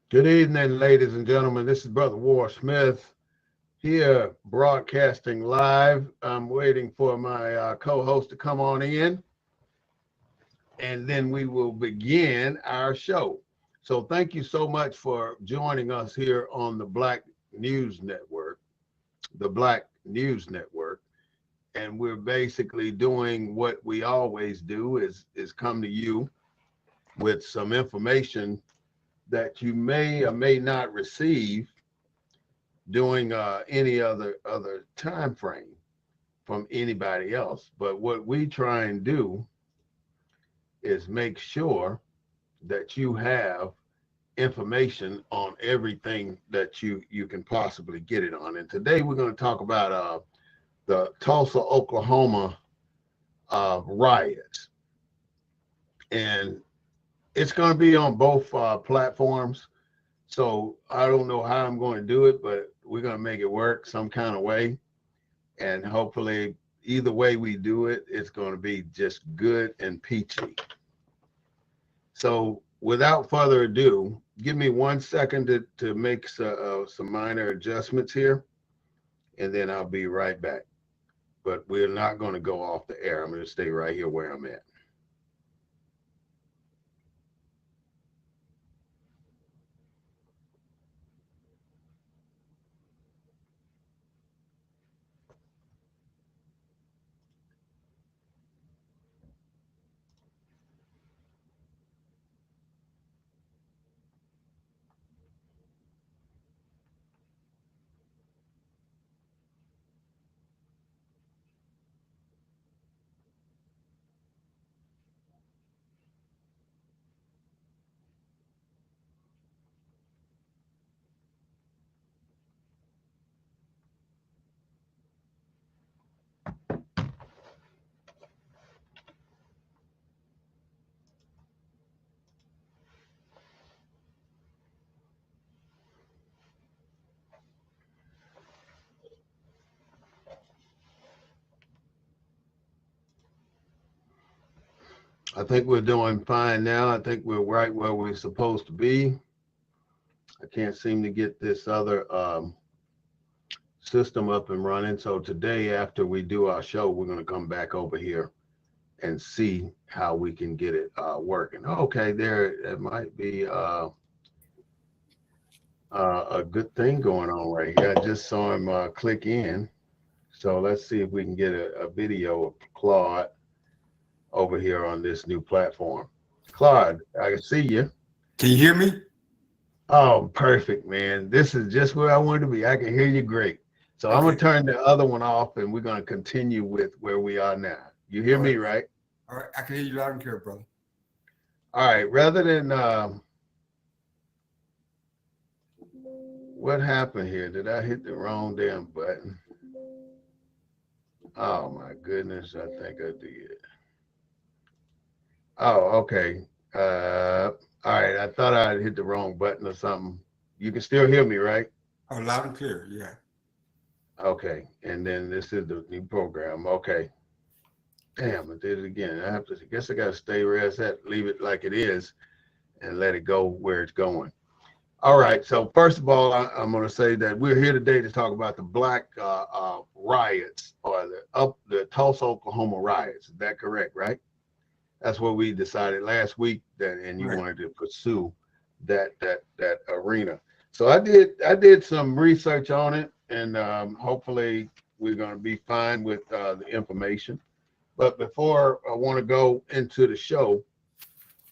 Good evening, ladies and gentlemen. This is Brother War Smith here broadcasting live. I'm waiting for my co-host to come on in, and then we will begin our show. So thank you so much for joining us here on the Black News Network, the Black News Network. And we're basically doing what we always do is come to you with some information that you may or may not receive during any other time frame from anybody else. But what we try and do is make sure that you have information on everything that you can possibly get it on. And today we're going to talk about the Tulsa, Oklahoma riots. And it's going to be on both platforms. So I don't know how I'm going to do it, but we're going to make it work some kind of way. And hopefully, either way we do it, it's going to be just good and peachy. So without further ado, give me 1 second to make some minor adjustments here, and then I'll be right back. But we're not going to go off the air. I'm going to stay right here where I'm at. I think we're doing fine now. I think we're right where we're supposed to be. I can't seem to get this other system up and running. So today, after we do our show, we're going to come back over here and see how we can get it working. Okay, it might be a good thing going on right here. I just saw him click in. So let's see if we can get a video of Claude over here on this new platform. Claude, I can see you. Can you hear me? Oh, perfect, man. This is just where I wanted to be. I can hear you great. So I'm going to turn the other one off, and we're going to continue with where we are now. You hear me, right? All right. I can hear you loud and clear, brother. All right. Rather than what happened here? Did I hit the wrong damn button? Oh, my goodness. I think I did. Oh, okay. All right. I thought I hit the wrong button or something. You can still hear me, right? Oh, loud and clear. Yeah. Okay. And then this is the new program. Okay. Damn, I did it again. I guess I got to stay where it's at, leave it like it is, and let it go where it's going. All right. So first of all, I'm going to say that we're here today to talk about the Black riots, or the Tulsa, Oklahoma riots. Is that correct, right? That's what we decided last week, and you wanted to pursue that arena. So I did some research on it, and hopefully we're going to be fine with the information. But before I want to go into the show,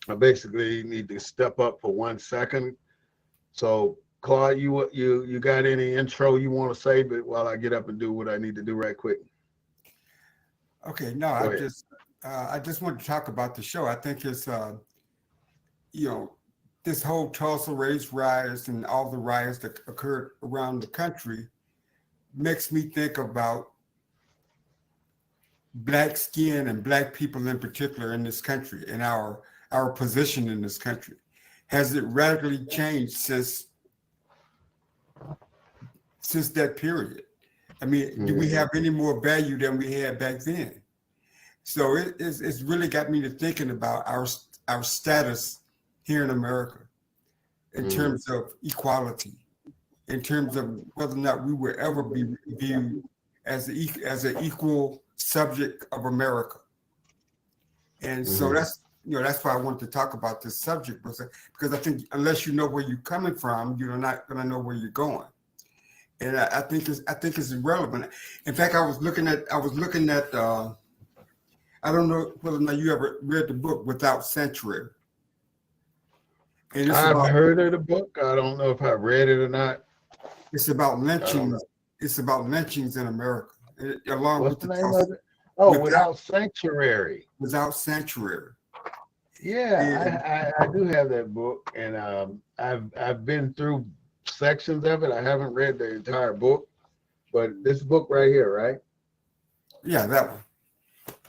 I basically need to step up for 1 second. So Claude, you got any intro you want to say, but while I get up and do what I need to do right quick? Okay. No, I just want to talk about the show. I think it's this whole Tulsa race riots and all the riots that occurred around the country makes me think about Black skin and Black people in particular in this country, and our position in this country. Has it radically changed since that period? I mean, do we have any more value than we had back then? So it's really got me to thinking about our status here in America. in terms of equality, in terms of whether or not we will ever be viewed as an equal subject of America. And so that's why I wanted to talk about this subject, because I think unless you know where you're coming from, you're not going to know where you're going. And I think it's irrelevant. In fact, I was looking at I don't know whether or not you ever read the book Without Sanctuary. And I've heard of the book. I don't know if I read it or not. It's about lynchings. It's about lynchings in America, along What's with the name of it? Oh, Without Sanctuary. Without Sanctuary. Yeah, I do have that book, and I've been through sections of it. I haven't read the entire book, but this book right here, right? Yeah, that one.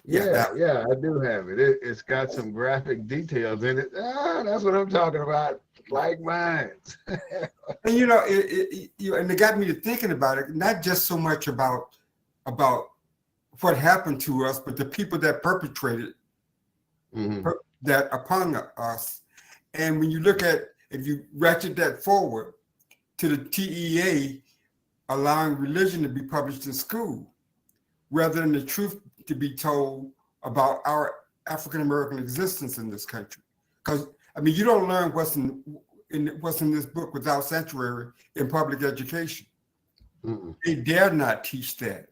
Yeah, I do have it. It's got some graphic details in it. That's what I'm talking about. Like minds. And and it got me to thinking about it, not just so much about what happened to us, but the people that perpetrated that upon us. And when you look at, if you ratchet that forward to the TEA allowing religion to be published in school, rather than the truth to be told about our African American existence in this country. Because I mean, you don't learn what's in this book Without Sanctuary in public education. They dare not teach that.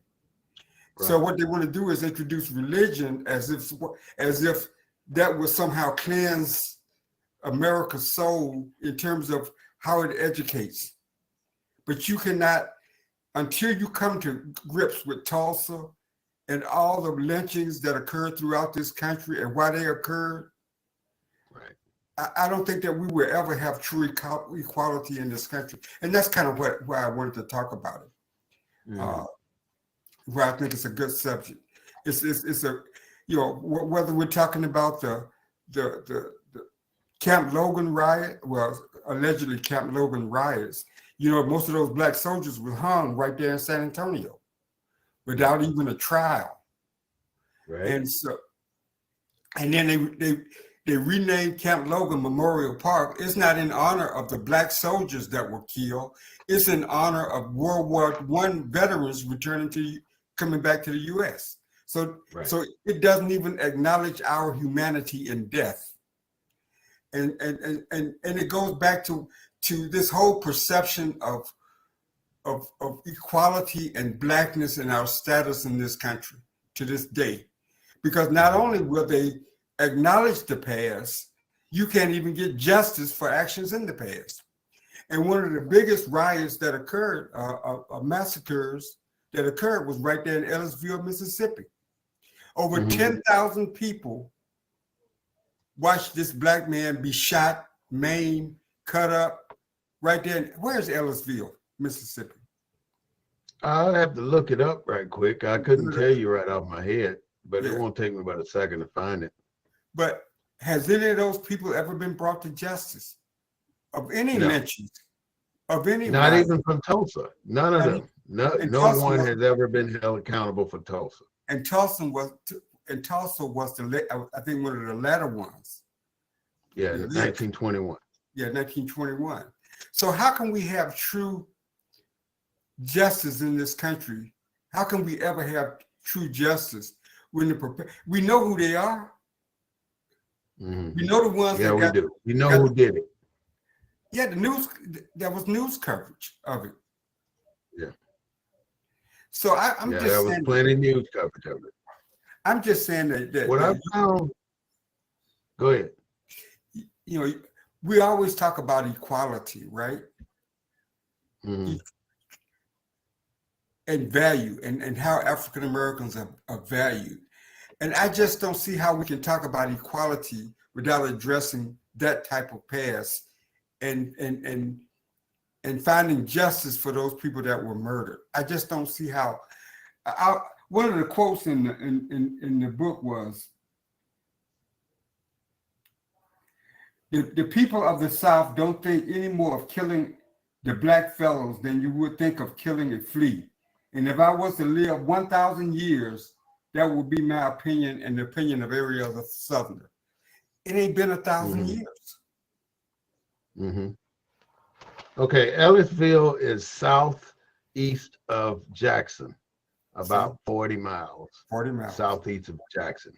Right. So what they want to do is introduce religion as if that would somehow cleanse America's soul in terms of how it educates. But you cannot, until you come to grips with Tulsa and all the lynchings that occurred throughout this country and why they occurred, right? I don't think that we will ever have true equality in this country. And that's kind of why I wanted to talk about it. Where I think it's a good subject. It's a, whether we're talking about the Camp Logan riot, well, allegedly Camp Logan riots, most of those black soldiers were hung right there in San Antonio without even a trial. Right. And so, and then they renamed Camp Logan Memorial Park. It's not in honor of the black soldiers that were killed. It's in honor of World War I veterans coming back to the U.S. So, right. So it doesn't even acknowledge our humanity in death. And it goes back to this whole perception of equality and blackness in our status in this country to this day. Because not only will they acknowledge the past, you can't even get justice for actions in the past. And one of the biggest riots that occurred, massacres that occurred, was right there in Ellisville, Mississippi. Over 10,000 people watched this black man be shot, maimed, cut up, right there. Where's Ellisville, Mississippi? I'll have to look it up right quick. I couldn't tell you right off my head, but it won't take me about a second to find it. But has any of those people ever been brought to justice? Of any lynchings? Of any Not even from Tulsa. None of them. No one has ever been held accountable for Tulsa. And Tulsa was I think one of the latter ones. Yeah, 1921. Yeah, 1921. So how can we have true justice in this country? How can we ever have true justice when we know who they are? We know the ones that we do. We know who did it. Yeah, there was news coverage of it. Yeah. So I'm just saying there was plenty of news coverage of it. I'm just saying that what I found. Go ahead. We always talk about equality, right? And value and how African Americans are valued. And I just don't see how we can talk about equality without addressing that type of past and finding justice for those people that were murdered. I just don't see how. One of the quotes in the book was, the people of the South don't think any more of killing the black fellows than you would think of killing a flea. And if I was to live 1,000 years, that would be my opinion and the opinion of every other Southerner. It ain't been 1,000 years. Okay, Ellisville is southeast of Jackson, about 40 miles 40 miles. southeast of Jackson.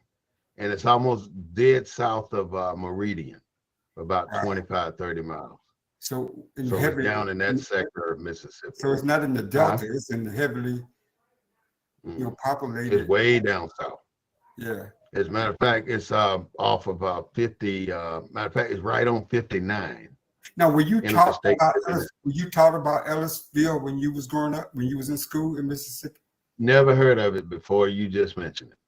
And it's almost dead south of Meridian, about Wow. 25, 30 miles. So It's down in that sector of Mississippi. So it's not in the Delta, it's in the heavily populated. It's way down south. Yeah. As a matter of fact, it's off of 50. Matter of fact, it's right on 59. Now, were you taught about Ellisville when you was growing up, when you was in school in Mississippi? Never heard of it before. You just mentioned it.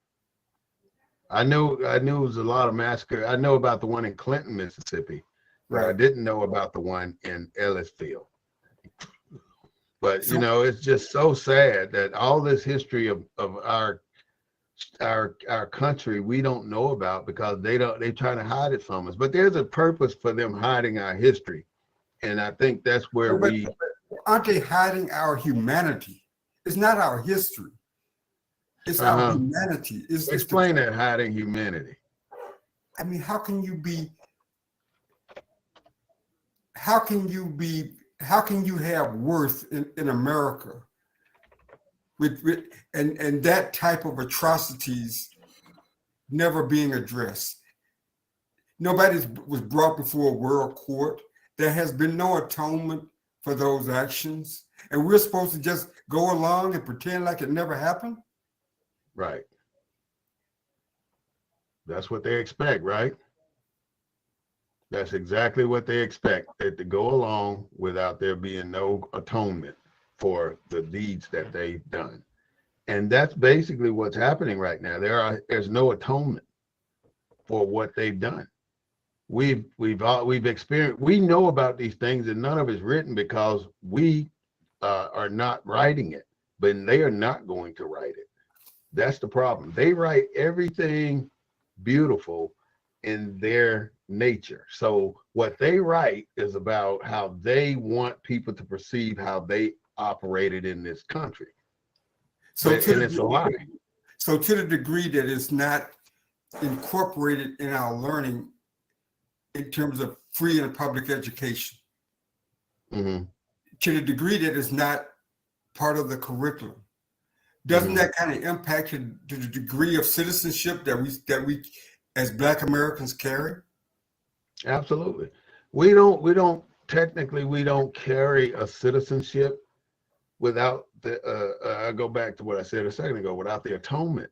I knew it was a lot of massacre. I know about the one in Clinton, Mississippi, but right. I didn't know about the one in Ellisville. But you know, it's just so sad that all this history of our country we don't know about because they're trying to hide it from us. But there's a purpose for them hiding our history, and I think that's where aren't they hiding our humanity? It's not our history. It's our humanity. Explain that, hiding humanity. I mean, how can you have worth in America with and that type of atrocities never being addressed? Nobody was brought before a world court. There has been no atonement for those actions. And we're supposed to just go along and pretend like it never happened? Right. That's what they expect, right? That's exactly what they expect, that to go along without there being no atonement for the deeds that they've done. And that's basically what's happening right now. There's no atonement for what they've done. We've experienced, we know about these things and none of it's written because we are not writing it, but they are not going to write it. That's the problem. They write everything beautiful in their nature. So what they write is about how they want people to perceive how they operated in this country. So and it's a lie. So to the degree that it's not incorporated in our learning in terms of free and public education, to the degree that it's not part of the curriculum, doesn't that kind of impact to the degree of citizenship that we as Black Americans carry? Absolutely. We don't carry a citizenship without the I go back to what I said a second ago, without the atonement.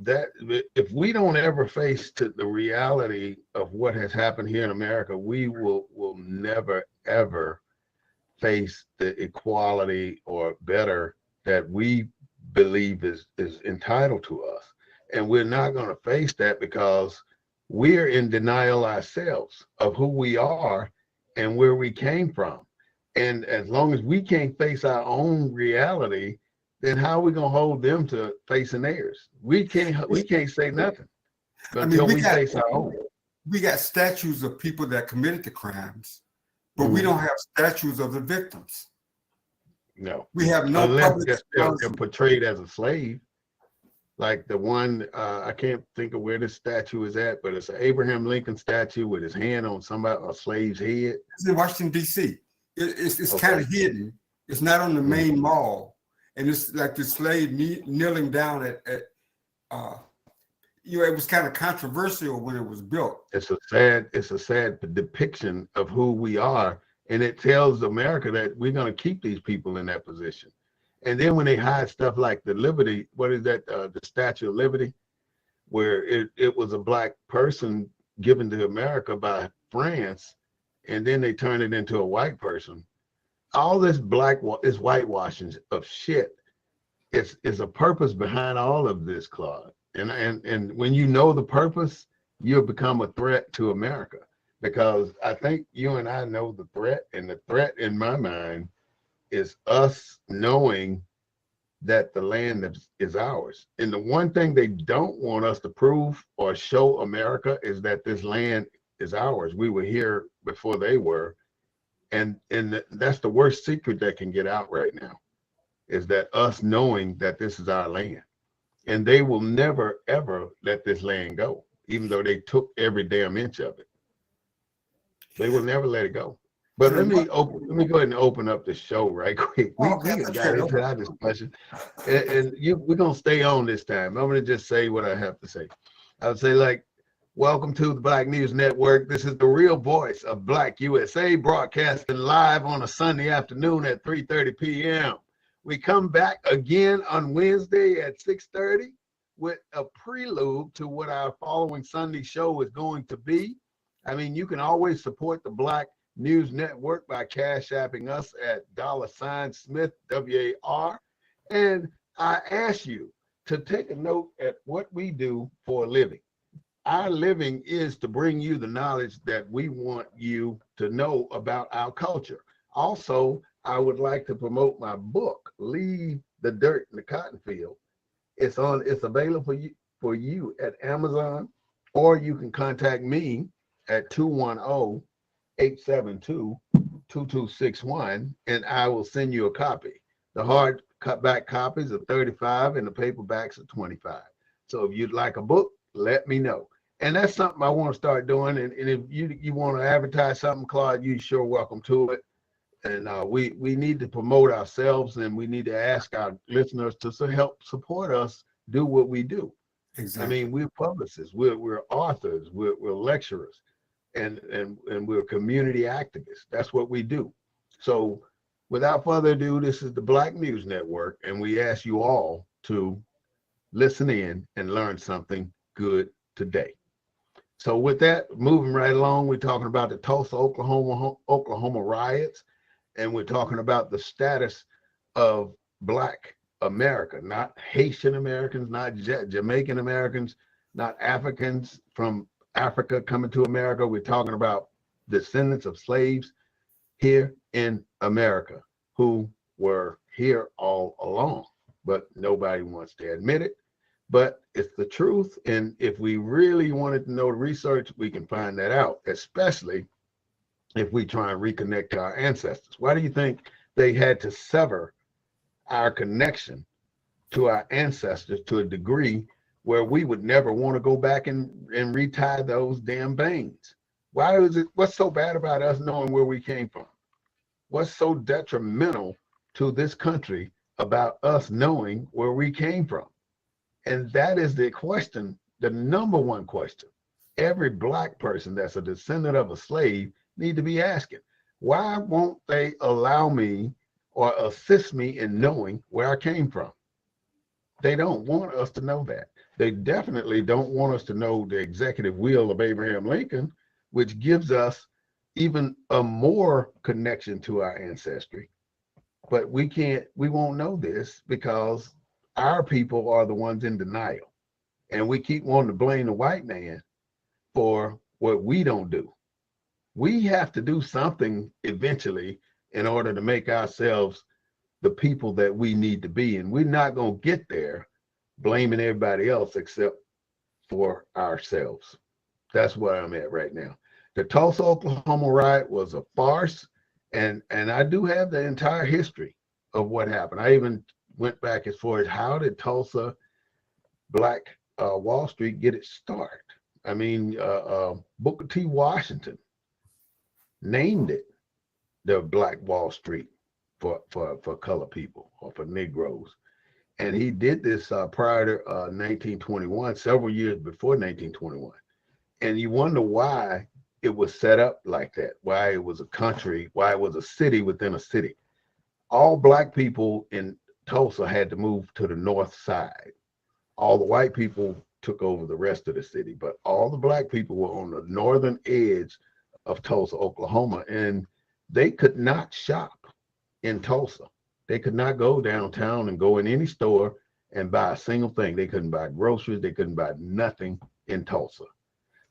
That if we don't ever face to the reality of what has happened here in America, we will never ever face the equality or better that we believe is entitled to us. And we're not going to face that because we're in denial ourselves of who we are and where we came from. And as long as we can't face our own reality, then how are we going to hold them to facing theirs? We can't say nothing until we face our own. We got statues of people that committed the crimes, but we don't have statues of the victims. No. We have no unless they're portrayed as a slave. Like the one, I can't think of where this statue is at, but it's an Abraham Lincoln statue with his hand on a slave's head. It's in Washington, D.C. It's kind of hidden. It's not on the main mall. And it's like the slave kneeling down at it was kind of controversial when it was built. It's a sad depiction of who we are. And it tells America that we're going to keep these people in that position. And then when they hide stuff like the Liberty, what is that? The Statue of Liberty, where it was a Black person given to America by France, and then they turn it into a white person. All this whitewashing of shit. It's a purpose behind all of this, Claude. And when you know the purpose, you'll become a threat to America. Because I think you and I know the threat, and the threat in my mind is us knowing that the land is ours. And the one thing they don't want us to prove or show America is that this land is ours. We were here before they were. And that's the worst secret that can get out right now, is that us knowing that this is our land. And they will never, ever let this land go, even though they took every damn inch of it. They will never let it go. But let me go ahead and open up the show right quick. We got into our discussion, and we're gonna stay on this time. I'm gonna just say what I have to say. I would say, like, welcome to the Black News Network. This is the real voice of Black USA, broadcasting live on a Sunday afternoon at 3:30 p.m. We come back again on Wednesday at 6:30 with a prelude to what our following Sunday show is going to be. I mean, you can always support the Black News Network by cash apping us at $Smith, WAR. And I ask you to take a note at what we do for a living. Our living is to bring you the knowledge that we want you to know about our culture. Also, I would like to promote my book, Leave the Dirt in the Cotton Field. It's available for you at Amazon, or you can contact me at 210-872-2261, and I will send you a copy. The hard cutback copies are $35 and the paperbacks are $25. So if you'd like a book, let me know. And that's something I want to start doing. And if you want to advertise something, Claude, you're sure welcome to it. And we need to promote ourselves, and we need to ask our listeners to help support us do what we do. Exactly. I mean, we're publicists, we're authors, we're lecturers, and we're community activists. That's what we do. So without further ado, this is the Black News Network, and we ask you all to listen in and learn something good today. So with that, moving right along, we're talking about the Tulsa, Oklahoma riots, and we're talking about the status of Black America, not Haitian Americans, not Jamaican Americans, not Africans from Africa coming to America. We're talking about descendants of slaves here in America who were here all along, but nobody wants to admit it. But it's the truth, and if we really wanted to know the research, we can find that out, especially if we try and reconnect to our ancestors. Why do you think they had to sever our connection to our ancestors to a degree where we would never want to go back and retie those damn veins? What's so bad about us knowing where we came from? What's so detrimental to this country about us knowing where we came from? And that is the question, the number one question every Black person that's a descendant of a slave need to be asking. Why won't they allow me or assist me in knowing where I came from? They don't want us to know that. They definitely don't want us to know the executive will of Abraham Lincoln, which gives us even a more connection to our ancestry. But we won't know this because our people are the ones in denial. And we keep wanting to blame the white man for what we don't do. We have to do something eventually in order to make ourselves the people that we need to be. And we're not going to get there blaming everybody else except for ourselves. That's where I'm at right now. The Tulsa, Oklahoma riot was a farce. And I do have the entire history of what happened. I even went back as far as how did Tulsa Black Wall Street get its start? I mean, Booker T. Washington named it the Black Wall Street for colored people or for Negroes. And he did this prior to 1921, several years before 1921. And you wonder why it was set up like that, why it was a country, why it was a city within a city. All Black people in Tulsa had to move to the north side. All the white people took over the rest of the city, but all the Black people were on the northern edge of Tulsa, Oklahoma, and they could not shop in Tulsa. They could not go downtown and go in any store and buy a single thing. They couldn't buy groceries. They couldn't buy nothing in Tulsa.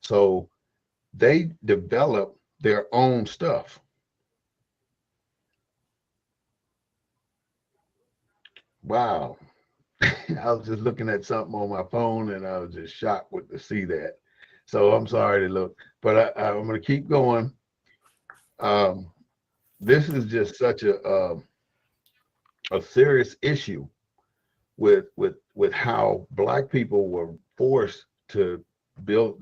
So they developed their own stuff. Wow. I was just looking at something on my phone and I was just shocked to see that. So I'm sorry to look, but I'm going to keep going. This is just such a serious issue with how Black people were forced to grow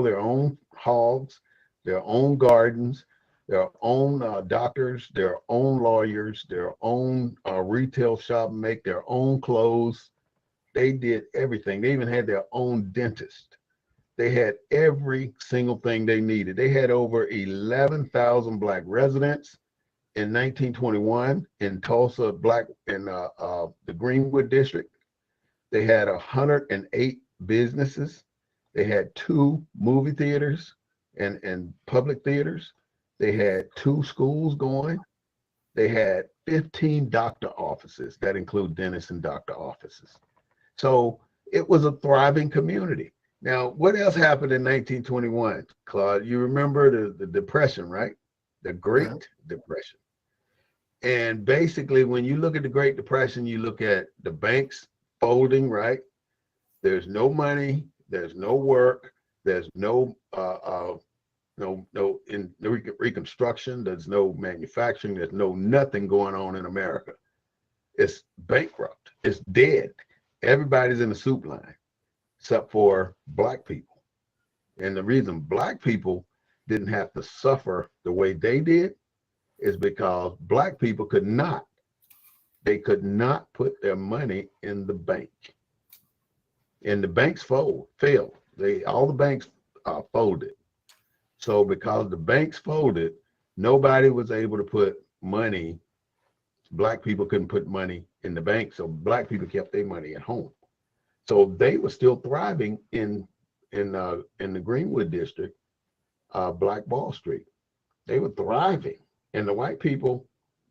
their own hogs, their own gardens. their own doctors, their own lawyers, their own retail shop, make their own clothes. They did everything. They even had their own dentist. They had every single thing they needed. They had over 11,000 Black residents in 1921 in Tulsa, in the Greenwood district. They had 108 businesses. They had 2 movie theaters and public theaters. They had 2 schools going. They had 15 doctor offices that include dentists and doctor offices. So it was a thriving community. Now, what else happened in 1921, Claude? You remember the Depression, right? The Great Depression. And basically, when you look at the Great Depression, you look at the banks folding, right? There's no money, there's no work, there's no reconstruction, there's no manufacturing, there's nothing going on in America. It's bankrupt, it's dead. Everybody's in the soup line, except for Black people. And the reason Black people didn't have to suffer the way they did is because Black people could not put their money in the bank. And the banks failed. All the banks folded. So because the banks folded, nobody was able to put money. Black people couldn't put money in the bank, so Black people kept their money at home. So they were still thriving in the Greenwood district, Black Wall Street. They were thriving, and the white people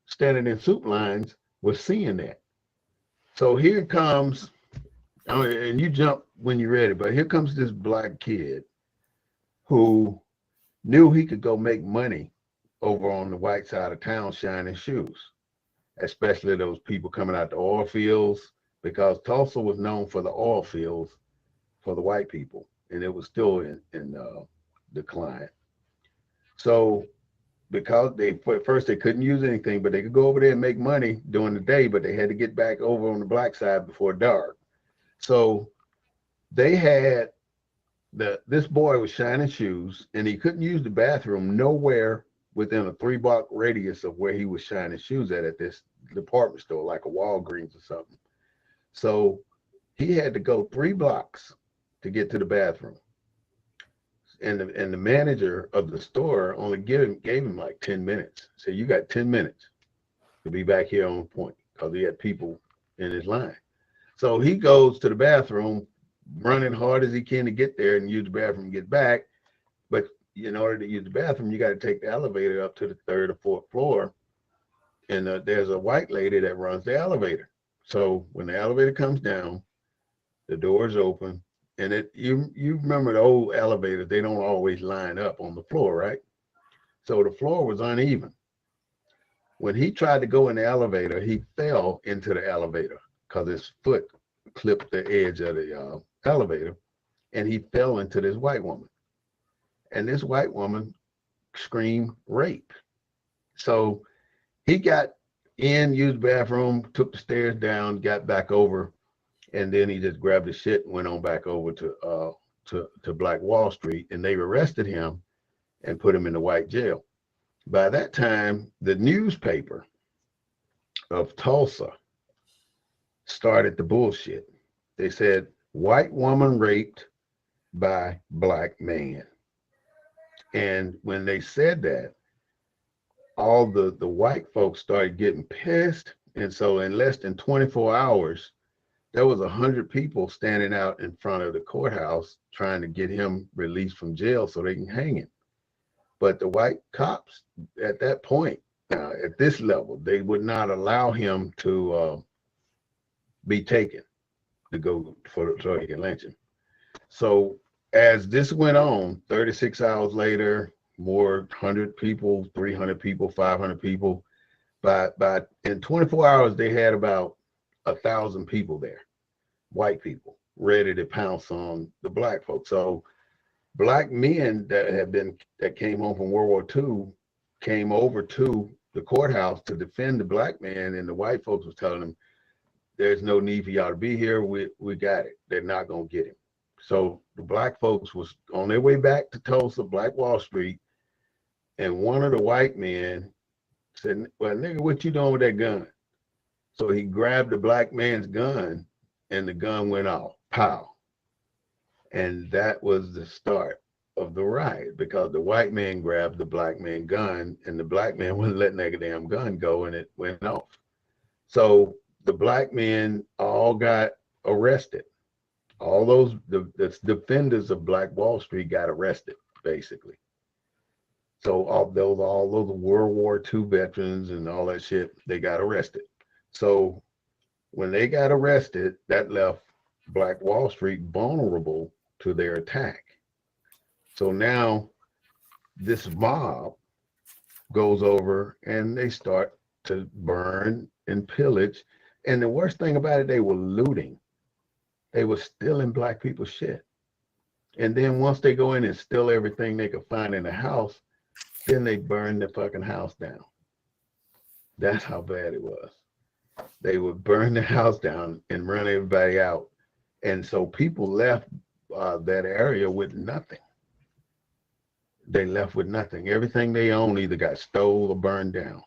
standing in soup lines were seeing that. So here comes, and you jump when you're ready, but here comes this Black kid who knew he could go make money over on the white side of town shining shoes, especially those people coming out the oil fields, because Tulsa was known for the oil fields for the white people, and it was still in decline. So because at first they couldn't use anything, but they could go over there and make money during the day, but they had to get back over on the Black side before dark. So they had this boy was shining shoes, and he couldn't use the bathroom nowhere within a 3-block radius of where he was shining shoes at this department store, like a Walgreens or something. So he had to go 3 blocks to get to the bathroom. And the manager of the store only gave him like 10 minutes. So you got 10 minutes to be back here on point, because he had people in his line. So he goes to the bathroom, running hard as he can to get there and use the bathroom and get back. But in order to use the bathroom, you got to take the elevator up to the 3rd or 4th floor. And there's a white lady that runs the elevator. So when the elevator comes down, the doors open, and you remember the old elevators, they don't always line up on the floor, right? So the floor was uneven. When he tried to go in the elevator, he fell into the elevator because his foot clipped the edge of the elevator, and he fell into this white woman. And this white woman screamed rape. So he got in, used the bathroom, took the stairs down, got back over, and then he just grabbed his shit and went on back over to Black Wall Street, and they arrested him and put him in the white jail. By that time, the newspaper of Tulsa started the bullshit. They said, white woman raped by Black man. And when they said that, all the white folks started getting pissed. And so in less than 24 hours, there was 100 people standing out in front of the courthouse trying to get him released from jail so they can hang him. But the white cops at that point, at this level, they would not allow him to be taken to go so he can lynch him. So as this went on, 36 hours later, more 100 people, 300 people, 500 people. By in 24 hours, they had about 1,000 people there, white people, ready to pounce on the Black folks. So Black men that came home from World War II came over to the courthouse to defend the Black man, and the white folks was telling them, there's no need for y'all to be here. We got it. They're not gonna get him. So the Black folks was on their way back to Tulsa, Black Wall Street, And one of the white men said, "Well, nigga, what you doing with that gun?" So he grabbed the black man's gun, and the gun went off. Pow. And that was the start of the riot, because the white man grabbed the black man gun, and the black man wasn't letting that damn gun go, and it went off. So the black men all got arrested. All those the defenders of Black Wall Street got arrested, basically. So all those World War II veterans and all that shit, they got arrested. So when they got arrested, that left Black Wall Street vulnerable to their attack. So now this mob goes over and they start to burn and pillage. And the worst thing about it, they were looting. They were stealing black people's shit. And then once they go in and steal everything they could find in the house, then they burn the fucking house down. That's how bad it was. They would burn the house down and run everybody out. And so people left that area with nothing. They left with nothing. Everything they owned either got stole or burned down.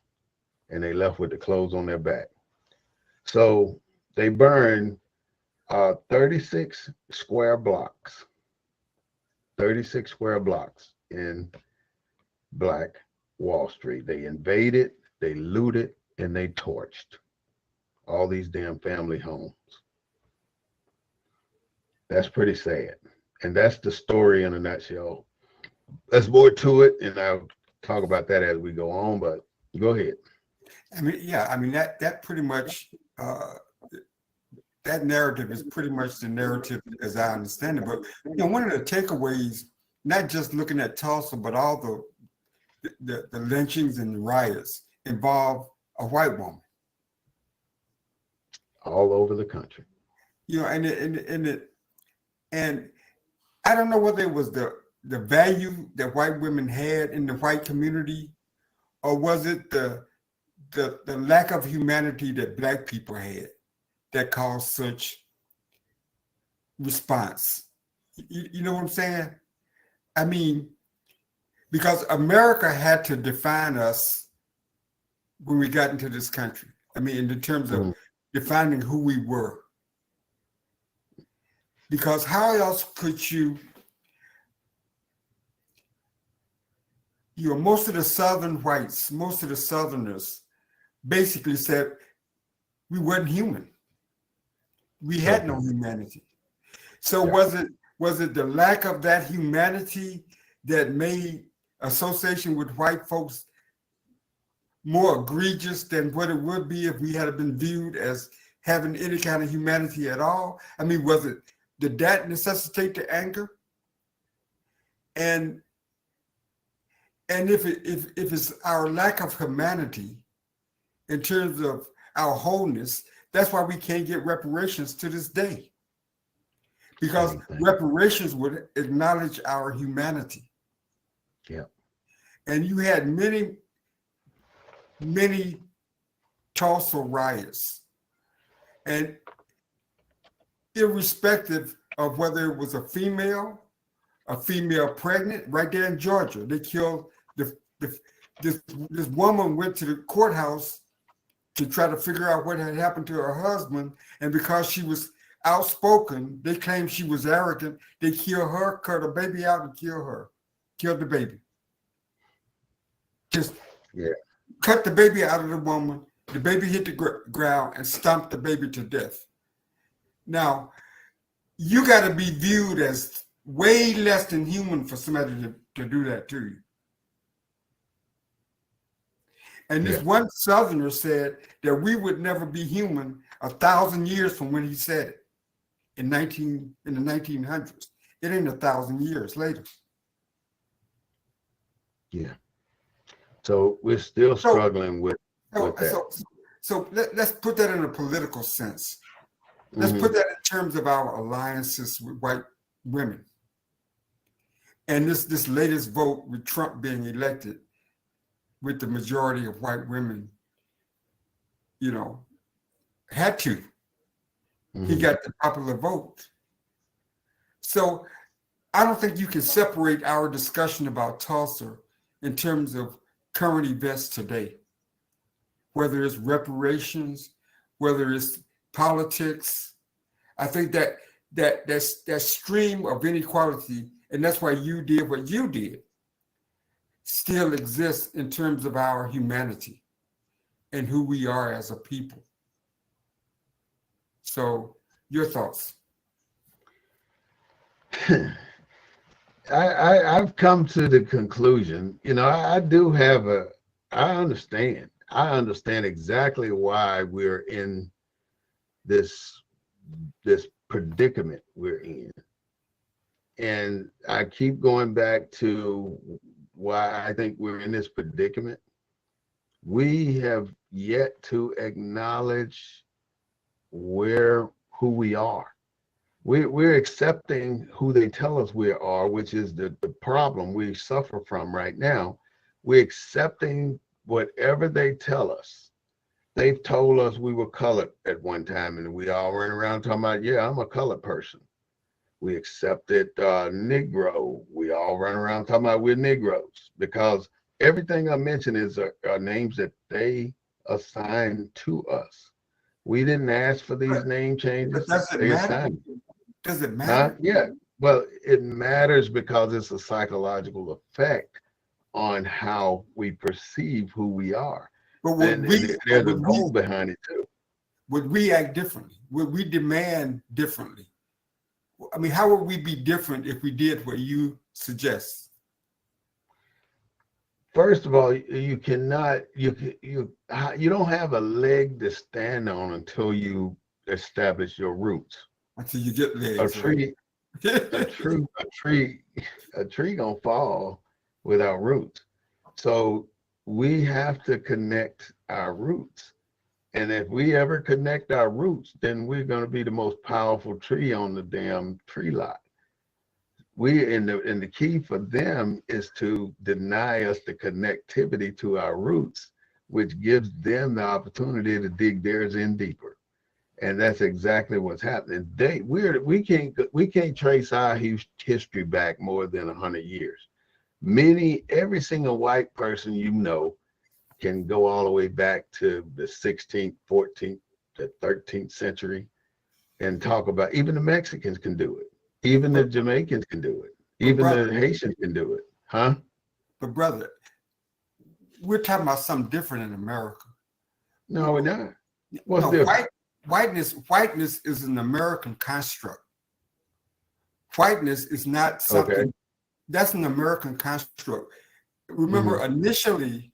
And they left with the clothes on their back. So they burned 36 square blocks. 36 square blocks in Black Wall Street. They invaded, they looted, and they torched all these damn family homes. That's pretty sad. And that's the story in a nutshell. There's more to it, and I'll talk about that as we go on, but go ahead. I mean, yeah, I mean, that pretty much, that narrative is pretty much the narrative as I understand it. But, you know, one of the takeaways, not just looking at Tulsa, but all the lynchings and the riots involve a white woman. All over the country. You know, and I don't know whether it was the value that white women had in the white community, or was it the lack of humanity that black people had that caused such response. You know what I'm saying? I mean, because America had to define us when we got into this country. I mean, in the terms of defining who we were. Because how else could you know, most of the Southern whites, most of the Southerners basically said we weren't human. We had no humanity. So was it the lack of that humanity that made association with white folks more egregious than what it would be if we had been viewed as having any kind of humanity at all? I mean, did that necessitate the anger? And if it's our lack of humanity in terms of our wholeness, that's why we can't get reparations to this day. Because reparations would acknowledge our humanity. Yeah. And you had many Tulsa riots. And irrespective of whether it was a female pregnant, right there in Georgia, they killed this woman went to the courthouse to try to figure out what had happened to her husband. And because she was outspoken, they claimed she was arrogant. They killed her, cut her baby out and killed the baby. Just cut the baby out of the woman. The baby hit the ground and stomped the baby to death. Now, you got to be viewed as way less than human for somebody to do that to you. And this one Southerner said that we would never be human 1,000 years from when he said it in the 1900s. It ain't 1,000 years later. Yeah. So we're still struggling with that. So let's put that in a political sense. Let's put that in terms of our alliances with white women. And this latest vote with Trump being elected with the majority of white women, you know, had to. He got the popular vote. So I don't think you can separate our discussion about Tulsa in terms of current events today, whether it's reparations, whether it's politics. I think that stream of inequality, and that's why you did what you did, still exists in terms of our humanity and who we are as a people. So, your thoughts? I've come to the conclusion, I do have I understand. I understand exactly why we're in this predicament we're in. And I keep going back to why I think we're in this predicament. We have yet to acknowledge who we are. We're accepting who they tell us we are, which is the problem we suffer from right now. We're accepting whatever they tell us. They've told us we were colored at one time, and we all ran around talking about, yeah, I'm a colored person. We accepted Negro. We all run around talking about we're Negroes, because everything I mentioned is are names that they assigned to us. We didn't ask for these name changes. Does it They matter? assigned. Does it matter? Yeah. Well, it matters because it's a psychological effect on how we perceive who we are. But And there's a goal behind it too. Would we act differently? Would we demand differently? I mean, how would we be different if we did what you suggest? First of all, you cannot, you don't have a leg to stand on until you establish your roots. Until you get legs. A tree gonna fall without roots. So we have to connect our roots. And if we ever connect our roots, then we're gonna be the most powerful tree on the damn tree lot. And the key for them is to deny us the connectivity to our roots, which gives them the opportunity to dig theirs in deeper. And that's exactly what's happening. We can't trace our history back more than 100 years. Every single white person can go all the way back to the 16th, 14th, the 13th century and talk about, even the Mexicans can do it. Even the Jamaicans can do it. Even the Haitians can do it. Huh? But brother, we're talking about something different in America. No, we're not. What's different? Whiteness is an American construct. Whiteness is not something that's an American construct. Remember, initially,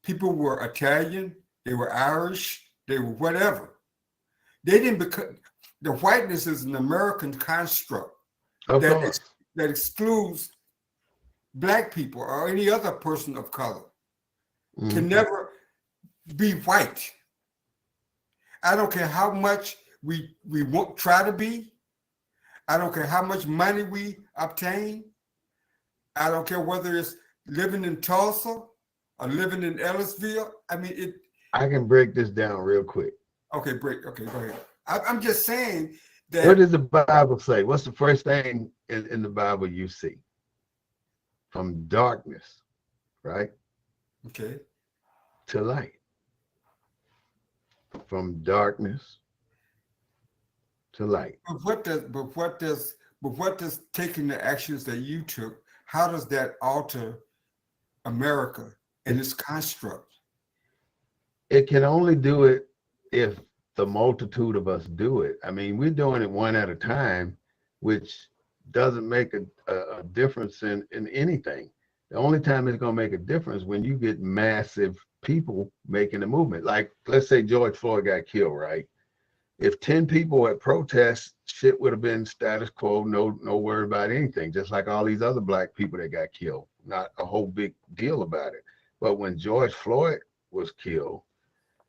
people were Italian, they were Irish, they were whatever. They didn't become. The whiteness is an American construct that excludes Black people or any other person of color. Can never be white. I don't care how much we won't try to be. I don't care how much money we obtain. I don't care whether it's living in Tulsa or living in Ellisville. I mean, I can break this down real quick. Okay, go ahead. I'm just saying that. What does the Bible say? What's the first thing in the Bible you see? From darkness, right? Okay. To light. From darkness to light. But what does taking the actions that you took, how does that alter America and its construct? It can only do it if the multitude of us do it. I mean, we're doing it one at a time, which doesn't make a difference in anything. The only time it's going to make a difference when you get massive people making a movement. Like, let's say George Floyd got killed, right? If 10 people at protest, shit would have been status quo, no worry about anything, just like all these other Black people that got killed. Not a whole big deal about it. But when George Floyd was killed,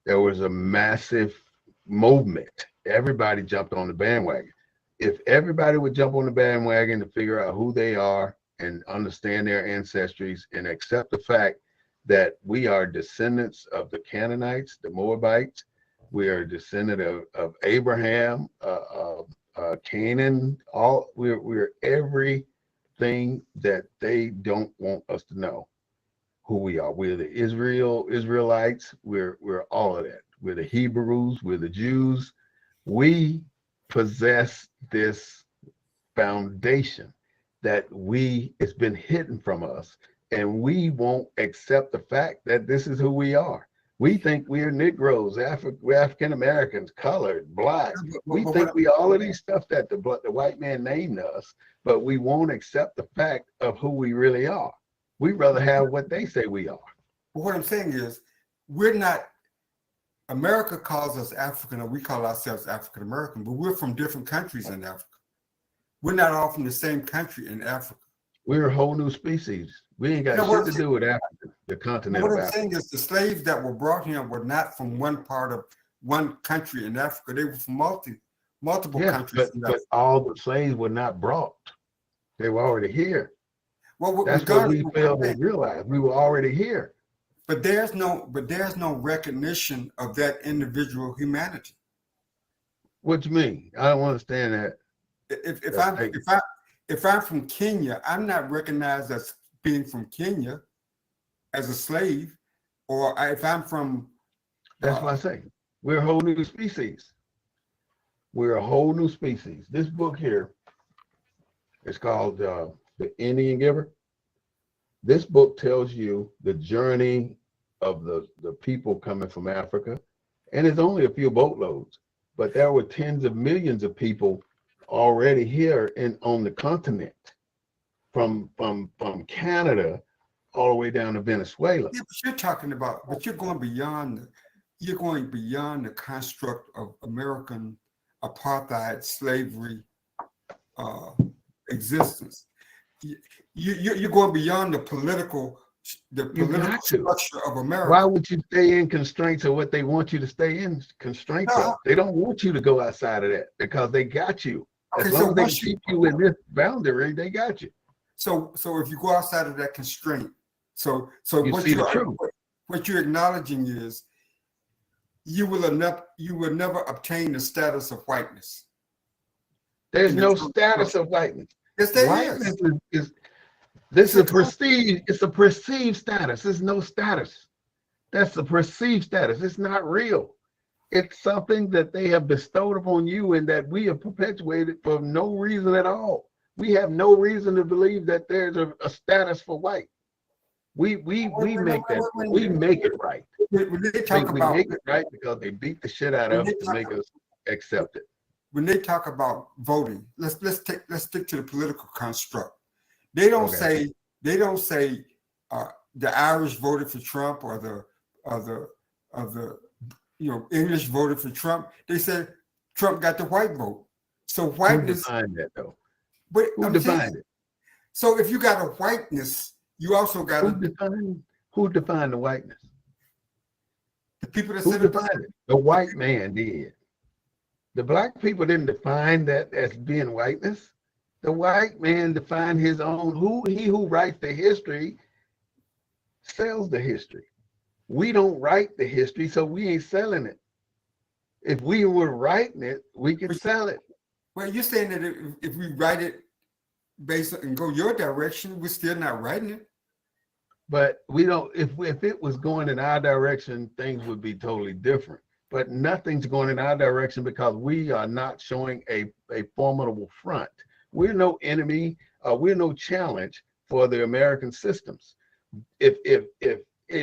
there was a massive movement. Everybody jumped on the bandwagon. If everybody would jump on the bandwagon to figure out who they are and understand their ancestries and accept the fact that we are descendants of the Canaanites, the Moabites, we are a descendant of Abraham, Canaan, we're every thing that they don't want us to know who we are. We're the Israelites. We're all of that. We're the Hebrews. We're the Jews. We possess this foundation that it's been hidden from us, and we won't accept the fact that this is who we are. We think we're Negroes, we're African Americans, colored, black. We think we all of these stuff that the white man named us, but we won't accept the fact of who we really are. We'd rather have what they say we are. But what I'm saying is, we're not. America calls us African, or we call ourselves African American, but we're from different countries in Africa. We're not all from the same country in Africa. We're a whole new species. We ain't got shit to do with Africa, the continent of Africa. What I'm saying is, the slaves that were brought here were not from one country in Africa. They were from multiple countries. But all the slaves were not brought. They were already here. Well, that's what we failed to realize. We were already here. But there's no recognition of that individual humanity. What do you mean? I don't understand that. If I'm from Kenya, I'm not recognized as being from Kenya as a slave, or if I'm from. That's what I say. We're a whole new species. We're a whole new species. This book here is called The Indian Giver. This book tells you the journey of the people coming from Africa, and it's only a few boatloads, but there were tens of millions of people already here on the continent, from Canada all the way down to Venezuela. Yeah, but you're going beyond the construct of American apartheid slavery existence. You're going beyond the political structure of America. Why would you stay in constraints of what they want you to stay in constraints of? They don't want you to go outside of that because they got you. As long as they keep you in this boundary, they got you. So if you go outside of that constraint, what you're acknowledging is you will never obtain the status of whiteness. There's no status of whiteness. Yes, there is. This is a prestige. It's a perceived status. There's no status. That's a perceived status. It's not real. It's something that they have bestowed upon you and that we have perpetuated for no reason at all. We have no reason to believe that there's a status for white. We make it right. We make it right because they beat the shit out of us to make us accept it. When they talk about voting, let's stick to the political construct. They don't say the Irish voted for Trump or the English voted for Trump. They said Trump got the white vote. So whiteness. Who defined that though? But who defined it? So if you got a whiteness, you also got who defined the whiteness? The people that said it. The white man did. The black people didn't define that as being whiteness. The white man defined his own. He who writes the history sells the history. We don't write the history, so we ain't selling it. If we were writing it, we could sell it. Well, you're saying that if we write it based on and go your direction, we're still not writing it. But we don't. If it was going in our direction, things would be totally different. But nothing's going in our direction because we are not showing a formidable front. We're no enemy. We're no challenge for the American systems. If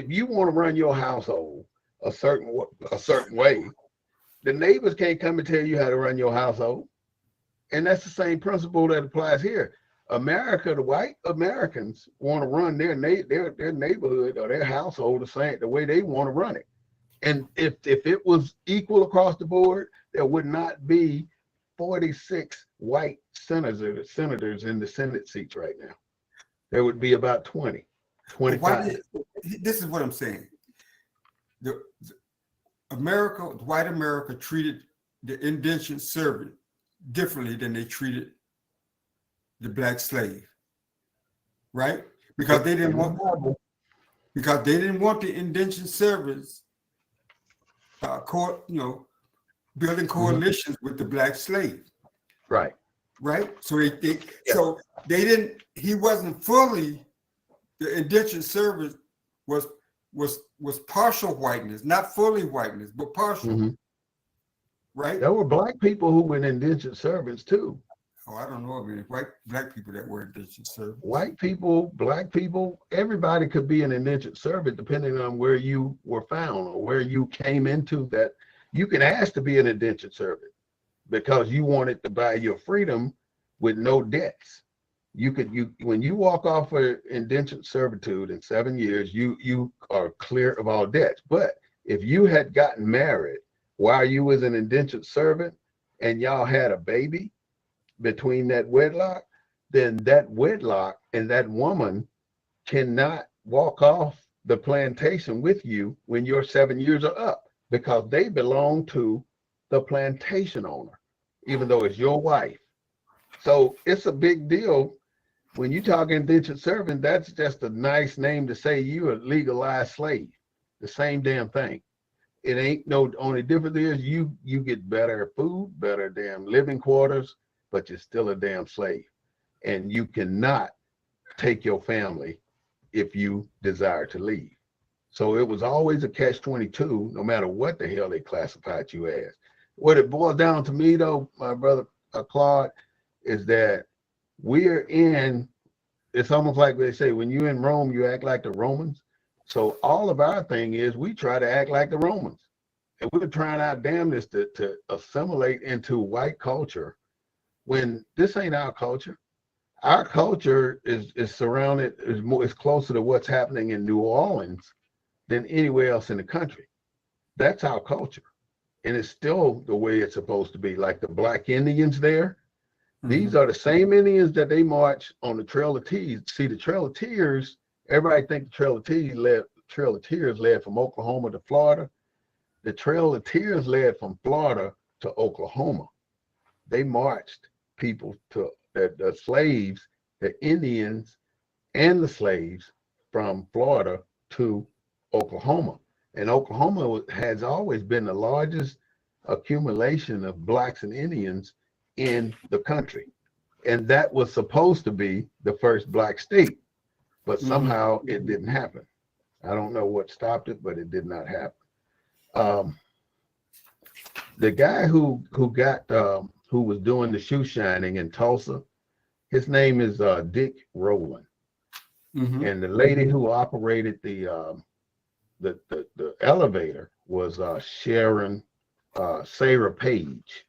you want to run your household a certain way, the neighbors can't come and tell you how to run your household. And that's the same principle that applies here. America, the white Americans want to run their neighborhood or their household the way they want to run it. And if it was equal across the board, there would not be 46 white senators in the Senate seats right now. There would be about 20, 25. This is what I'm saying. The white America treated the indentured servant differently than they treated the black slave, right? Because they didn't want the indentured servants building coalitions with the black slave. Right. right? So so they didn't. He wasn't fully. The indentured servant was partial whiteness, not fully whiteness, but partial. Mm-hmm. Right? There were black people who were indentured servants too. Oh, I don't know of any black people that were indentured servants. White people, black people, everybody could be an indentured servant depending on where you were found or where you came into that. You can ask to be an indentured servant because you wanted to buy your freedom with no debts. When you walk off for indentured servitude in 7 years, you are clear of all debts. But if you had gotten married while you was an indentured servant and y'all had a baby between that wedlock, then that wedlock and that woman cannot walk off the plantation with you when your 7 years are up because they belong to the plantation owner, even though it's your wife. So it's a big deal. When you talk indentured servant, that's just a nice name to say you're a legalized slave. The same damn thing. It ain't no, only difference is you get better food, better damn living quarters, but you're still a damn slave. And you cannot take your family if you desire to leave. So it was always a catch-22, no matter what the hell they classified you as. What it boils down to me though, my brother Claude, is that we're in, it's almost like they say, when you're in Rome, you act like the Romans. So all of our thing is we try to act like the Romans. And we're trying our damnedest to assimilate into white culture when this ain't our culture. Our culture is surrounded, is closer to what's happening in New Orleans than anywhere else in the country. That's our culture. And it's still the way it's supposed to be. Like the Black Indians there, these are the same Indians that they march on the Trail of Tears. See, the Trail of Tears, everybody think the Trail of Tears led from Oklahoma to Florida. The Trail of Tears led from Florida to Oklahoma. They marched people to the slaves, the Indians, and the slaves from Florida to Oklahoma. And Oklahoma has always been the largest accumulation of blacks and Indians in the country. And that was supposed to be the first black state, but somehow it didn't happen. I don't know what stopped it, but it did not happen. The guy who was doing the shoe shining in Tulsa, his name is Dick Rowland. And the lady who operated the elevator was Sarah Page.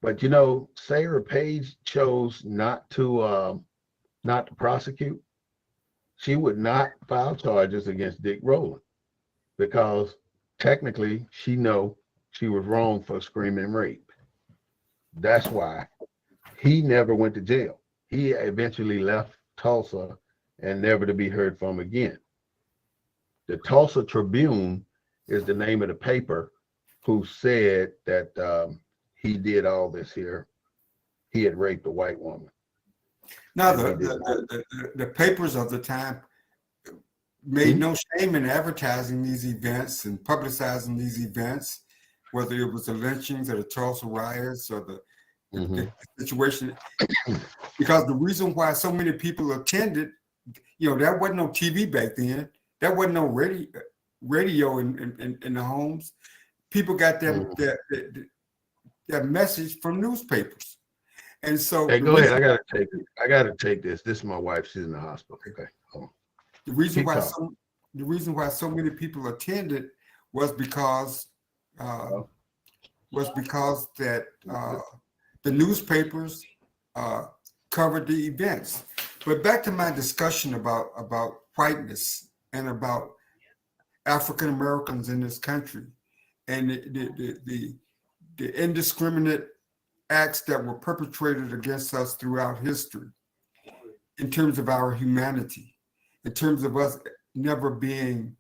But you know, Sarah Page chose not to prosecute. She would not file charges against Dick Rowland because technically she know she was wrong for screaming rape. That's why he never went to jail. He eventually left Tulsa and never to be heard from again. The Tulsa Tribune is the name of the paper who said that he did all this here. He had raped a white woman. Now, the papers of the time made no shame in advertising these events and publicizing these events, whether it was the lynchings or the Tulsa riots or the situation. Because the reason why so many people attended, you know, there wasn't no TV back then. There wasn't no radio in the homes. People got that message from newspapers. And so, hey, go ahead. I gotta take this. This is my wife. She's in the hospital. Okay. Hold on. The reason why so many people attended was because that the newspapers covered the events. But back to my discussion about whiteness and about African Americans in this country and the indiscriminate acts that were perpetrated against us throughout history in terms of our humanity, in terms of us never being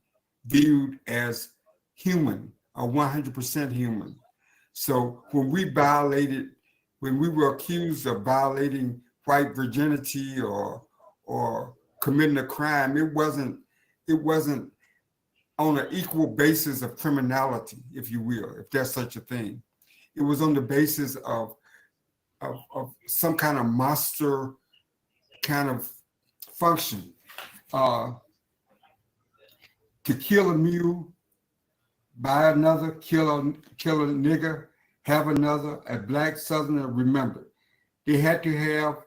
viewed as human or 100% human. So when we were accused of violating white virginity or committing a crime, it wasn't on an equal basis of criminality, if you will, if there's such a thing. It was on the basis of of some kind of monster kind of function. To kill a mule, buy another, kill a nigger, have another, a black Southerner, remember, they had to have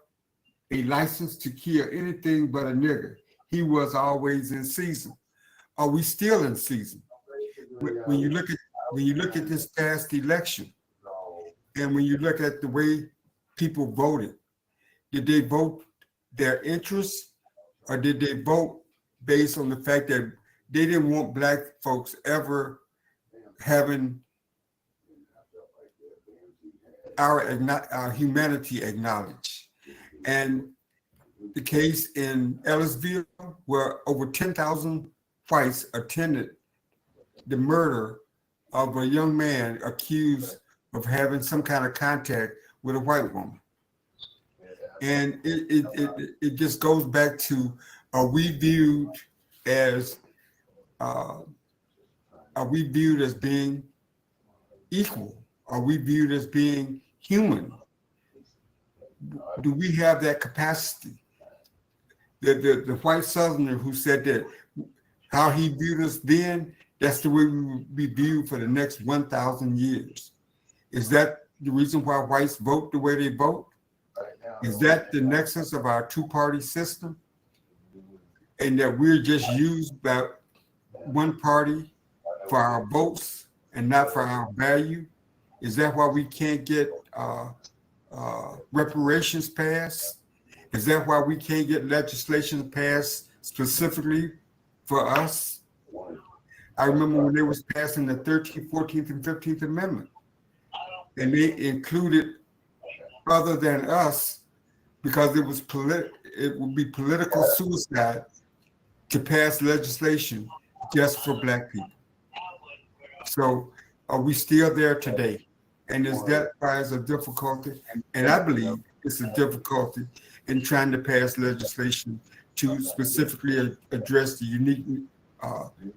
a license to kill anything but a nigger. He was always in season. Are we still in season? When you look at this past election, and when you look at the way people voted, did they vote their interests, or did they vote based on the fact that they didn't want black folks ever having our humanity acknowledged? And the case in Ellisville, where over 10,000 whites attended the murder of a young man accused of having some kind of contact with a white woman. And it just goes back to, are we viewed as being equal? Are we viewed as being human? Do we have that capacity? The white Southerner who said that how he viewed us then, that's the way we will be viewed for the next 1,000 years. Is that the reason why whites vote the way they vote? Is that the nexus of our two-party system? And that we're just used by one party for our votes and not for our value? Is that why we can't get reparations passed? Is that why we can't get legislation passed specifically for us? I remember when they was passing the 13th, 14th, and 15th Amendment, and they included other than us because it would be political suicide to pass legislation just for black people. So are we still there today? And is that why it's a difficulty? And I believe it's a difficulty in trying to pass legislation to specifically address the unique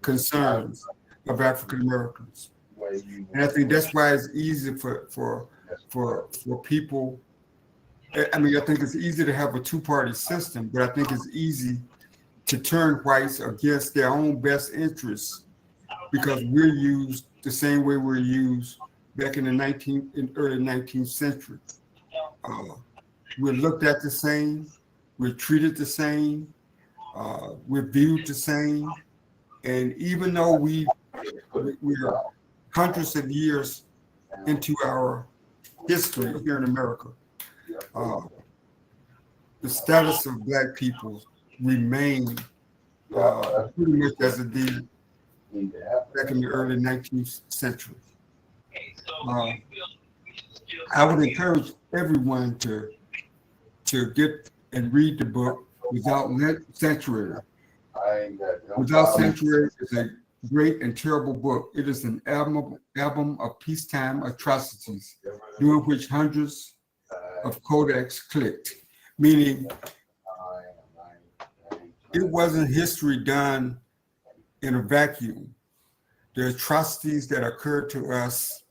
concerns of African Americans. And I think that's why it's easy for people. I mean, I think it's easy to have a two-party system, but I think it's easy to turn whites against their own best interests because we're used the same way we're used back in the early 19th century. We're looked at the same, we're treated the same, we're viewed the same. And even though we're hundreds of years into our history here in America, the status of black people remain pretty much as it did back in the early 19th century. I would encourage everyone to get and read the book Without Sanctuary. Without Sanctuary is a great and terrible book. It is an album of peacetime atrocities, during which hundreds of Kodaks clicked, meaning it wasn't history done in a vacuum. The atrocities that occurred to us,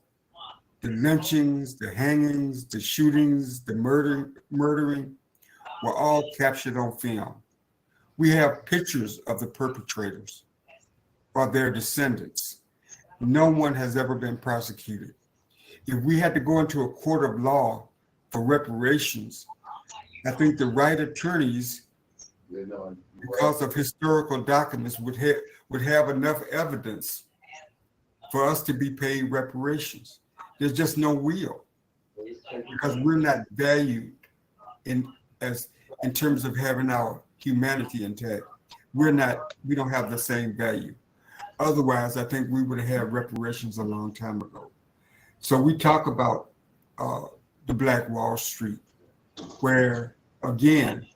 the lynchings, the hangings, the shootings, the murdering, were all captured on film. We have pictures of the perpetrators or their descendants. No one has ever been prosecuted. If we had to go into a court of law for reparations, I think the right attorneys, because of historical documents, would have enough evidence for us to be paid reparations. There's just no will, because we're not valued in terms of having our humanity intact. We don't have the same value. Otherwise, I think we would have had reparations a long time ago. So we talk about the Black Wall Street, where again,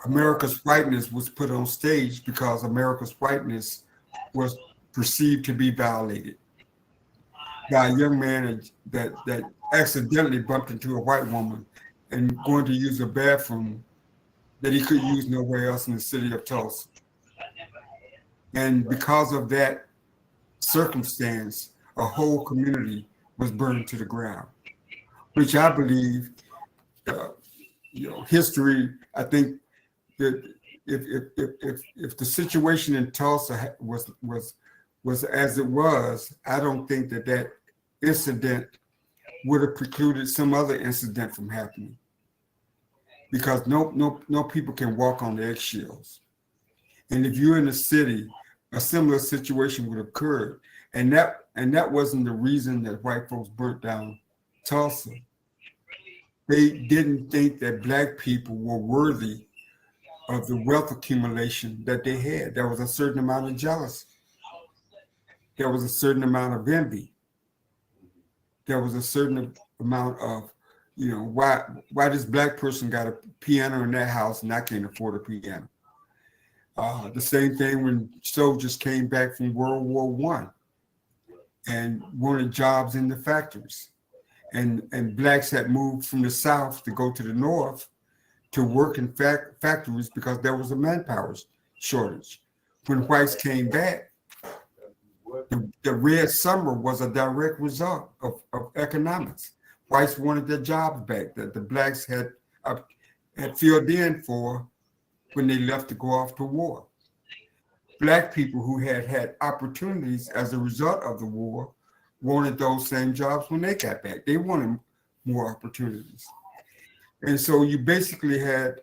America's whiteness was put on stage because America's whiteness was perceived to be violated by a young man that accidentally bumped into a white woman and going to use a bathroom that he could use nowhere else in the city of Tulsa. And because of that circumstance, a whole community was burned to the ground. which I believe, history. I think that if the situation in Tulsa was as it was, I don't think that incident would have precluded some other incident from happening, because no people can walk on eggshells. And if you're in a city, a similar situation would occur, and that wasn't the reason that white folks burnt down Tulsa. They didn't think that Black people were worthy of the wealth accumulation that they had. There was a certain amount of jealousy. There was a certain amount of envy. There was a certain amount of, why this Black person got a piano in their house and I can't afford a piano. The same thing when soldiers came back from World War I and wanted jobs in the factories. And Blacks had moved from the South to go to the North to work in factories because there was a manpower shortage. When whites came back, the Red Summer was a direct result of economics. Whites wanted their jobs back that the Blacks had filled in for when they left to go off to war. Black people who had opportunities as a result of the war wanted those same jobs when they got back. They wanted more opportunities. And so you basically had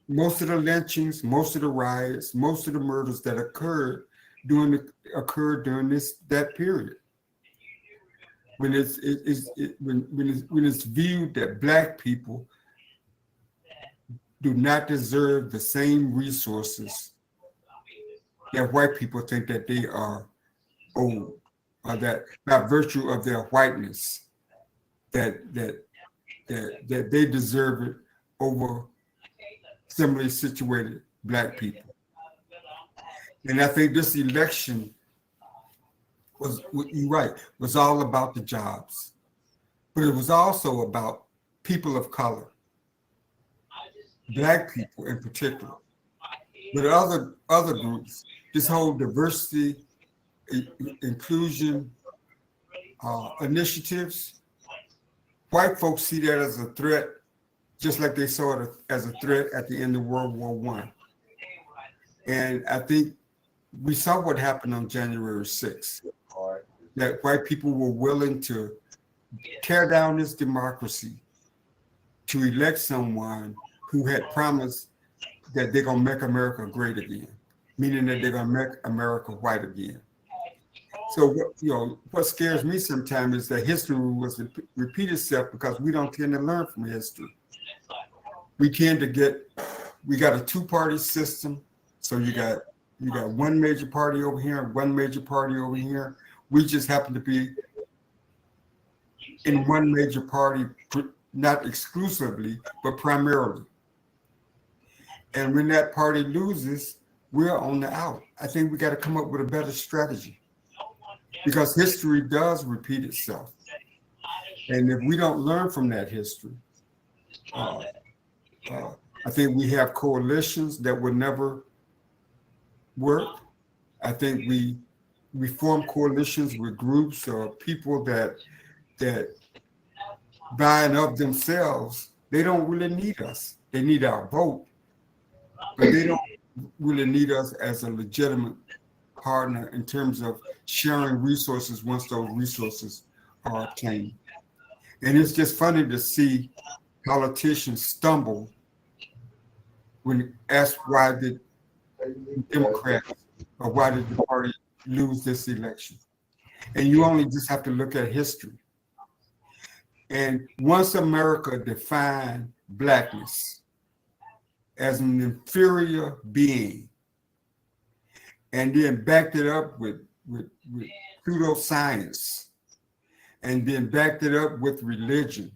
most of the lynchings, most of the riots, most of the murders that occurred during that period. When it's viewed that Black people do not deserve the same resources that white people think that they are owed, or that by virtue of their whiteness, that they deserve it over similarly situated Black people. And I think this election you're right, was all about the jobs, but it was also about people of color, Black people in particular, but other groups. This whole diversity, inclusion initiatives, white folks see that as a threat, just like they saw it as a threat at the end of World War I. And I think we saw what happened on January 6th, that white people were willing to tear down this democracy to elect someone who had promised that they're going to make America great again, meaning that they're going to make America white again. So, what scares me sometimes is that history will repeat itself because we don't tend to learn from history. We got a two-party system. So you got one major party over here and one major party over here. We just happen to be in one major party, not exclusively, but primarily. And when that party loses, we're on the out. I think we got to come up with a better strategy, because history does repeat itself. And if we don't learn from that history, I think we have coalitions that would never work. I think we form coalitions with groups or people that by and of themselves, they don't really need us. They need our vote, but they don't really need us as a legitimate partner in terms of sharing resources once those resources are obtained. And it's just funny to see politicians stumble when asked why did Democrats or why did the party lose this election. And you only just have to look at history. And once America defined Blackness as an inferior being, and then backed it up with pseudoscience, and then backed it up with religion,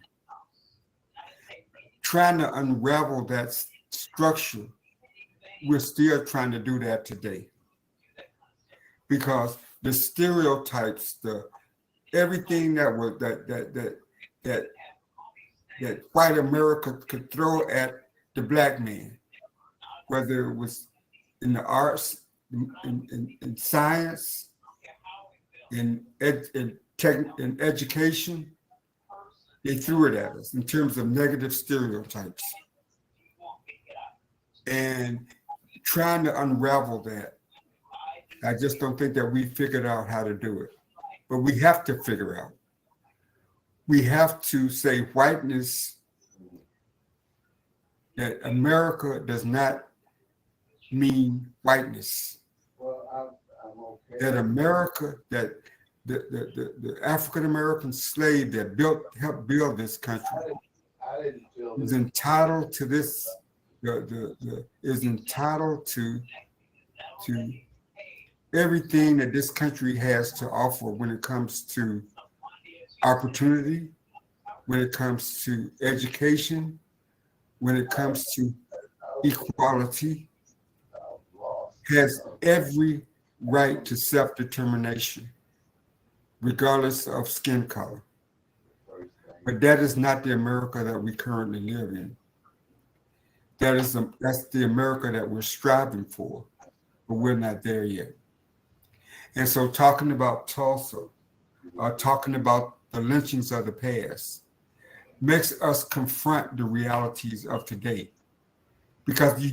trying to unravel that structure, we're still trying to do that today. Because the stereotypes, everything that white America could throw at the Black man, whether it was in the arts, in science, in education, They threw it at us in terms of negative stereotypes. And trying to unravel that, I just don't think that we figured out how to do it. But we have to figure out. We have to say whiteness, that America does not mean whiteness. That America, that the African American slave that helped build this country is entitled to this, is entitled to everything that this country has to offer when it comes to opportunity, when it comes to education, when it comes to equality, has every right to self-determination, regardless of skin color. But that is not the America that we currently live in. That's the America that we're striving for, but we're not there yet. And so talking about Tulsa, talking about the lynchings of the past, makes us confront the realities of today. Because you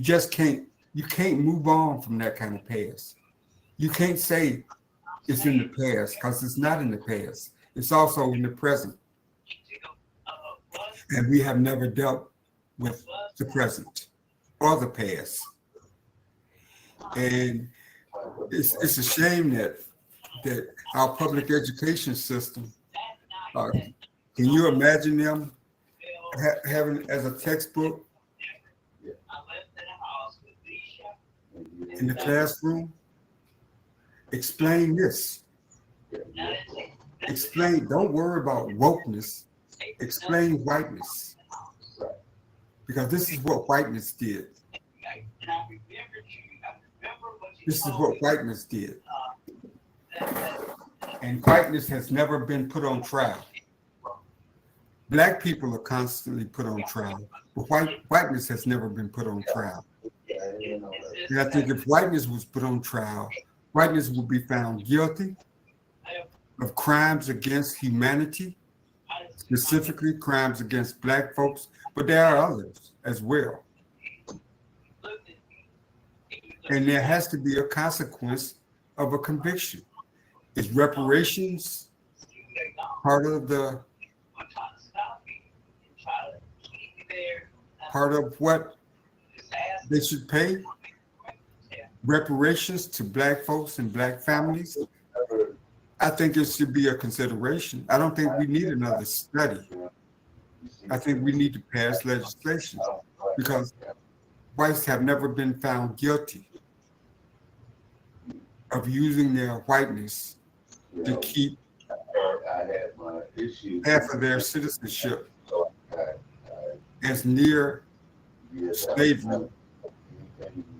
can't move on from that kind of past. You can't say it's in the past, because it's not in the past. It's also in the present. And we have never dealt with the present or the past. And it's a shame that our public education system, can you imagine them having as a textbook in the classroom? Explain this. Explain, don't worry about wokeness. Explain whiteness. Because this is what whiteness did. This is what whiteness did. And whiteness has never been put on trial. Black people are constantly put on trial, but whiteness has never been put on trial. And I think if whiteness was put on trial, whiteness would be found guilty of crimes against humanity, specifically crimes against Black folks, but there are others as well. And there has to be a consequence of a conviction. Is reparations part of what they should pay? Reparations to Black folks and Black families? I think it should be a consideration. I don't think we need another study. I think we need to pass legislation because whites have never been found guilty of using their whiteness to keep half of their citizenship as near slavery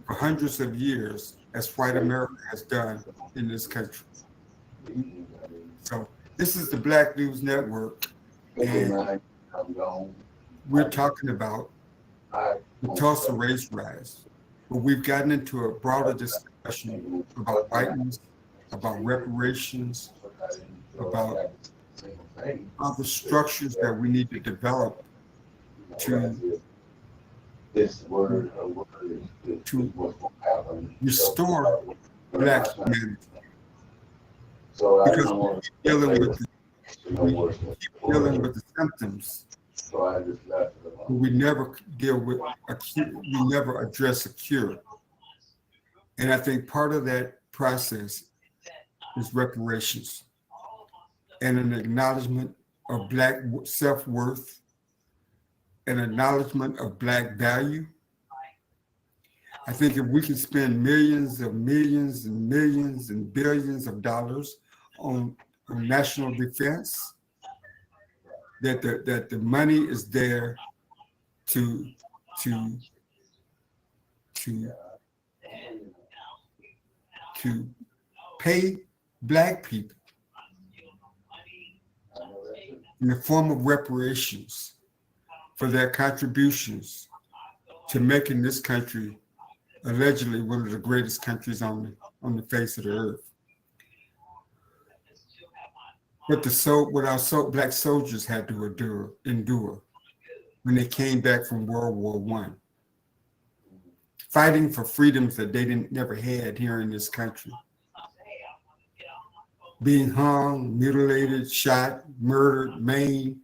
for hundreds of years as white America has done in this country. So this is the Black News Network, and we're talking about the Tulsa race riots, but we've gotten into a broader discussion about whiteness, about reparations, about other structures that we need to develop to restore Black humanity. Because we keep dealing with the symptoms, but we never deal with we never address a cure. And I think part of that process is reparations and an acknowledgement of Black self-worth, an acknowledgement of Black value. I think if we can spend millions and millions and billions of dollars on national defense, that the money is there to pay Black people in the form of reparations for their contributions to making this country allegedly one of the greatest countries on the face of the earth. what our black soldiers had to endure when they came back from World War I, fighting for freedoms that they never had here in this country. Being hung, mutilated, shot, murdered, maimed,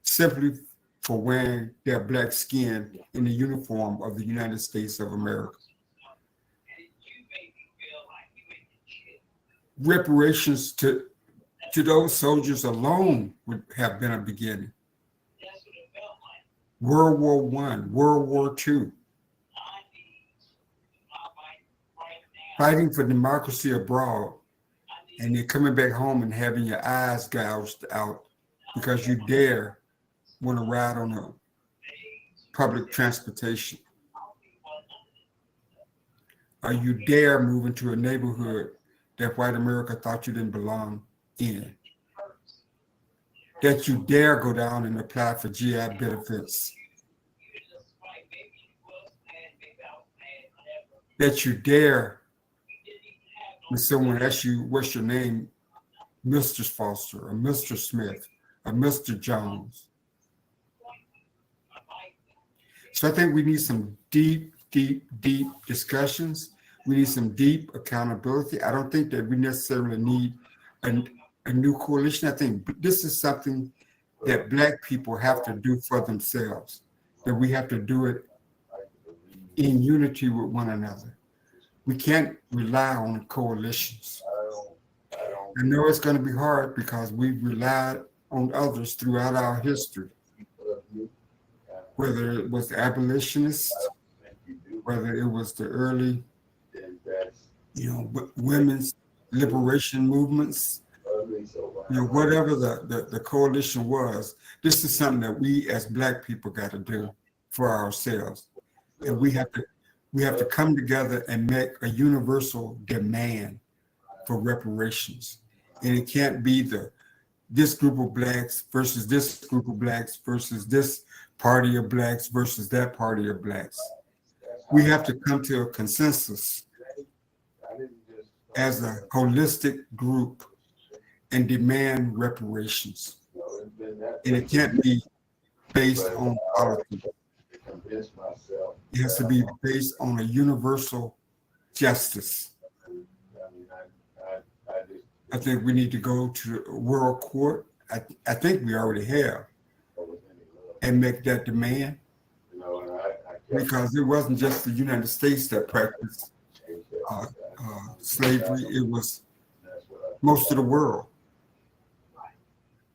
simply for wearing their black skin in the uniform of the United States of America. Reparations to those soldiers alone would have been a beginning. World War I, World War II, fighting for democracy abroad, and you're coming back home and having your eyes gouged out because you dare want to ride on a public transportation, or you dare move into a neighborhood that white America thought you didn't belong in, that you dare go down and apply for GI benefits, that you dare, when someone asks you, what's your name, Mr. Foster, or Mr. Smith, or Mr. Jones. So I think we need some deep discussions. We need some deep accountability. I don't think that we necessarily need a new coalition. I think this is something that Black people have to do for themselves, that we have to do it in unity with one another. We can't rely on coalitions. I know it's going to be hard because we've relied on others throughout our history, whether it was the abolitionists, whether it was the early, women's liberation movements, whatever the coalition was. This is something that we as Black people got to do for ourselves, and we have to come together and make a universal demand for reparations. And it can't be this group of Blacks versus this group of Blacks versus this party of Blacks versus that party of Blacks. We have to come to a consensus as a holistic group and demand reparations. And it can't be based on politics. It has to be based on a universal justice. I think we need to go to the World Court. I think we already have, and make that demand, because it wasn't just the United States that practiced slavery. It was most of the world.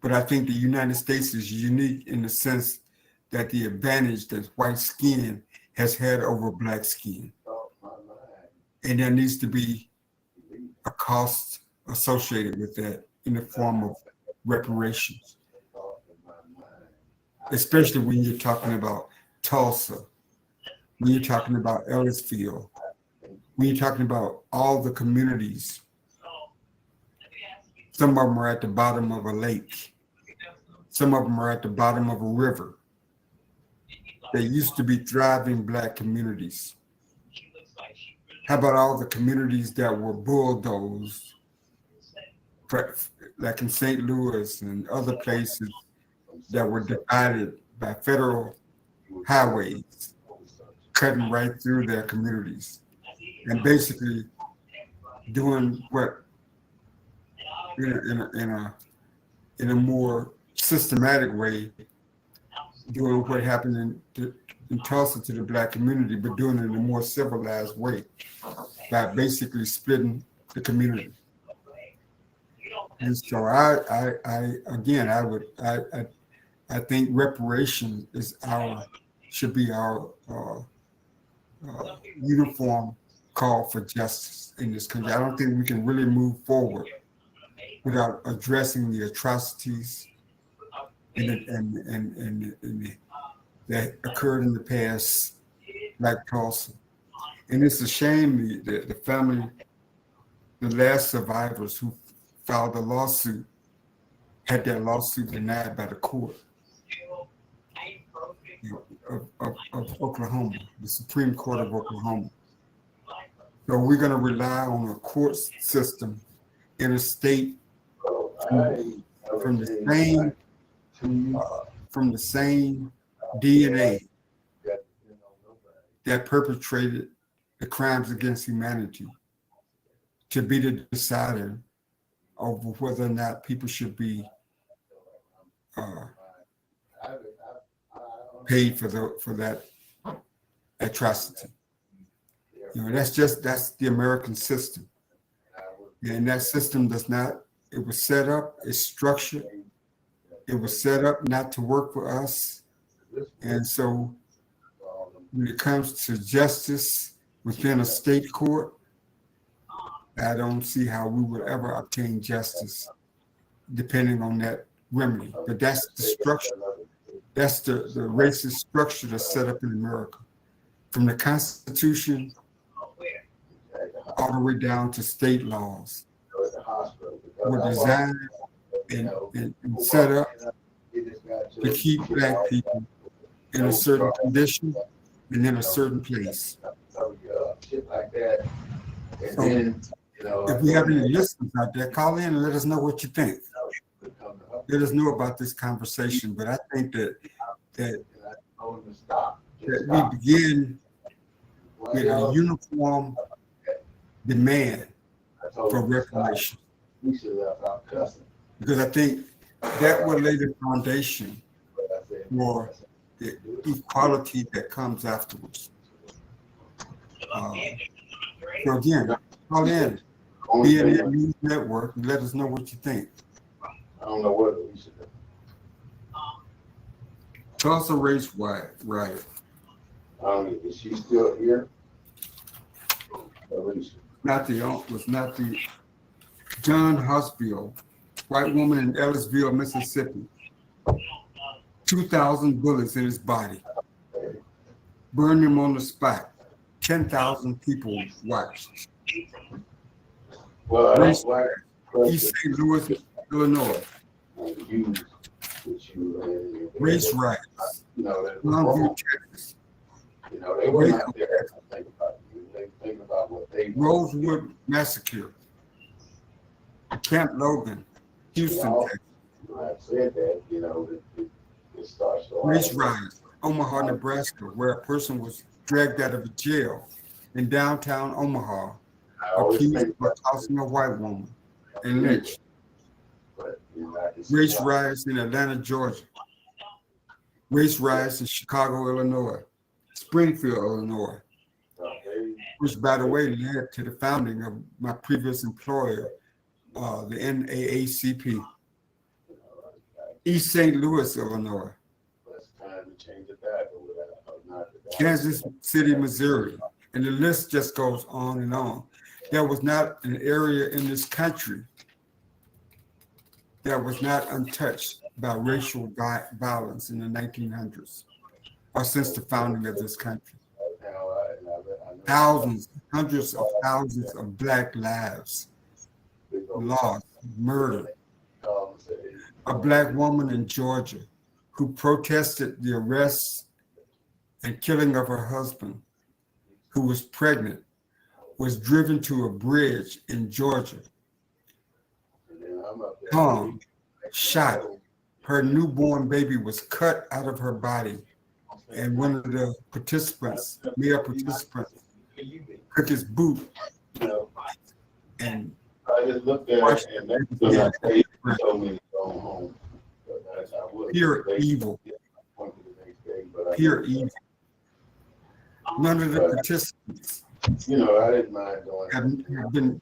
But I think the United States is unique in the sense that the advantage that white skin has had over Black skin. And there needs to be a cost associated with that in the form of reparations, especially when you're talking about Tulsa, when you're talking about Ellisfield, when you're talking about all the communities. Some of them are at the bottom of a lake. Some of them are at the bottom of a river. They used to be thriving Black communities. How about all the communities that were bulldozed, like in St. Louis and other places that were divided by federal highways, cutting right through their communities and basically doing what in a more systematic way, doing what happened in Tulsa to the Black community, but doing it in a more civilized way by basically splitting the community. And so I think reparation should be our uniform call for justice in this country. I don't think we can really move forward without addressing the atrocities that occurred in the past, like Tulsa. And it's a shame the family, the last survivors who filed a lawsuit, had their lawsuit denied by the court of Oklahoma, the Supreme Court of Oklahoma. So we're going to rely on a court system in a state from the same from the same DNA that perpetrated the crimes against humanity to be the decider over whether or not people should be paid for that atrocity. You know, that's the American system. And that system does not, it was set up, it's structured, it was set up not to work for us. And so when it comes to justice within a state court, I don't see how we would ever obtain justice depending on that remedy. But that's the structure. That's the racist structure that's set up in America. From the Constitution all the way down to state laws were designed and set up to keep Black people in a certain condition and in a certain place. So if we have any listeners out there, call in and let us know what you think. Let us know about this conversation. But I think that we begin with a uniform demand for reformation. Because I think that will lay the foundation for the equality that comes afterwards. So again, call in, BNN News Network, and let us know what you think. I don't know what we should do. Tulsa race riot. Is she still here? Was not the John Husfield, white woman in Ellisville, Mississippi. 2,000 bullets in his body. Burned him on the spot. 10,000 people watched. Well, East St. Louis, Illinois. Race riots. Longview, Texas. They were not there to think about you. They think about what they Rosewood Massacre. Camp Logan, Houston, Texas. I said that, it starts to Race riots, Omaha, Nebraska, where a person was dragged out of a jail in downtown Omaha, accused of assaulting a white woman and lynched. Race riots in Atlanta, Georgia. Race riots in Chicago, Illinois. Springfield, Illinois. Which, by the way, led to the founding of my previous employer, the NAACP. East St. Louis, Illinois. Kansas City, Missouri. And the list just goes on and on. There was not an area in this country that was not untouched by racial violence in the 1900s or since the founding of this country. Thousands, hundreds of thousands of Black lives lost, murdered. A Black woman in Georgia who protested the arrest and killing of her husband, who was pregnant, was driven to a bridge in Georgia, hung, shot. Her newborn baby was cut out of her body, and one of the participants, male participants, took his boot and I just looked at it and they told me to go home. Pure evil. Pure evil. None of the participants I didn't mind doing have been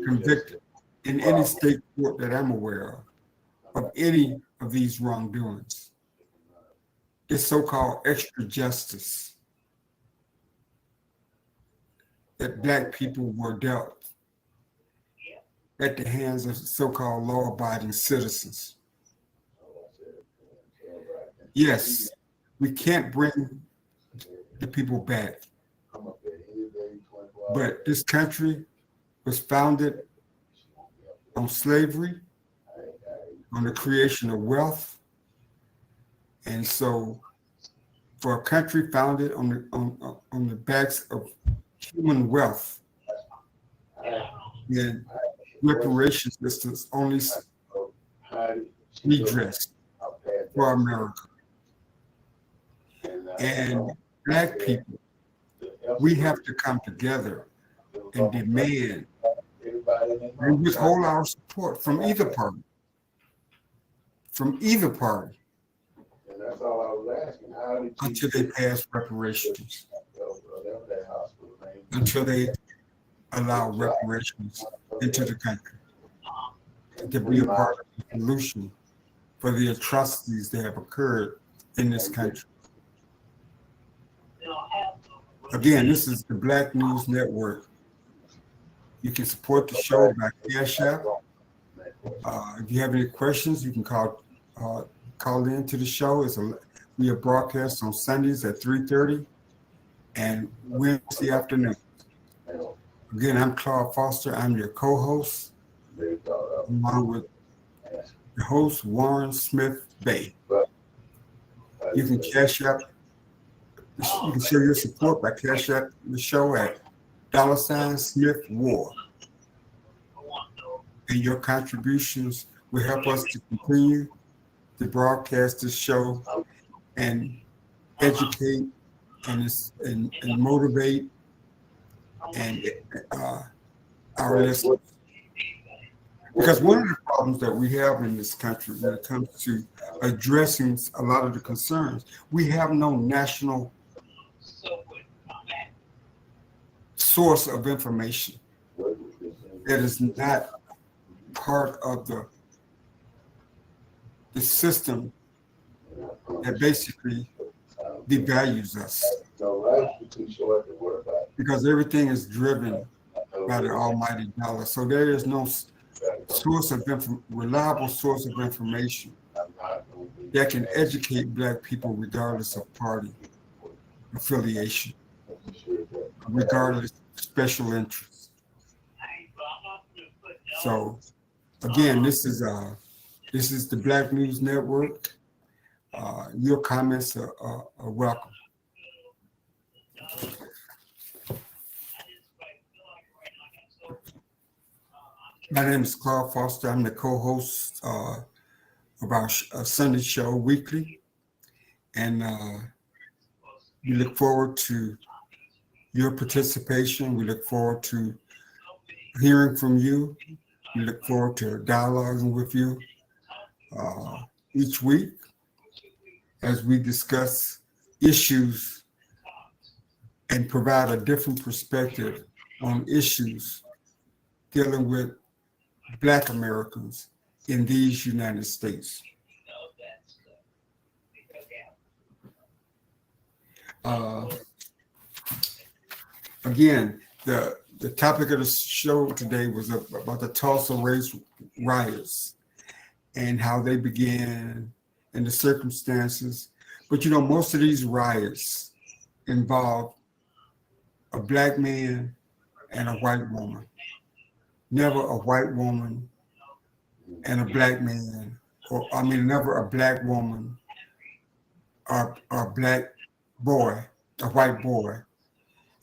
convicted in any state court that I'm aware of any of these wrongdoings. It's so-called extra justice that Black people were dealt at the hands of so-called law-abiding citizens. Yes, we can't bring the people back, but this country was founded on slavery, on the creation of wealth, and so for a country founded on the backs of human wealth, then reparations systems only redress for America. And Black people, we have to come together and demand and withhold our support from either party. From either party. And that's all I was asking. How did until they pass reparations. Until they allow reparations into the country to be a part of the solution for the atrocities that have occurred in this country. Again, this is the Black News Network. You can support the show by Cash App. If you have any questions, you can call in to the show. We are broadcast on Sundays at 3:30 and Wednesday afternoon. Again, I'm Claude Foster. I'm your co-host, along with the host, Warren Smith-Bey. You can Cash App. You can show your support by Cash App the show at $SmithWar. And your contributions will help us to continue to broadcast this show and educate and motivate and our listeners. Because one of the problems that we have in this country when it comes to addressing a lot of the concerns, we have no national source of information that is not part of the system that basically devalues us, because everything is driven by the almighty dollar. So there is no source of reliable source of information that can educate Black people regardless of party affiliation, regardless of special interests. So again, this is the Black News Network. Your comments are welcome. My name is Claude Foster. I'm the co-host of our Sunday show weekly, and we look forward to your participation. We look forward to hearing from you. We look forward to dialoguing with you each week as we discuss issues and provide a different perspective on issues dealing with Black Americans in these United States. Again, the topic of the show today was about the Tulsa riots and how they began and the circumstances. But most of these riots involve a Black man and a white woman. Never a white woman and a Black man, never a Black woman or a Black boy, a white boy.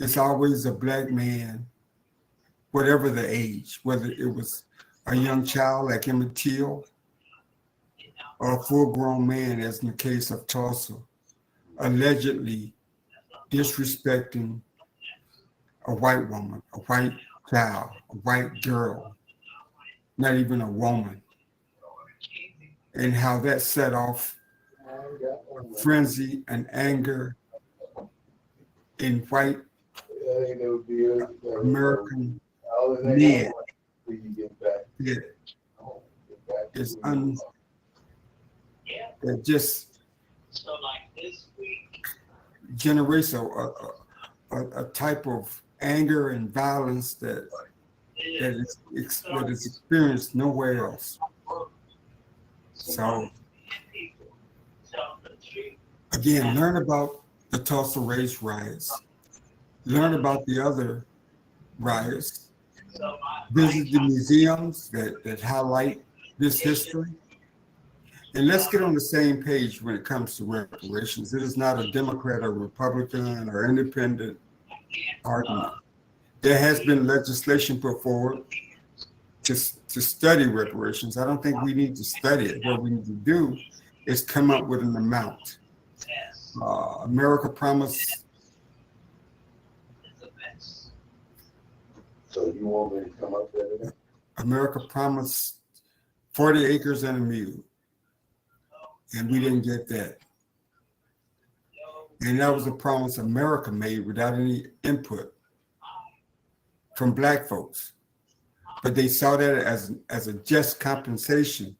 It's always a Black man, whatever the age, whether it was a young child like Emmett Till or a full-grown man, as in the case of Tulsa, allegedly disrespecting a white woman, a white child, a white girl, not even a woman, and how that set off a frenzy and anger in white American men. That just generates a type of anger and violence that is experienced nowhere else. So again, learn about the Tulsa race riots. Learn about the other riots. Visit the museums that highlight this history. And let's get on the same page when it comes to reparations. It is not a Democrat or Republican or independent argument. There has been legislation put forward to study reparations. I don't think we need to study it. What we need to do is come up with an amount. America promised. So you want me to come up there? America promised 40 acres and a mule, and we didn't get that. And that was a promise America made without any input from Black folks. But they saw that as a just compensation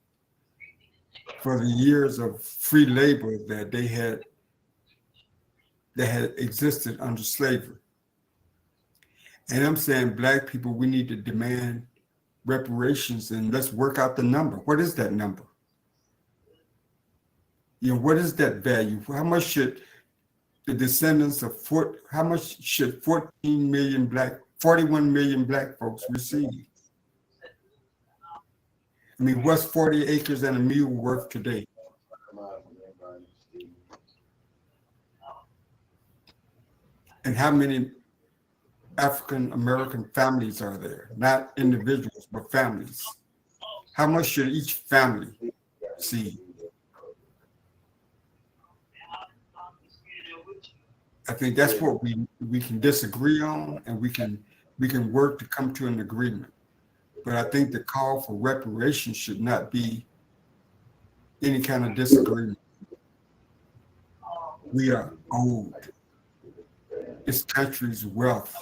for the years of free labor that had existed under slavery. And I'm saying, Black people, we need to demand reparations, and let's work out the number. What is that number? What is that value? How much should the descendants of how much should 41 million Black folks receive? I mean, what's 40 acres and a mule worth today? And how many African American families are there? Not individuals, but families. How much should each family receive? I think that's what we can disagree on, and we can work to come to an agreement. But I think the call for reparations should not be any kind of disagreement. We are owed this country's wealth,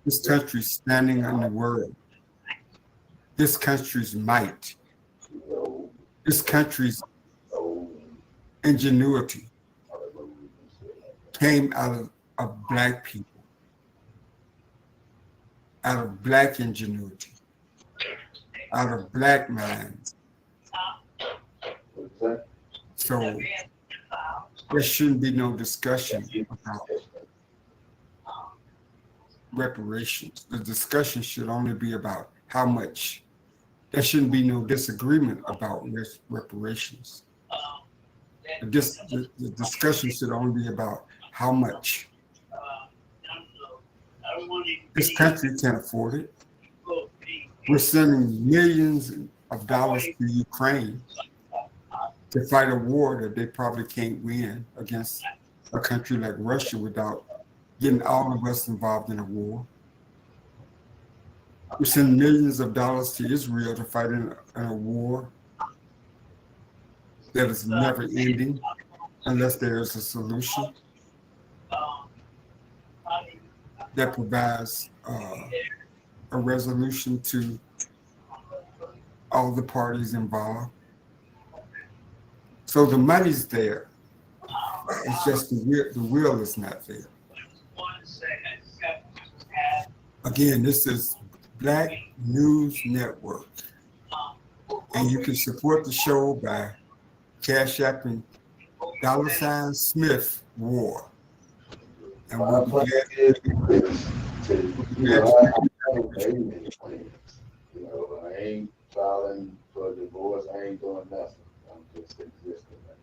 this country's standing in the world, this country's might, this country's ingenuity came out of Black people, out of Black ingenuity, out of Black minds. So there shouldn't be no discussion about reparations. The discussion should only be about how much. There shouldn't be no disagreement about reparations. The discussion should only be about how much. This country can't afford it. We're sending millions of dollars to Ukraine to fight a war that they probably can't win against a country like Russia without getting all of us involved in a war. We send millions of dollars to Israel to fight in a war that is never ending unless there is a solution that provides a resolution to all the parties involved. So the money's there. It's just the will is not there. Again, this is Black News Network. And you can support the show by Cash Apping $Smith War. And we'll be glad I ain't filing for divorce. I ain't doing nothing. I'm just existing right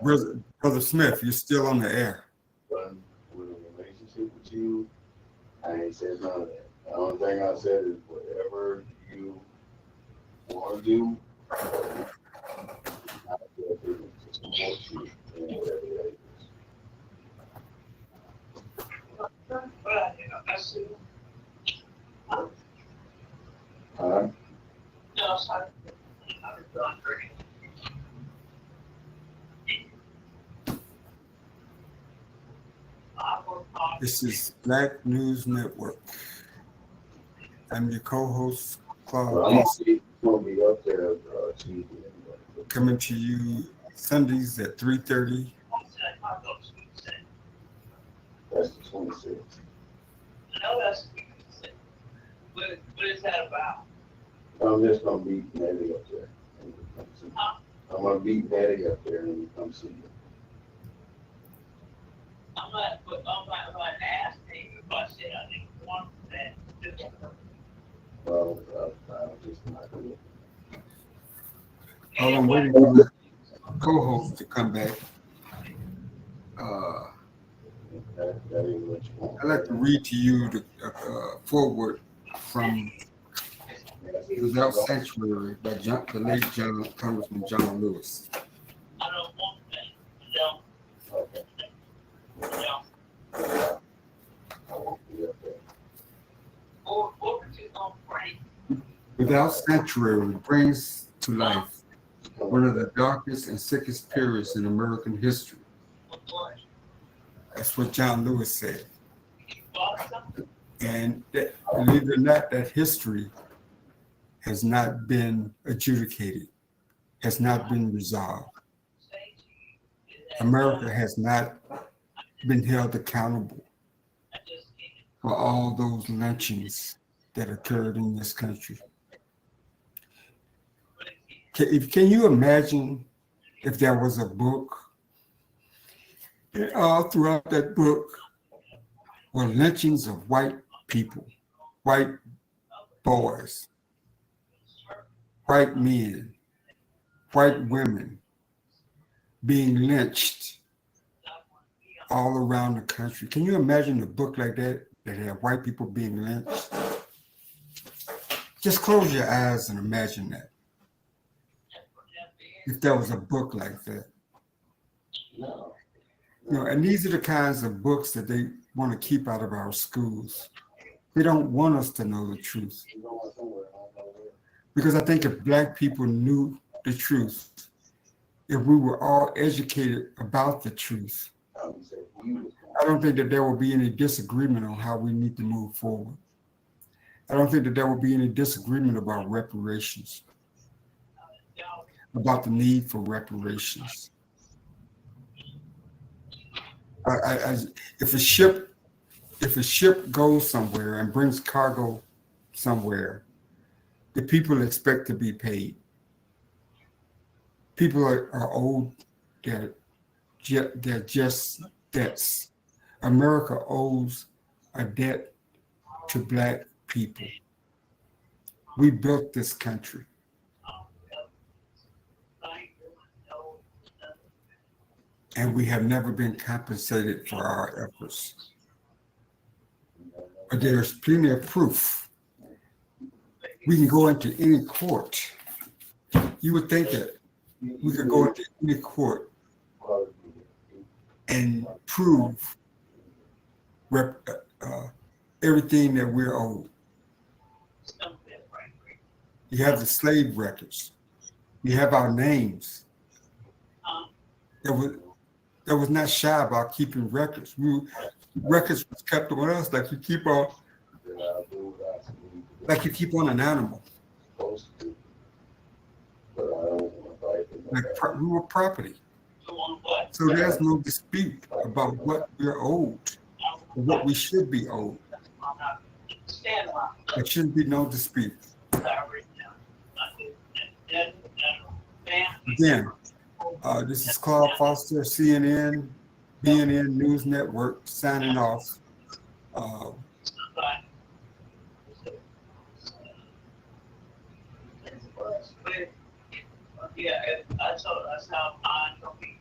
now. Brother Smith, you're still on the air. But with a relationship with you, I ain't said none of that. The only thing I said is whatever you want to do, I will do to support you in whatever that is. This is Black News Network. I'm your co-host, Claude. Well, I'm be up there, coming to you Sundays at 3:30. That's the 26th. No, that's what is that about? I'm just gonna beat Natty up there. I'm gonna beat Natty up there and come see you. I'm not asking if I said I didn't want that. Well, I'm just not gonna. I'm waiting for my co-host to come back. I'd like to read to you the foreword from Without Sanctuary by the late Congressman John Lewis. I don't want that. No. What you gonna bring? Without Sanctuary brings to life one of the darkest and sickest periods in American history. That's what John Lewis said. And that, believe it or not, that history has not been adjudicated, has not been resolved. America has not been held accountable for all those lynchings that occurred in this country. Can you imagine if there was a book, and all throughout that book were lynchings of white people, white boys, white men, white women being lynched all around the country? Can you imagine a book like that had white people being lynched? Just close your eyes and imagine that. If there was a book like that. You know, and these are the kinds of books that they want to keep out of our schools. They don't want us to know the truth. Because I think if Black people knew the truth, if we were all educated about the truth, I don't think that there will be any disagreement on how we need to move forward. I don't think that there will be any disagreement about reparations, about the need for reparations. If a ship goes somewhere and brings cargo somewhere, the people expect to be paid. People are owed their just debts. America owes a debt to Black people. We built this country. And we have never been compensated for our efforts. But there's plenty of proof. We can go into any court. You would think that we could go into any court and prove everything that we're owed. You have the slave records. You have our names. That was not shy about keeping records. Records was kept on us like you keep on an animal. Like we were property. So there's no dispute about what we're owed, or what we should be owed. There shouldn't be no dispute. Again, this is Claude Foster, CNN, BNN News Network, signing off. Yeah, that's how I'm going to be.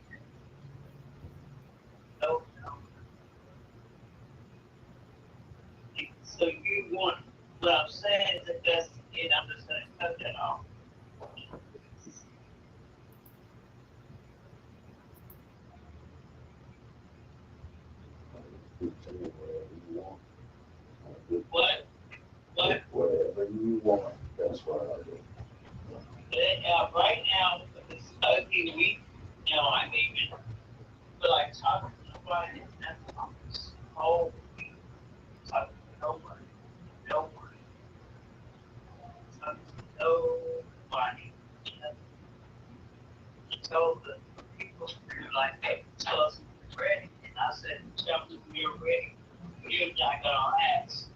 No. So you want what I'm saying is that that's it. I'm just going to cut that off. What? Whatever you want, that's what I do. Right now, this ugly week, you know, I mean, but like talking to nobody, that's whole week. Talking to nobody. Talking to nobody. So the people were like, hey, tell us when we're ready. And I said, tell me when you're ready. You're not gonna ask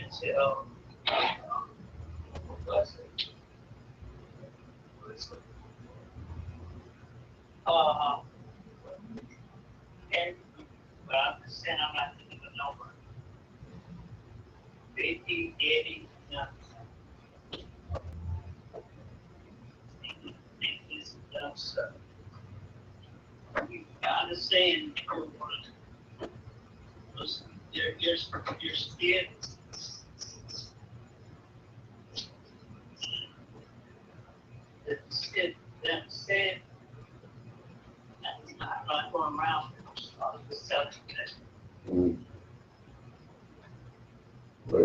until what's it? And but I'm just saying I'm not thinking of a number. 50, 80, nothing. This dumb stuff. I understand. your skin. The skin, I'm not going around the subject. Mm. But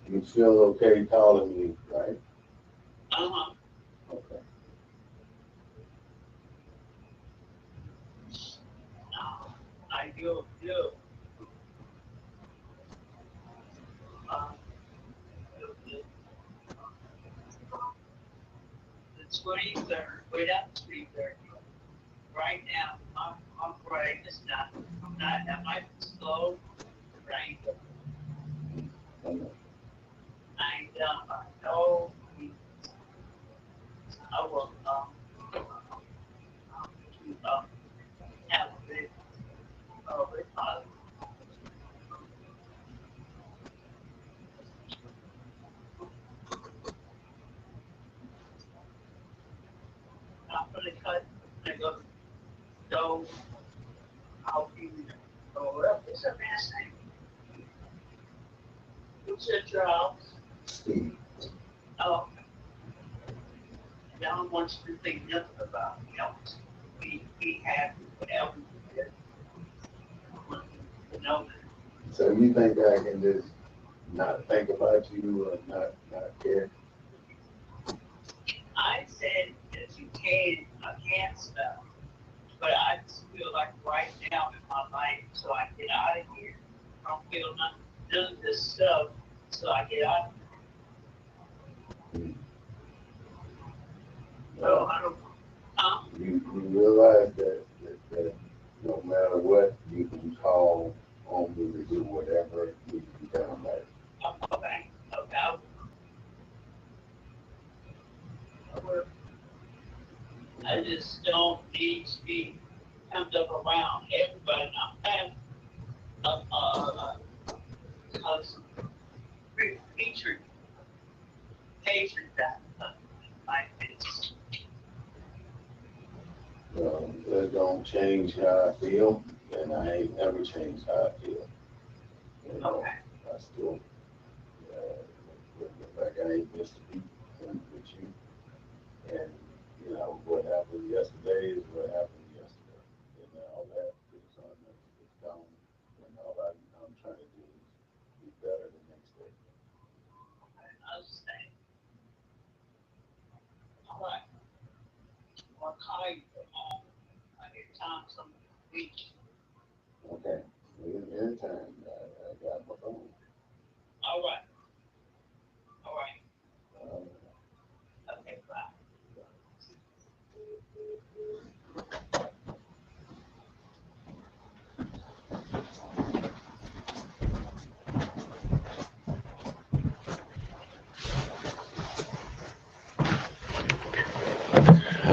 you feel okay calling me, right? Okay. I do. The 23rd, wait up to 23rd. Right now, I'm afraid it's not, that might be slow, right? Okay. I ain't done by no means. I will, have a bit of it. I'm gonna cut, I go, so, I'll be, well, it's a mess thing. Who's at your house? Steve. Oh. No one wants to think nothing about, we have whatever we did. You know, So you think I can just not think about you or not care? I said that you can't stop, but I just feel like right now in my life, so I get out of here. I don't feel none of this stuff, so I get out of here. So I don't, You realize that no matter what, you can call on me to do whatever needs to be done, right? okay. I just don't need to be pumped up around everybody. Because featured patient that like this. That don't change how I feel, and I ain't never changed how I feel. You know, Okay. I still look like I ain't missed a beat with you. And, what happened yesterday is what happened yesterday. And all that is on it's gone. And all I'm trying to do is be better the next day. I understand. All right. I'll call you I get time some week. Okay. Anytime. I got my phone. All right. Um, Okay, bye.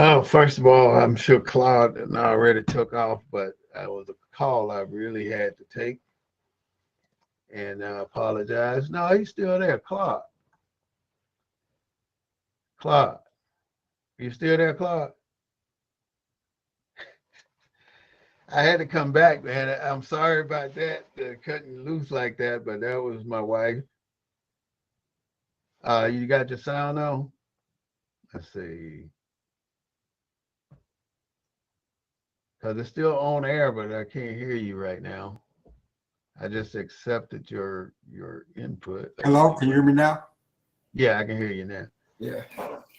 Oh, first of all, I'm sure Claude already took off, but that was a call I really had to take. And I apologize. No, he's still there. Claude, you still there, Claude? I had to come back, man. I'm sorry about that, cutting loose like that, but that was my wife. You got your sound on? Let's see. Because it's still on air, but I can't hear you right now. I just accepted your input. Hello, can you hear me now? Yeah, I can hear you now. Yeah.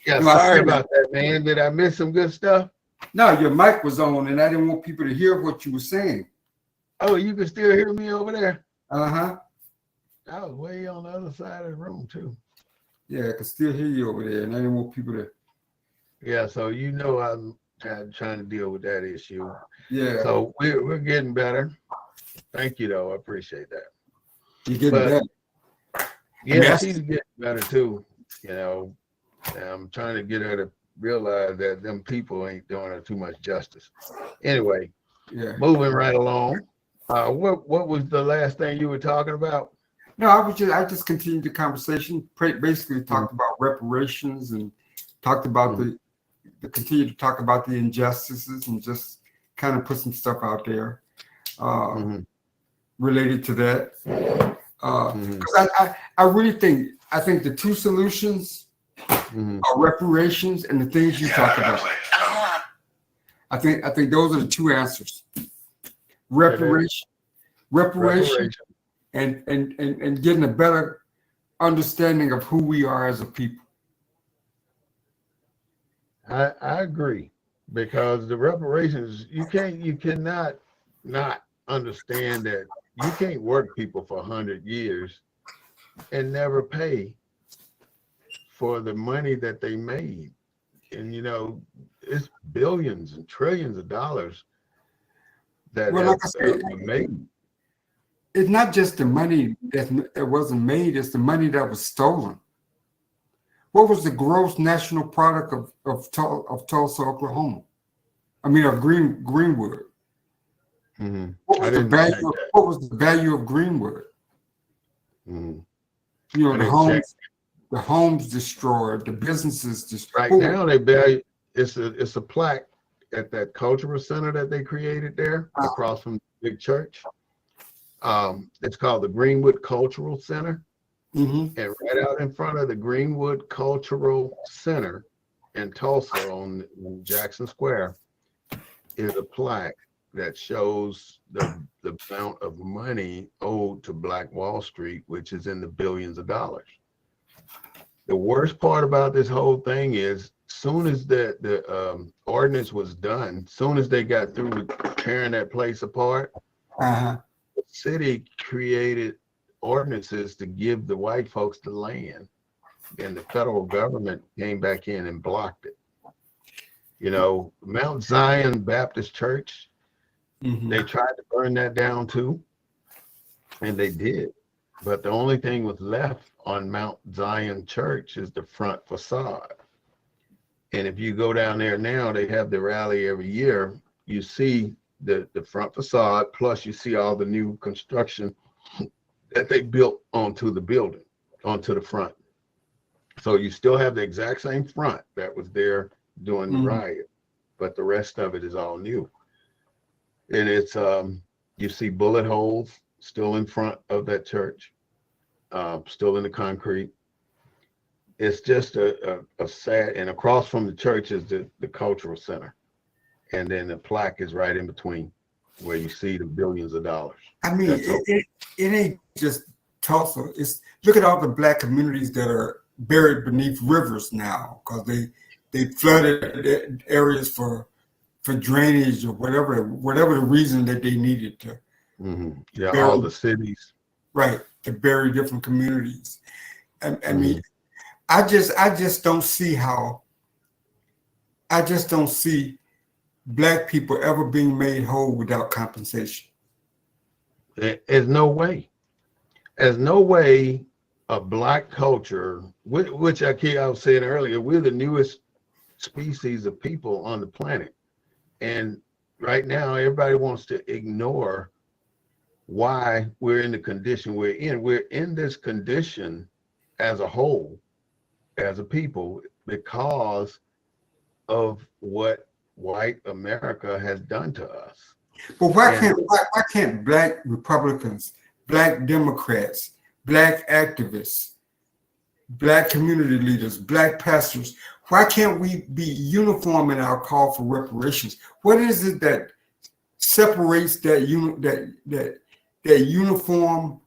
Yeah, No, I sorry said- about that, man. Did I miss some good stuff? No, your mic was on, and I didn't want people to hear what you were saying. Oh, you can still hear me over there? Uh-huh. I was way on the other side of the room, too. Yeah, I can still hear you over there, and I didn't want people to. Yeah, so I'm trying to deal with that issue. Yeah. So we're getting better. Thank you, though. I appreciate that. You're getting better. Yeah, she's getting better, too. And I'm trying to get her to realize that them people ain't doing her too much justice. Anyway, yeah. Moving right along. What was the last thing you were talking about? No, I just continued the conversation. Basically, talked about reparations and talked about continue to talk about the injustices and just kind of put some stuff out there. related to that. Mhm. Because I really think the two solutions Mhm. are reparations and the things you talk about. I think those are the two answers. Reparation, Reparation. and getting a better understanding of who we are as a people. I agree, because the reparations, you cannot not understand that you can't work people for 100 years and never pay for the money that they made. And it's billions and trillions of dollars that Well, have like I said, been made. it's not just the money that wasn't made; it's the money that was stolen. What was the gross national product of Tulsa, Oklahoma? I mean, of Greenwood. Mm-hmm. What was I the didn't check value? that. What was the value of Greenwood? Mm-hmm. You know, I didn't check. the homes destroyed, the businesses Right destroyed. now, they value it's a plaque at that cultural center that they created there across from the big church. It's called the Greenwood Cultural Center. Mm-hmm. And right out in front of the Greenwood Cultural Center in Tulsa on Jackson Square is a plaque that shows the amount of money owed to Black Wall Street, which is in the billions of dollars. The worst part about this whole thing is, soon as the ordinance was done, soon as they got through with tearing that place apart, Uh-huh. the city created ordinances to give the white folks the land, and the federal government came back in and blocked it. Mount Zion Baptist Church, Mm-hmm. they tried to burn that down too, and they did. But the only thing was left on Mount Zion Church is the front facade. And if you go down there now, they have the rally every year. You see the front facade, plus you see all the new construction that they built onto the building, onto the front. So you still have the exact same front that was there during the riot, but the rest of it is all new. And it's you see bullet holes still in front of that church, still in the concrete. It's just a sad, and across from the church is the cultural center. And then the plaque is right in between where you see the billions of dollars. I mean, it ain't just Tulsa. It's look at all the Black communities that are buried beneath rivers now because they flooded areas for drainage or whatever the reason that they needed to. Mm-hmm. Yeah, bury, all the cities. Right, to bury different communities. I mean, I just don't see how. I just don't see Black people ever being made whole without compensation. There's no way. There's no way a Black culture, which I was saying earlier, we're the newest species of people on the planet. And right now, everybody wants to ignore why we're in the condition we're in. We're in this condition as a whole, as a people, because of what white America has done to us. But why can't Black Republicans, Black Democrats, Black activists, Black community leaders, Black pastors, why can't we be uniform in our call for reparations? What is it that separates that uniform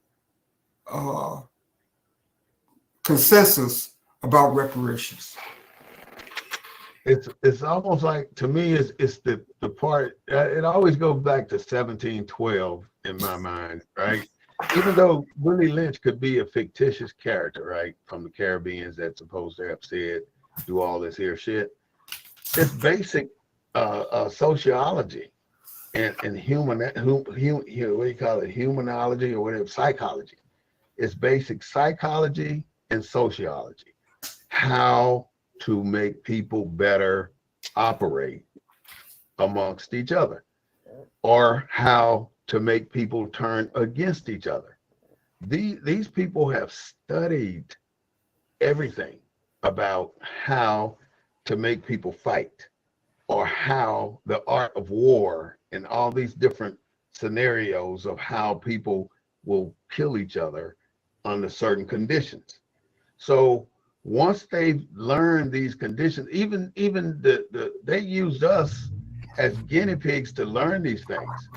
consensus about reparations? It's almost like, to me, it's the part, it always goes back to 1712 in my mind, right? Even though Willie Lynch could be a fictitious character, right, from the Caribbeans that's supposed to have said, do all this here shit, it's basic sociology and what do you call it, humanology or whatever, psychology. It's basic psychology and sociology, how to make people better operate amongst each other, or how to make people turn against each other. These people have studied everything about how to make people fight, or how the art of war and all these different scenarios of how people will kill each other under certain conditions. So once they've learned these conditions, even they used us as guinea pigs to learn these things.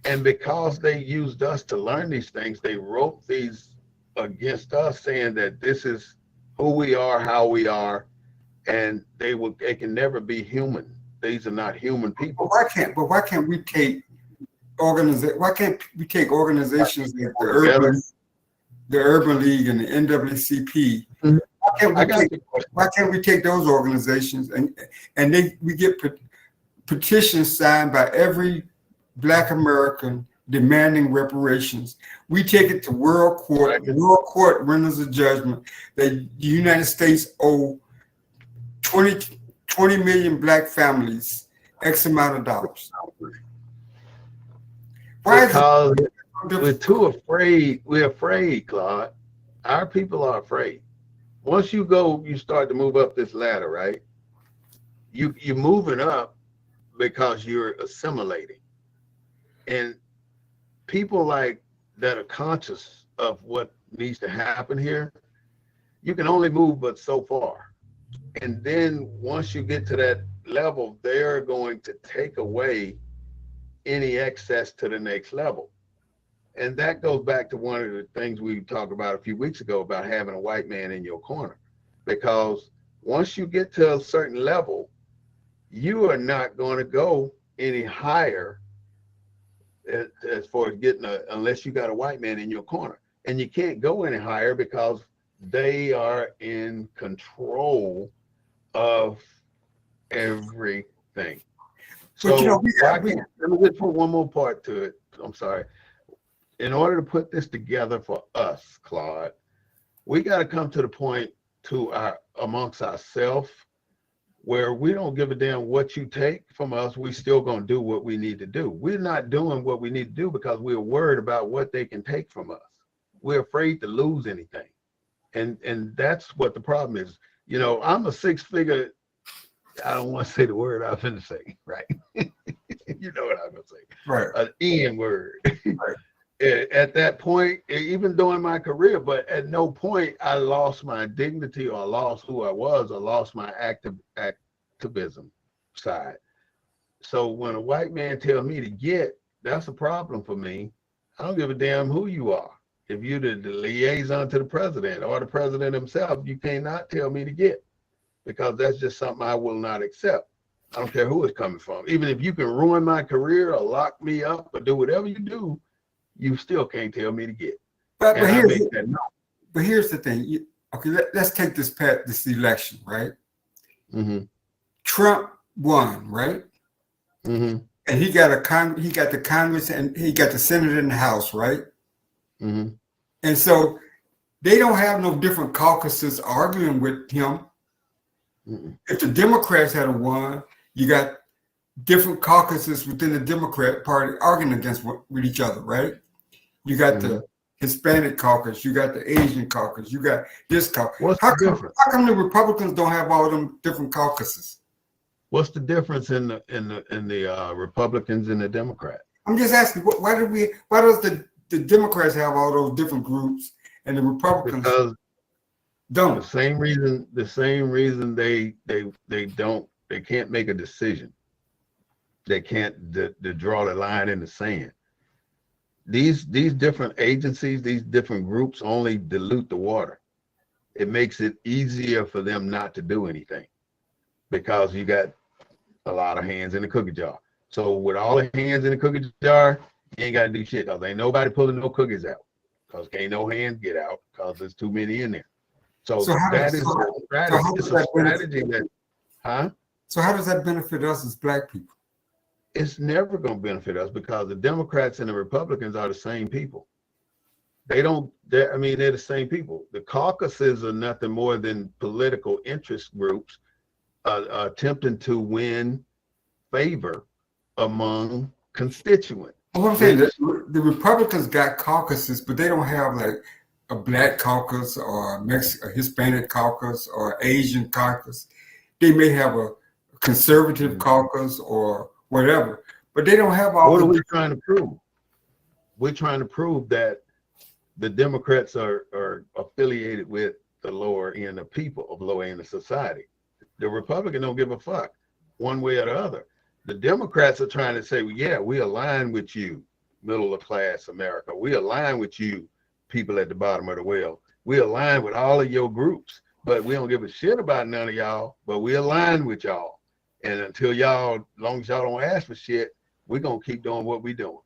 And because they used us to learn these things, they wrote these against us, saying that this is who we are, how we are, and they can never be human. These are not human people. Why can't we take organizations like the Urban League and the NAACP? Why can't we take those organizations and we get petitions signed by every Black American demanding reparations? We take it to world court. Right. The world court renders a judgment that the United States owe 20 million Black families X amount of dollars. Why? Because we're too afraid. We're afraid, Claude. Our people are afraid. Once you start to move up this ladder, right? You're moving up because you're assimilating. And people like that are conscious of what needs to happen here, you can only move but so far. And then once you get to that level, they're going to take away any access to the next level. And that goes back to one of the things we talked about a few weeks ago about having a white man in your corner. Because once you get to a certain level, you are not going to go any higher as far as getting unless you got a white man in your corner. And you can't go any higher because they are in control of everything. So let me just put one more part to it. I'm sorry. In order to put this together for us, Claude, we got to come to the point amongst ourselves where we don't give a damn what you take from us. We still going to do what we need to do. We're not doing what we need to do because we're worried about what they can take from us. We're afraid to lose anything. And that's what the problem is. You know, I'm a six-figure, I don't want to say the word I'm going to say, right? You know what I'm going to say. Right. An N word. Right. At that point, even during my career, but at no point I lost my dignity or lost who I was or lost my activism side. So when a white man tells me to get, that's a problem for me. I don't give a damn who you are. If you're the liaison to the president or the president himself, you cannot tell me to get, because that's just something I will not accept. I don't care who it's coming from. Even if you can ruin my career or lock me up or do whatever you do, you still can't tell me to get. But here's the thing. Let's take this election, right? Mm-hmm. Trump won, right? Mm-hmm. And he got the Congress and he got the Senate and the House, right? Mm-hmm. And so they don't have no different caucuses arguing with him. Mm-hmm. If the Democrats had won, you got different caucuses within the Democrat Party arguing with each other, right? You got the Hispanic caucus, you got the Asian caucus, you got this caucus. How come the Republicans don't have all them different caucuses? What's the difference in the Republicans and the Democrats? I'm just asking, why does the Democrats have all those different groups and the Republicans don't? The same reason they can't make a decision. They can't draw the line in the sand. These different agencies, these different groups only dilute the water. It makes it easier for them not to do anything because you got a lot of hands in the cookie jar. So with all the hands in the cookie jar, you ain't got to do shit because ain't nobody pulling no cookies out because can't no hands get out because there's too many in there. So that is a strategy that, huh? So how does that benefit us as Black people? It's never going to benefit us because the Democrats and the Republicans are the same people. They're the same people. The caucuses are nothing more than political interest groups attempting to win favor among constituents. Well, I'm saying the Republicans got caucuses, but they don't have like a Black caucus or a Hispanic caucus or Asian caucus. They may have a conservative caucus or whatever, but they don't have all. What are we trying to prove? we're trying to prove that the Democrats are affiliated with the lower end of people, of lower end of society. The Republican don't give a fuck one way or the other. The Democrats are trying to say, well, yeah, we align with you, middle of class America. We align with you, people at the bottom of the well. We align with all of your groups, but we don't give a shit about none of y'all, but we align with y'all. And until y'all, as long as y'all don't ask for shit, we're going to keep doing what we're doing.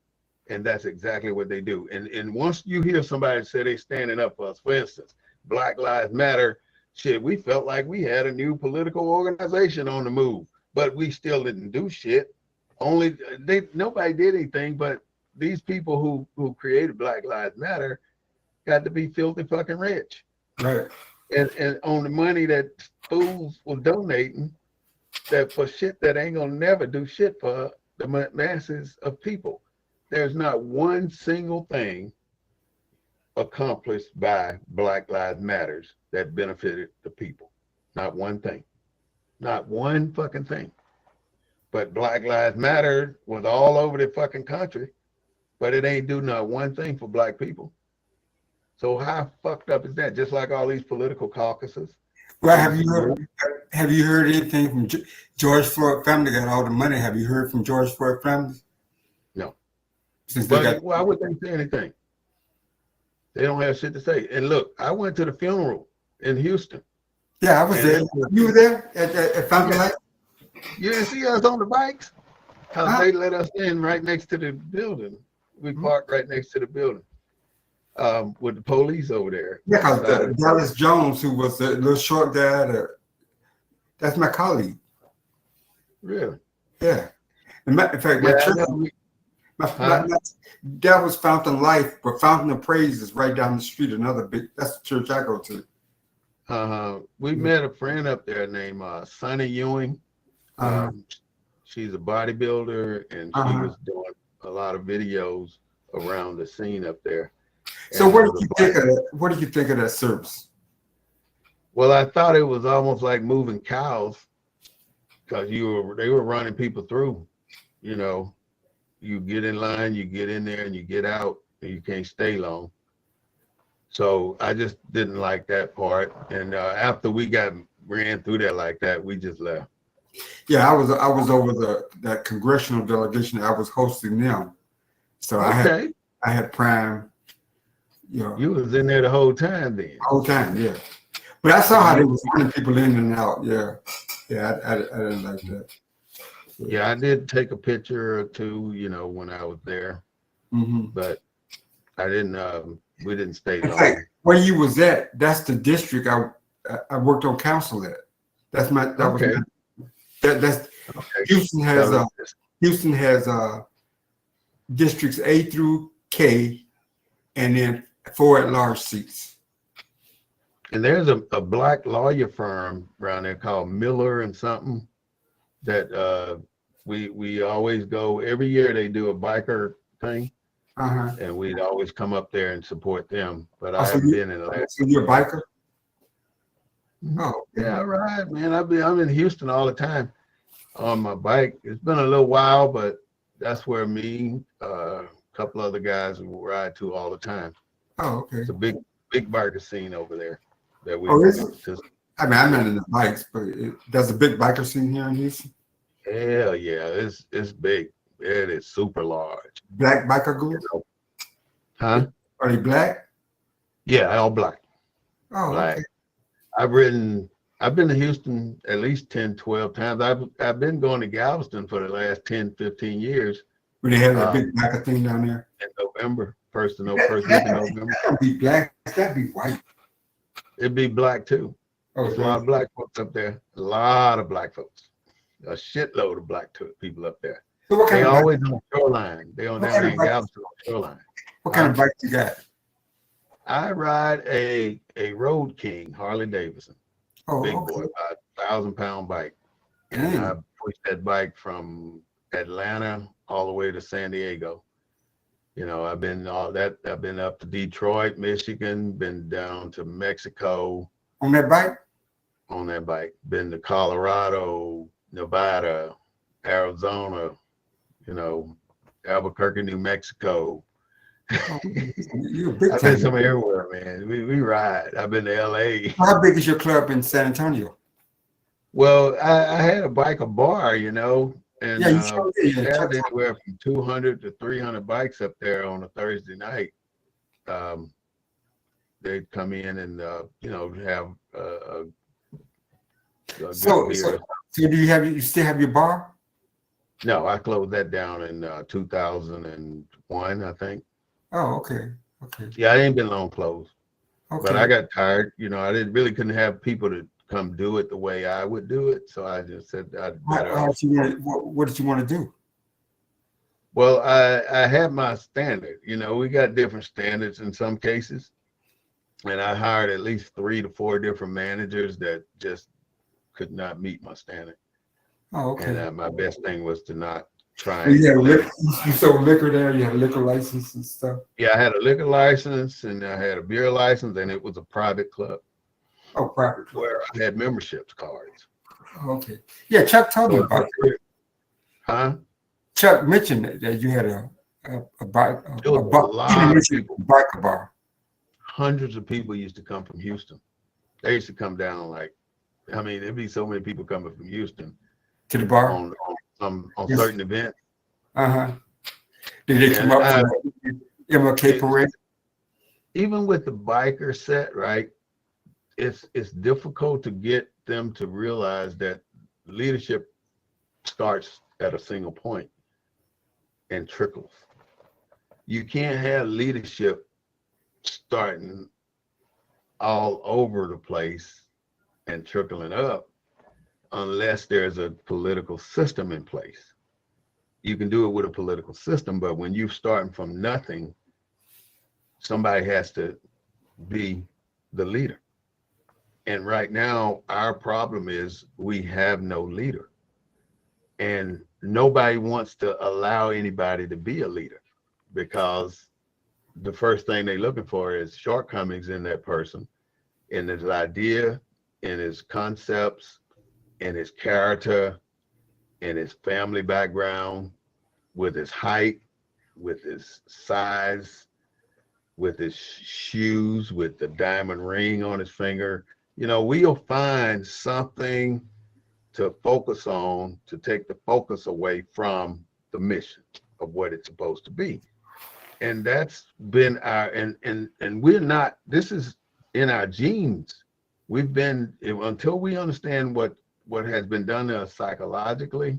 And that's exactly what they do. And once you hear somebody say they standing up for us, for instance, Black Lives Matter, shit, we felt like we had a new political organization on the move, but we still didn't do shit. Nobody did anything, but these people who created Black Lives Matter got to be filthy fucking rich. Right. And on the money that fools were donating, that for shit that ain't gonna never do shit for the masses of people. There's not one single thing accomplished by Black Lives Matters that benefited the people. Not one thing. Not one fucking thing. But Black Lives Matter was all over the fucking country, but it ain't do not one thing for black people. So how fucked up is that? Just like all these political caucuses. Well, have you heard anything from George Floyd family got all the money? Have you heard from George Floyd family? No. Since they got, why would they say anything? They don't have shit to say. And look, I went to the funeral in Houston. Yeah, I was there. You were there at Family Life? You didn't see us on the bikes? Because they let us in right next to the building. We parked right next to the building with the police over there. Yeah, because Dallas Jones, who was the little short guy, that's my colleague. Really? Yeah. In fact, my church, that was Fountain Life, but Fountain of Praise is right down the street. That's the church I go to. We met a friend up there named Sonny Ewing. She's a bodybuilder, and she was doing a lot of videos around the scene up there. So what did you think of that? What did you think of that service? Well, I thought it was almost like moving cows, because they were running people through. You know, you get in line, you get in there, and you get out, and you can't stay long. So I just didn't like that part. And after we ran through there like that, we just left. Yeah, I was over that congressional delegation. I was hosting them, so I had prime. You know, you was in there the whole time then. The whole time, yeah. But I saw how they was running people in and out. Yeah, I didn't like that. Yeah, I did take a picture or two, you know, when I was there, but I didn't. We didn't stay long. Fact, where you was at, that's the district I worked on council at. That's my Houston has districts A through K, and then 4 at-large seats. And there's a black lawyer firm around there called Miller and something that we always go every year. They do a biker thing, and we'd always come up there and support them. But I haven't been in that. So you're a biker? Oh yeah, right, man. I'm in Houston all the time on my bike. It's been a little while, but that's where me, a couple other guys will ride to all the time. Oh, okay. It's a big biker scene over there that we. Is it? I mean, I'm not in the bikes, but there's a big biker scene here in Houston. Hell yeah, it's big. It is super large. Black biker group? Huh? Are they black? Yeah, all black. Oh, black. Okay. I've been to Houston at least 10, 12 times. I've been going to Galveston for the last 10, 15 years. When they have that big biker thing down there? In November, first week of November. That'd be black. That'd be white. It'd be black too. There's a lot of black folks up there. A lot of black folks. A shitload of black people up there. So what kind they of always on the shoreline. They on down in Galveston on the shoreline. What kind of bike you got? I ride a Road King Harley Davidson. Big boy, about 1,000-pound bike. And I pushed that bike from Atlanta all the way to San Diego. You know, I've been up to Detroit, Michigan, been down to Mexico. On that bike? On that bike. Been to Colorado, Nevada, Arizona, you know, Albuquerque, New Mexico, You're a big I've been time. somewhere everywhere, man. We ride. I've been to LA. How big is your club in San Antonio? Well, I had a biker bar, you know, and Yeah, you showed me. we Yeah, had anywhere from 200 to 300 bikes up there on a Thursday night. Um, they'd come in and you know, have a good beer. So do you still have your bar? No, I closed that down in 2001, I think. Oh, okay. Yeah, it ain't been long closed, but I Okay. got tired. You know, I didn't really couldn't have people to come do it the way I would do it, so I just said I'd better off. What did you want to do? Well, I had my standard. You know, we got different standards in some cases, and I hired at least 3 to 4 different managers that just could not meet my standard. Oh, okay. And my best thing was to not try. So you sold liquor there. You had a liquor license and stuff. Yeah, I had a liquor license and I had a beer license, and it was a private club. Oh, private club. Where I had memberships cards. Okay. Yeah, Chuck told me about that. Huh? Chuck mentioned that you had a bike, There was a lot of people. Biker bar. Hundreds of people used to come from Houston. They used to come down like, I mean, there'd be so many people coming from Houston To the bar? on certain events. Uh-huh. Did they come up to the MLK parade? Even with the biker set, right? It's difficult to get them to realize that leadership starts at a single point and trickles. You can't have leadership starting all over the place and trickling up unless there's a political system in place. You can do it with a political system, but when you're starting from nothing, somebody has to be the leader. And right now, our problem is we have no leader. And nobody wants to allow anybody to be a leader because the first thing they're looking for is shortcomings in that person, in his idea, in his concepts, in his character, in his family background, with his height, with his size, with his shoes, with the diamond ring on his finger. You know, we'll find something to focus on to take the focus away from the mission of what it's supposed to be. And that's been our, and we're not, this is in our genes. We've been, until we understand what has been done to us psychologically,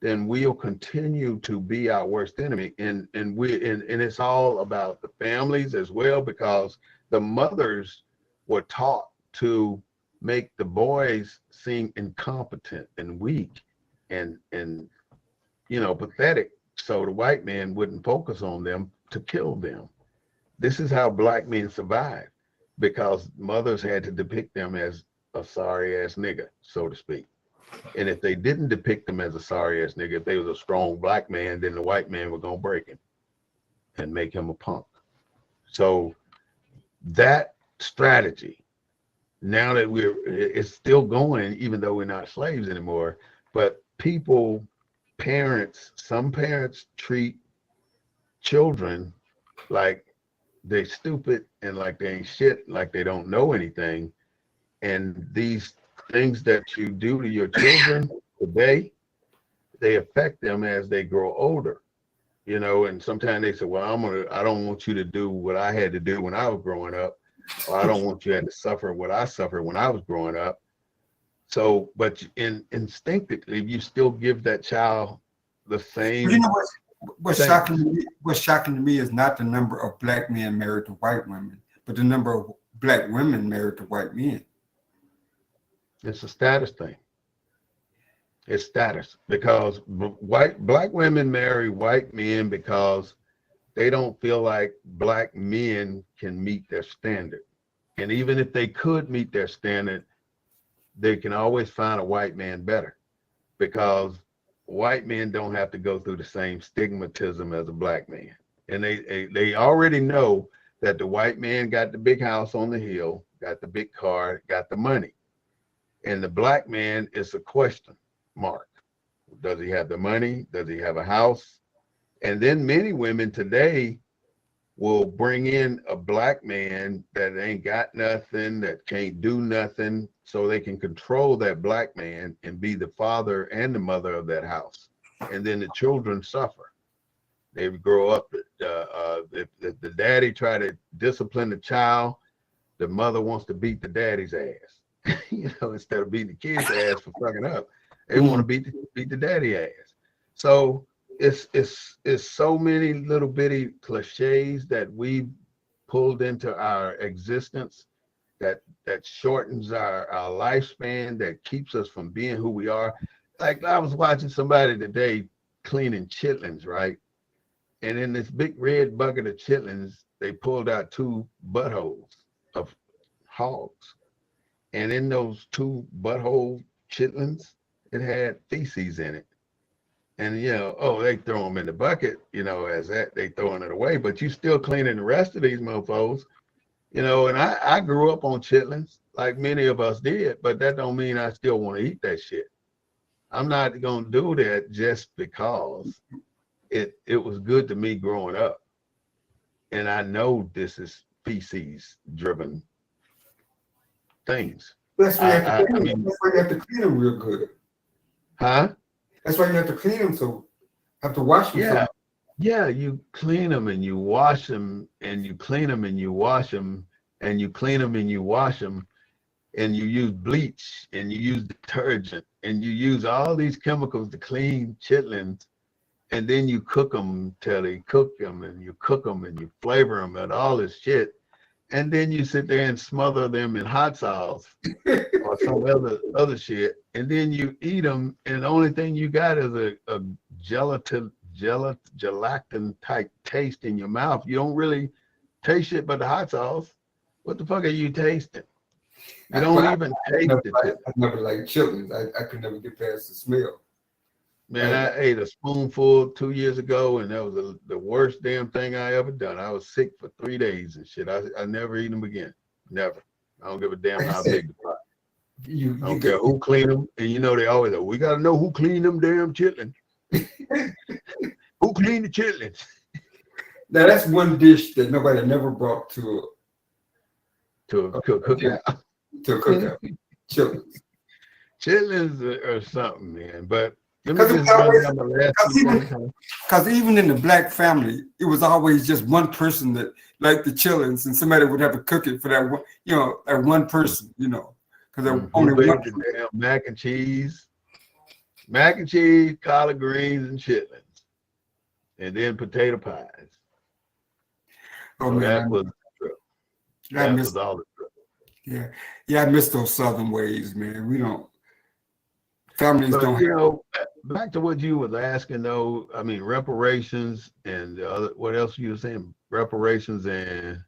then we'll continue to be our worst enemy. And it's all about the families as well, because the mothers were taught to make the boys seem incompetent and weak and you know, pathetic, so the white man wouldn't focus on them to kill them. This is how black men survived, because mothers had to depict them as a sorry ass nigga, so to speak. And if they didn't depict them as a sorry ass nigga, if they was a strong black man, then the white man was gonna break him and make him a punk. So that strategy, now that it's still going, even though we're not slaves anymore, but some parents treat children like they stupid and like they ain't shit, like they don't know anything. And these things that you do to your children today, they affect them as they grow older, you know. And sometimes they say, well, I don't want you to do what I had to do when I was growing up, or I don't want you to have to suffer what I suffered when I was growing up. So, but instinctively, you still give that child the same. You know what's shocking to me is not the number of black men married to white women, but the number of black women married to white men. It's a status thing. It's status, because black women marry white men because they don't feel like black men can meet their standard. And even if they could meet their standard, they can always find a white man better, because white men don't have to go through the same stigmatism as a black man. And they already know that the white man got the big house on the hill, got the big car, got the money. And the black man is a question mark. Does he have the money? Does he have a house? And then many women today will bring in a black man that ain't got nothing, that can't do nothing, so they can control that black man and be the father and the mother of that house. And then the children suffer. They grow up, if the daddy try to discipline the child, the mother wants to beat the daddy's ass. Instead of beating the kid's ass for fucking up, they want to beat the daddy ass. So it's so many little bitty cliches that we pulled into our existence that shortens our lifespan, that keeps us from being who we are. Like I was watching somebody today cleaning chitlins, right? And in this big red bucket of chitlins, they pulled out 2 buttholes of hogs. And in those 2 butthole chitlins, it had feces in it. And, they throw them in the bucket, as that they throwing it away, but you still cleaning the rest of these mofos, and I grew up on chitlins like many of us did, but that don't mean I still want to eat that shit. I'm not going to do that just because it was good to me growing up. And I know this is feces driven things. That's why you have to clean them real good. Huh? That's why you have to clean them, so have to wash them. Yeah, you clean them and you wash them, and you clean them and you wash them, and you clean them and you wash them, and you use bleach and you use detergent and you use all these chemicals to clean chitlins, and then you cook them till they cook them, and you cook them and you flavor them and all this shit, and then you sit there and smother them in hot sauce or some other shit, and then you eat them, and the only thing you got is a gelatin type taste in your mouth. You don't really taste it but the hot sauce. What the fuck are you tasting? You don't even taste it. I never liked chitlins. I could never get past the smell. Man, I ate a spoonful 2 years ago, and that was the worst damn thing I ever done. I was sick for 3 days and shit. I never eat them again. Never. I don't give a damn how big the pot. I don't care who clean them. And they always we got to know who cleaned them damn chitlins. Who cleaned the chitlins? Now that's one dish that nobody never brought to a cookout. To a cookout. Chitlins. Chitlins are something, man. But because even in the black family, it was always just one person that liked the chitlins, and somebody would have to cook it for that one, that one person, because there only one. Mac and cheese, collard greens, and chitlins, and then potato pies. Oh, man, that was true. That was all the true. Yeah, I miss those Southern ways, man. We don't. Families don't. Back to what you was asking though. I mean, reparations and what else you were saying? Reparations and.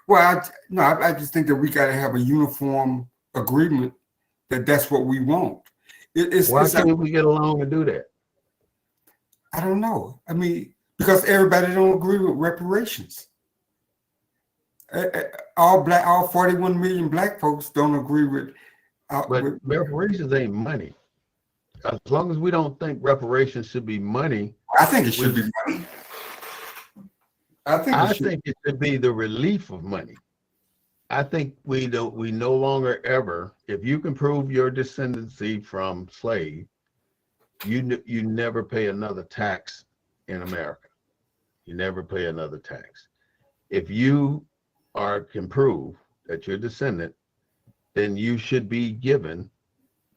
Well, I just think that we got to have a uniform agreement that's what we want. Why can't we get along and do that? I don't know. I mean, because everybody don't agree with reparations. All 41 million black folks don't agree with. But reparations ain't money. As long as we don't think reparations should be money, I think it should be money. I think it should be the relief of money. I think we no longer ever, if you can prove your descendancy from slave, you never pay another tax in America. You never pay another tax. If you can prove that you're descendant, then you should be given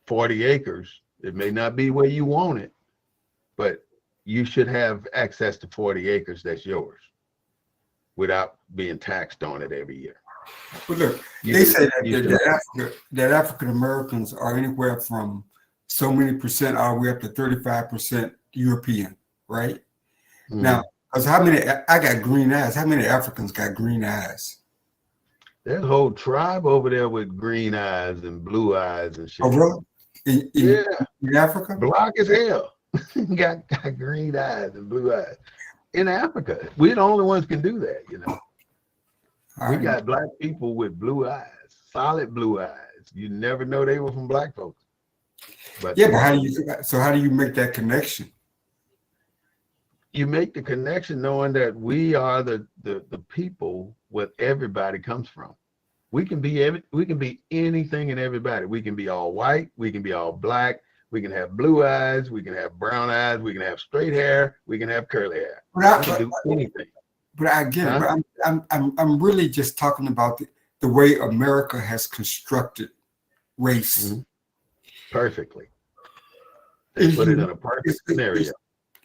40 acres. It may not be where you want it, but you should have access to 40 acres that's yours without being taxed on it every year. But look, they say that African Americans are anywhere from so many percent all the way up to 35% European, right? Mm-hmm. Now, because I got green eyes. How many Africans got green eyes? There's a whole tribe over there with green eyes and blue eyes and shit. Oh, really? In Africa? Black as hell. got green eyes and blue eyes. In Africa. We're the only ones can do that, We got black people with blue eyes, solid blue eyes. You never know they were from black folks. But how do you make that connection? you make the connection knowing that we are the people where everybody comes from. We can be anything and everybody. We can be all white, we can be all black, we can have blue eyes, we can have brown eyes, we can have straight hair, we can have curly hair. We can do anything. But I get it. But I'm really just talking about the way America has constructed race. Mm-hmm. Perfectly. They put it in a perfect scenario.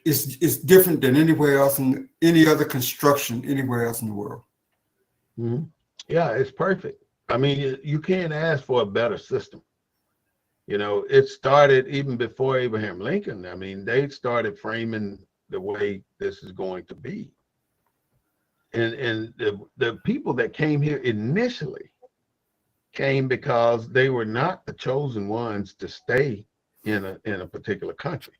It's different than anywhere else in any other construction anywhere else in the world. Mm-hmm. Yeah, it's perfect. I mean, you can't ask for a better system. You know, it started even before Abraham Lincoln. I mean, they started framing the way this is going to be. And the people that came here initially came because they were not the chosen ones to stay in a particular country.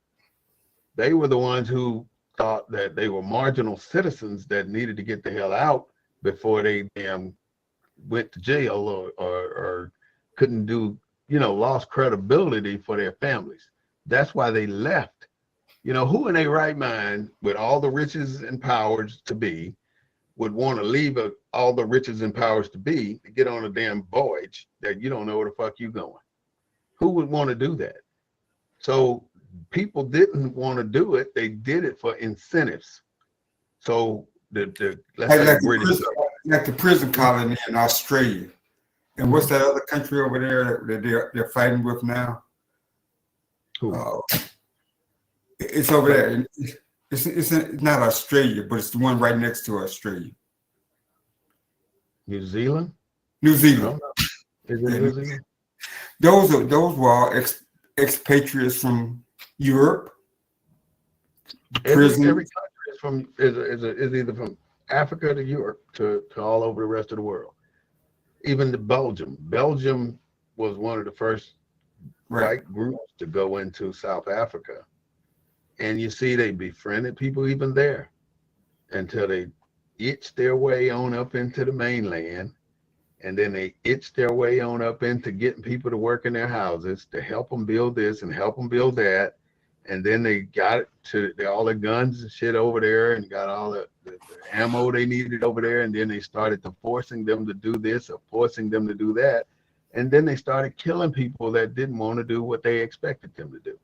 They were the ones who thought that they were marginal citizens that needed to get the hell out before they went to jail or couldn't do, lost credibility for their families. That's why they left. Who in their right mind, with all the riches and powers to be, would want to leave all the riches and powers to be to get on a damn voyage that you don't know where the fuck you going? Who would want to do that? So people didn't want to do it. They did it for incentives. So let's say the prison colony in Australia. And what's that other country over there that they're fighting with now? Who? It's over there. It's not Australia, but it's the one right next to Australia. New Zealand? New Zealand. Is it New Zealand? Those were all expatriates from Europe. Every country is either from Africa to Europe to all over the rest of the world. Even the Belgium. Belgium was one of the first white groups to go into South Africa. And you see they befriended people even there until they itched their way on up into the mainland. And then they itched their way on up into getting people to work in their houses to help them build this and help them build that. And then they got all the guns and shit over there and got all the ammo they needed over there. And then they started forcing them to do this or forcing them to do that. And then they started killing people that didn't want to do what they expected them to do.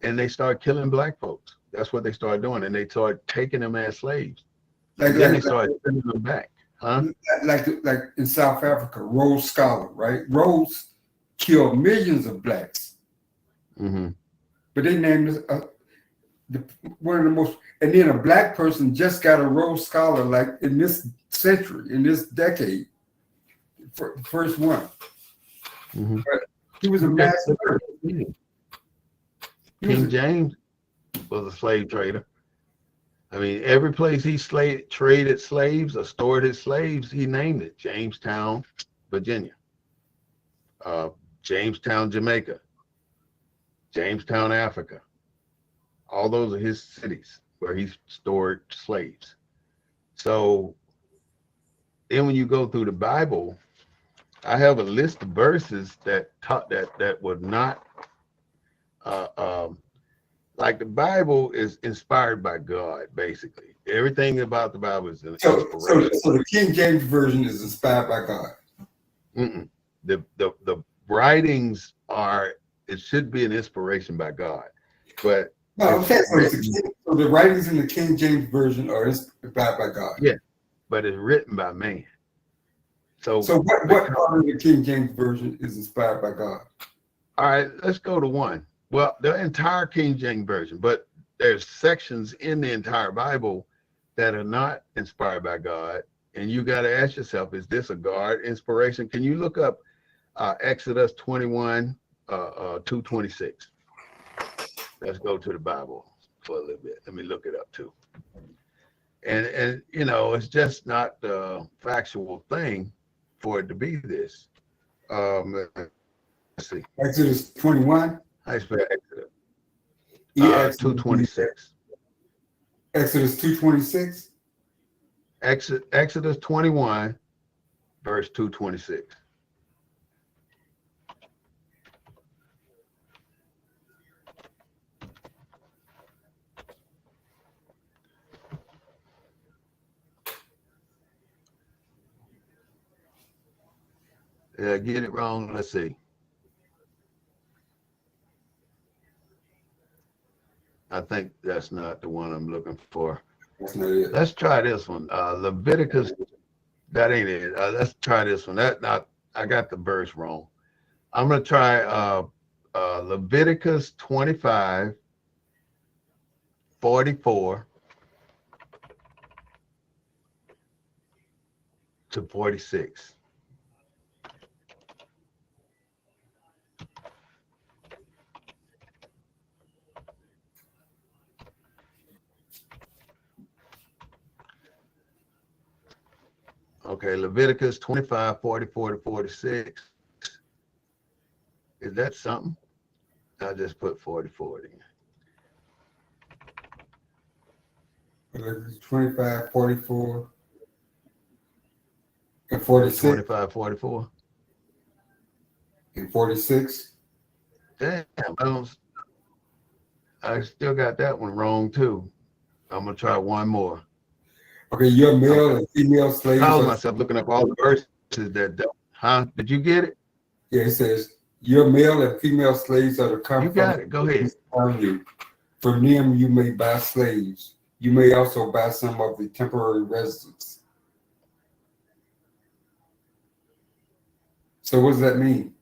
And they started killing black folks. That's what they started doing. And they started taking them as slaves. Then they started sending them back. Huh? Like in South Africa, Rhodes Scholar, right? Rhodes killed millions of blacks. Mm-hmm. But they named one of the most, and then a black person just got a Rhodes Scholar like in this century, in this decade, the first one. Mm-hmm. But he was a master. King James was a slave trader. I mean, every place he traded slaves or stored his slaves, he named it Jamestown, Virginia, Jamestown, Jamaica, Jamestown, Africa. All those are his cities where he stored slaves. So then when you go through the Bible, I have a list of verses that would not like the Bible is inspired by God, basically. Everything about the Bible is an inspiration. So the King James Version is inspired by God. Mm-mm. The writings it should be an inspiration by God. But no, okay. So the writings in the King James Version are inspired by God. Yeah, but it's written by man. So what part of the King James Version is inspired by God? All right, let's go to one. Well, the entire King James Version, but there's sections in the entire Bible that are not inspired by God. And you got to ask yourself, is this a God inspiration? Can you look up Exodus 21, 2:26? Let's go to the Bible for a little bit. Let me look it up too. And it's just not the factual thing for it to be this. Let's see. Exodus 21. I spell Exodus. 2:26. Exodus 2:26. Exodus 21, verse 2:26. Get it wrong. Let's see. I think that's not the one I'm looking for. That's not it. Let's try this one. Leviticus. That ain't it. Let's try this one. I got the verse wrong. I'm gonna try Leviticus 25, 44 to 46. Okay, Leviticus 25, 44 to 46. Is that something? I just put 44 in. 25, 44, and 46. 25, 44. And 46. Damn, I still got that one wrong too. I'm gonna try one more. Okay, your male and female slaves. I was myself looking up all the verses that, huh? Did you get it? Yeah, it says your male and female slaves are to come. You got it. Go ahead. From them you may buy slaves. You may also buy some of the temporary residents. So what does that mean?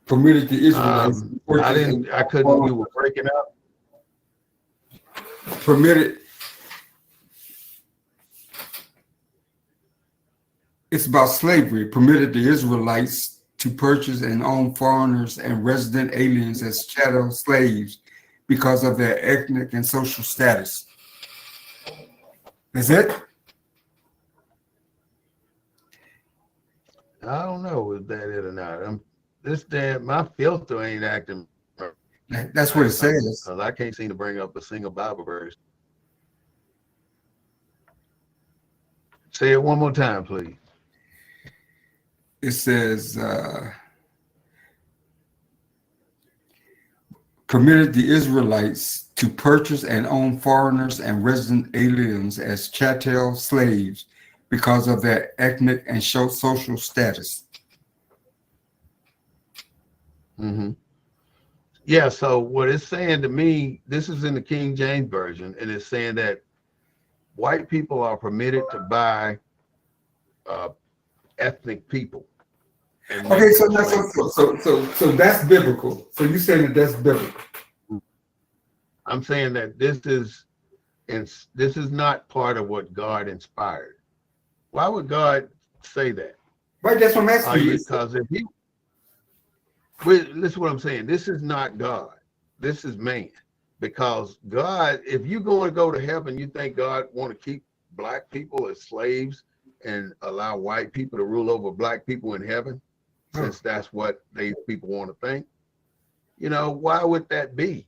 Permitted the Israelites. I couldn't. You were breaking up. Permitted. It's about slavery. Permitted the Israelites to purchase and own foreigners and resident aliens as chattel slaves because of their ethnic and social status. Is it? I don't know if that it or not. My filter ain't acting. That's what it says. Because I can't seem to bring up a single Bible verse. Say it one more time, please. It says, permitted the Israelites to purchase and own foreigners and resident aliens as chattel slaves because of their ethnic and social status. Mm-hmm. Yeah, so what it's saying to me, this is in the King James Version, and it's saying that white people are permitted to buy ethnic people. Okay, so that's biblical. So you're saying that that's biblical. I'm saying that this is not part of what God inspired. Why would God say that? Right, that's what I'm asking you. Because if he, listen to what I'm saying. This is not God. This is man. Because God, if you're going to go to heaven, you think God want to keep black people as slaves and allow white people to rule over black people in heaven, since that's what these people want to think? You know, why would that be?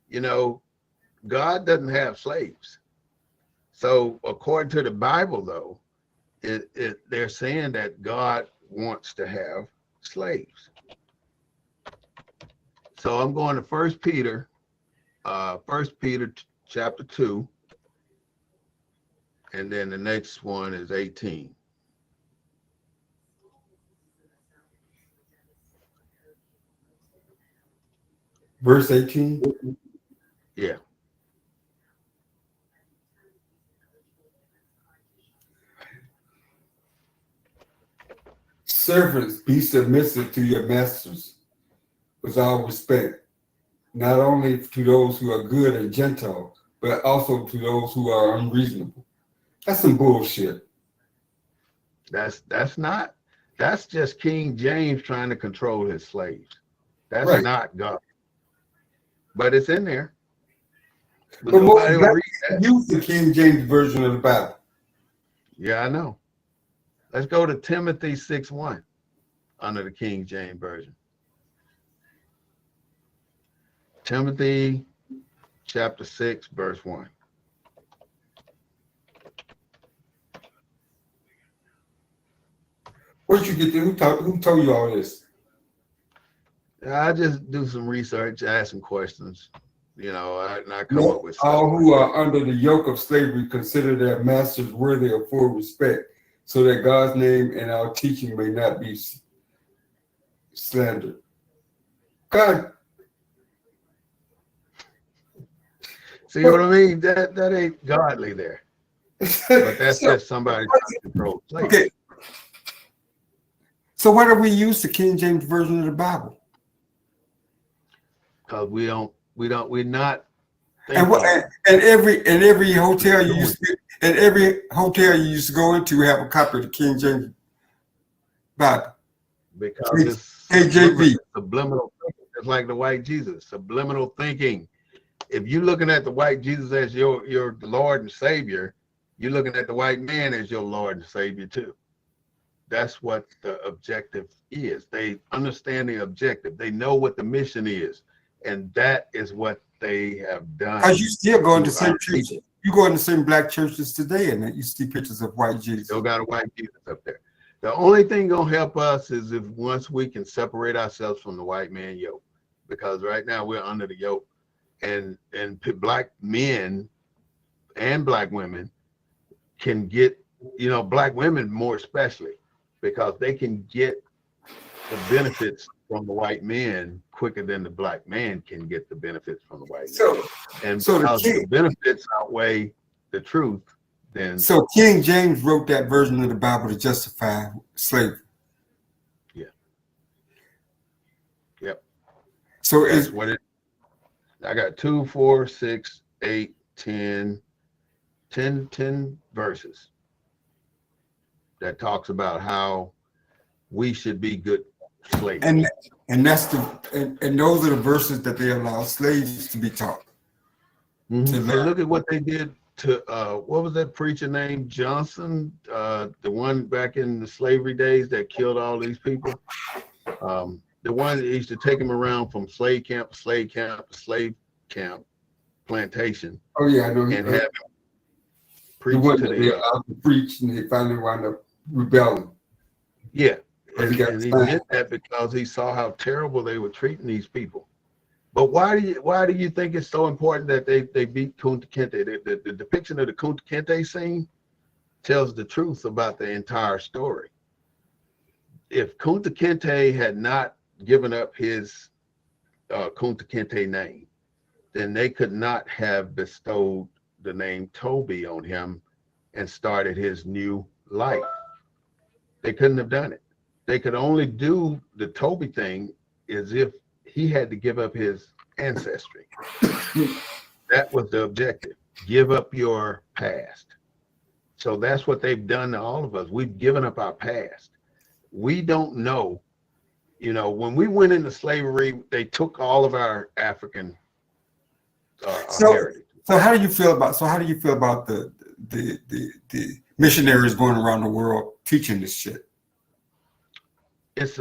You know, God doesn't have slaves. So according to the Bible, though, they're saying that God wants to have slaves. So I'm going to 1 Peter chapter 2, and then the next one is 18. Verse 18? Yeah. Servants, be submissive to your masters with all respect, not only to those who are good and gentle, but also to those who are unreasonable. That's some bullshit. That's just King James trying to control his slaves. That's right. Not God. But it's in there. But nobody will read that. Use the King James version of the Bible. Yeah, I know. Let's go to Timothy 6:1 under the King James Version. Timothy chapter 6, verse 1. Where'd you get this? Who told you all this? I just do some research, ask some questions, you know, and I come up with stuff. All who are under the yoke of slavery consider their masters worthy of full respect, so that God's name and our teaching may not be slandered. God. See what I mean? That ain't godly there. But that's just somebody trying to control slavery. Okay. So why do we use the King James Version of the Bible? Because we're not. And every hotel you used to go into have a copy of the King James Bible. Because it's KJV. Subliminal thinking. It's like the white Jesus, subliminal thinking. If you're looking at the white Jesus as your Lord and Savior, you're looking at the white man as your Lord and Savior too. That's what the objective is. They understand the objective. They know what the mission is. And that is what they have done. Because you still go into the same churches. You go in the same black churches today, and you see pictures of white Jesus. Still got a white Jesus up there. The only thing gonna help us is if once we can separate ourselves from the white man yoke, because right now we're under the yoke, and black men and black women can get, black women more especially, because they can get the benefits from the white men quicker than the black man can get the benefits from the white man. And because the benefits outweigh the truth, then so King James wrote that version of the Bible to justify slavery. Yeah. Yep. So that's what it. I got 2, 4, 6, 8, 10 verses that talks about how we should be good slaves. And that's and those are the verses that they allow slaves to be taught. Mm-hmm. So look at what they did to what was that preacher named Johnson, the one back in the slavery days that killed all these people. The one that used to take them around from slave camp to slave camp to slave camp, plantation. Oh yeah, I know. And have him preach to them. They allowed to preach, and they finally wound up rebelling. Yeah, and he did that because he saw how terrible they were treating these people. But why do you think it's so important that they beat Kunta Kinte? The depiction of the Kunta Kinte scene tells the truth about the entire story. If Kunta Kinte had not given up his Kunta Kinte name, then they could not have bestowed the name Toby on him and started his new life. They couldn't have done it. They could only do the Toby thing as if he had to give up his ancestry. That was the objective. Give up your past. So that's what they've done to all of us. We've given up our past. We don't know, when we went into slavery, they took all of our African heritage. So how do you feel about the missionaries going around the world teaching this shit? It's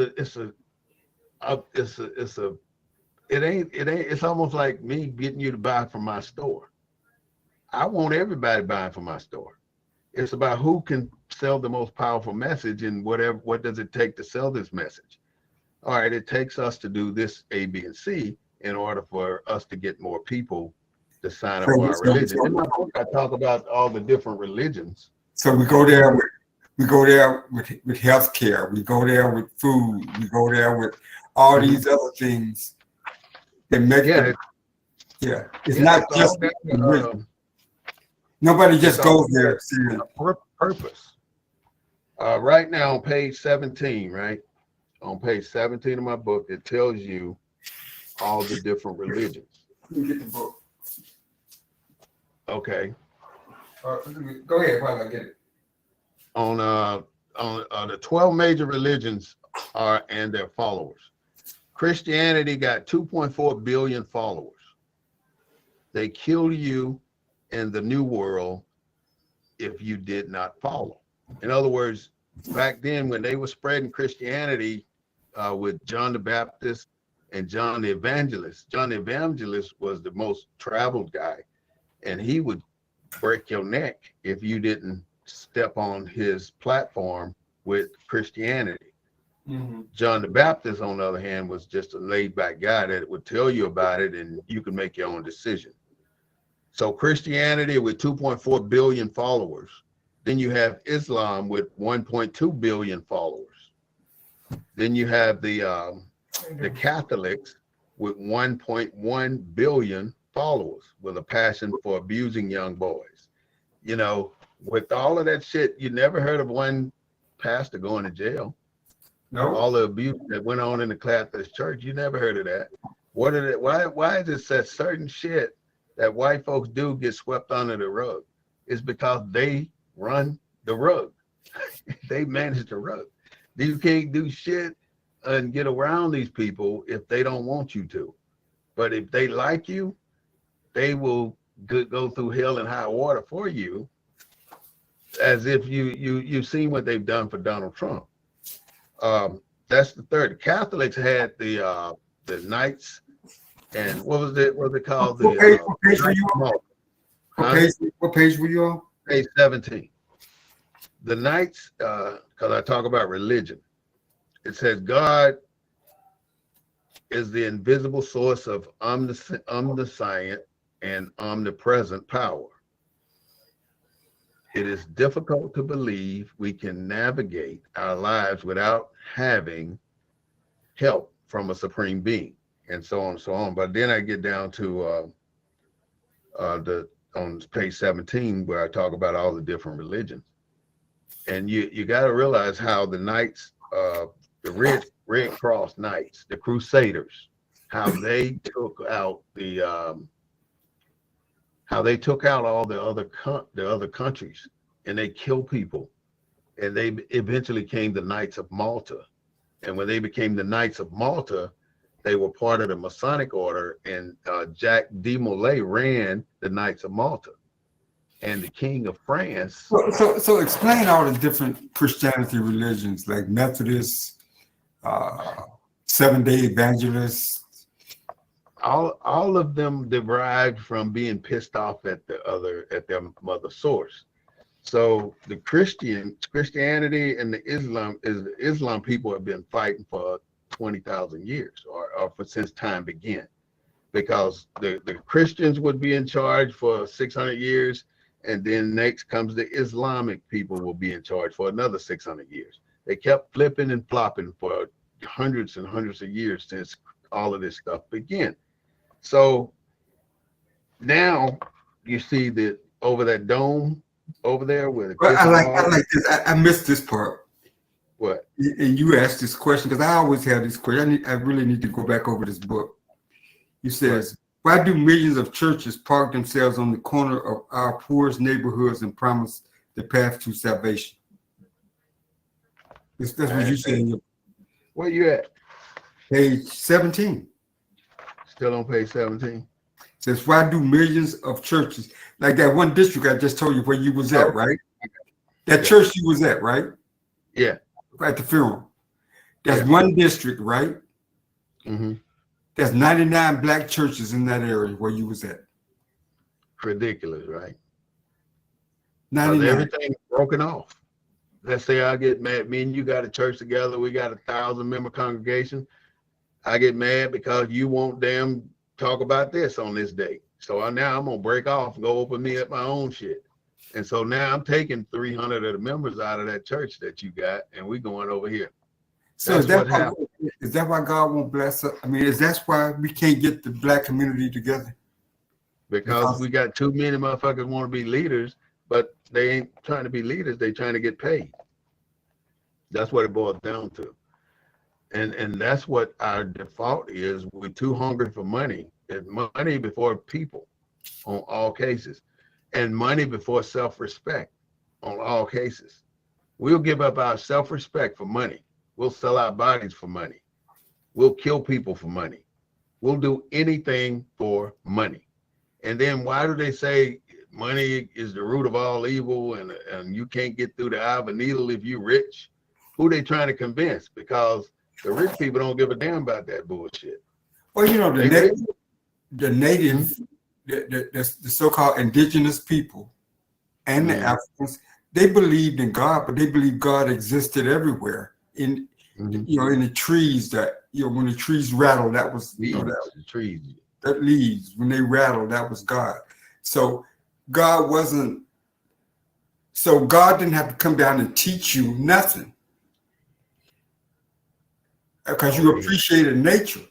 almost like me getting you to buy from my store. I want everybody buying from my store. It's about who can sell the most powerful message, and what does it take to sell this message? All right, it takes us to do this A, B, and C in order for us to get more people to sign up for our religion. In my book, I talk about all the different religions. So we go there with health care, we go there with food, we go there with all these other things that make it's not just nobody just goes there for purpose. Right now on page 17, right? On page 17 of my book, it tells you all the different religions. Let me get the book. Okay. Go ahead while I get it. On the 12 major religions and their followers. Christianity got 2.4 billion followers. They kill you in the New World if you did not follow. In other words, back then when they were spreading Christianity with John the Baptist and John the Evangelist was the most traveled guy, and he would break your neck if you didn't step on his platform with Christianity. Mm-hmm. John the Baptist, on the other hand, was just a laid-back guy that would tell you about it and you can make your own decision. So Christianity with 2.4 billion followers, Then you have Islam with 1.2 billion followers. Then you have the Catholics with 1.1 billion followers with a passion for abusing young boys. You know, with all of that shit, you never heard of one pastor going to jail. No. All the abuse that went on in the Catholic Church, you never heard of that. What is it? Why is it that certain shit that white folks do get swept under the rug? It's because they run the rug. They manage the rug. You can't do shit and get around these people if they don't want you to. But if they like you, they will go through hell and high water for you, as if you've seen what they've done for Donald Trump. That's the third. The Catholics had the Knights, and what was it called? What page were you on? What page were you on? Page 17. The Knights, because I talk about religion, it says God is the invisible source of omniscient and omnipresent power. It is difficult to believe we can navigate our lives without having help from a supreme being, and so on and so on. But then I get down to on page 17, where I talk about all the different religions. And you got to realize how the Knights, the Red Cross Knights, the Crusaders, how they took out all the other countries, and they killed people, and they eventually became the Knights of Malta. And when they became the Knights of Malta, they were part of the Masonic order, and Jacques de Molay ran the Knights of Malta. And the King of France. So explain all the different Christianity religions, like Methodists, Seventh-day Evangelists. All of them derived from being pissed off at their mother source. So the Christianity and the Islam people have been fighting for 20,000 years, or since time began, because the Christians would be in charge for 600 years. And then next comes the Islamic people will be in charge for another 600 years. They kept flipping and flopping for hundreds and hundreds of years since all of this stuff began. So now you see that over that dome over there where I like this. I missed this part. What? And you asked this question because I always have this question. I really need to go back over this book. You says, why do millions of churches park themselves on the corner of our poorest neighborhoods and promise the path to salvation? That's what you said. Where you at? Page 17. Still on page 17. Says, why do millions of churches, like that one district I just told you where you was at, right? That church you was at, right? Yeah. At the funeral. That's one district, right? Mm-hmm. There's 99 black churches in that area where you was at. Ridiculous, right? 99. Everything's broken off. Let's say I get mad. Me and you got a church together. We got 1,000-member congregation. I get mad because you won't damn talk about this on this day. So now I'm going to break off and go open me up my own shit. And so now I'm taking 300 of the members out of that church that you got, and we going over here. So is that why God won't bless us? I mean, is that why we can't get the black community together? Because we got too many motherfuckers want to be leaders, but they ain't trying to be leaders. They trying to get paid. That's what it boils down to. And that's what our default is. We're too hungry for money. It's money before people on all cases, and money before self-respect on all cases. We'll give up our self-respect for money. We'll sell our bodies for money. We'll kill people for money. We'll do anything for money. And then why do they say money is the root of all evil, and you can't get through the eye of a needle if you're rich? Who they trying to convince? Because the rich people don't give a damn about that bullshit. Well, you know, the native, the so-called indigenous people and the Africans, they believed in God, but they believed God existed everywhere. In in the trees, that when the trees rattle, that was the trees. That leaves when they rattle, that was God. So God wasn't So God didn't have to come down and teach you nothing because you appreciated nature.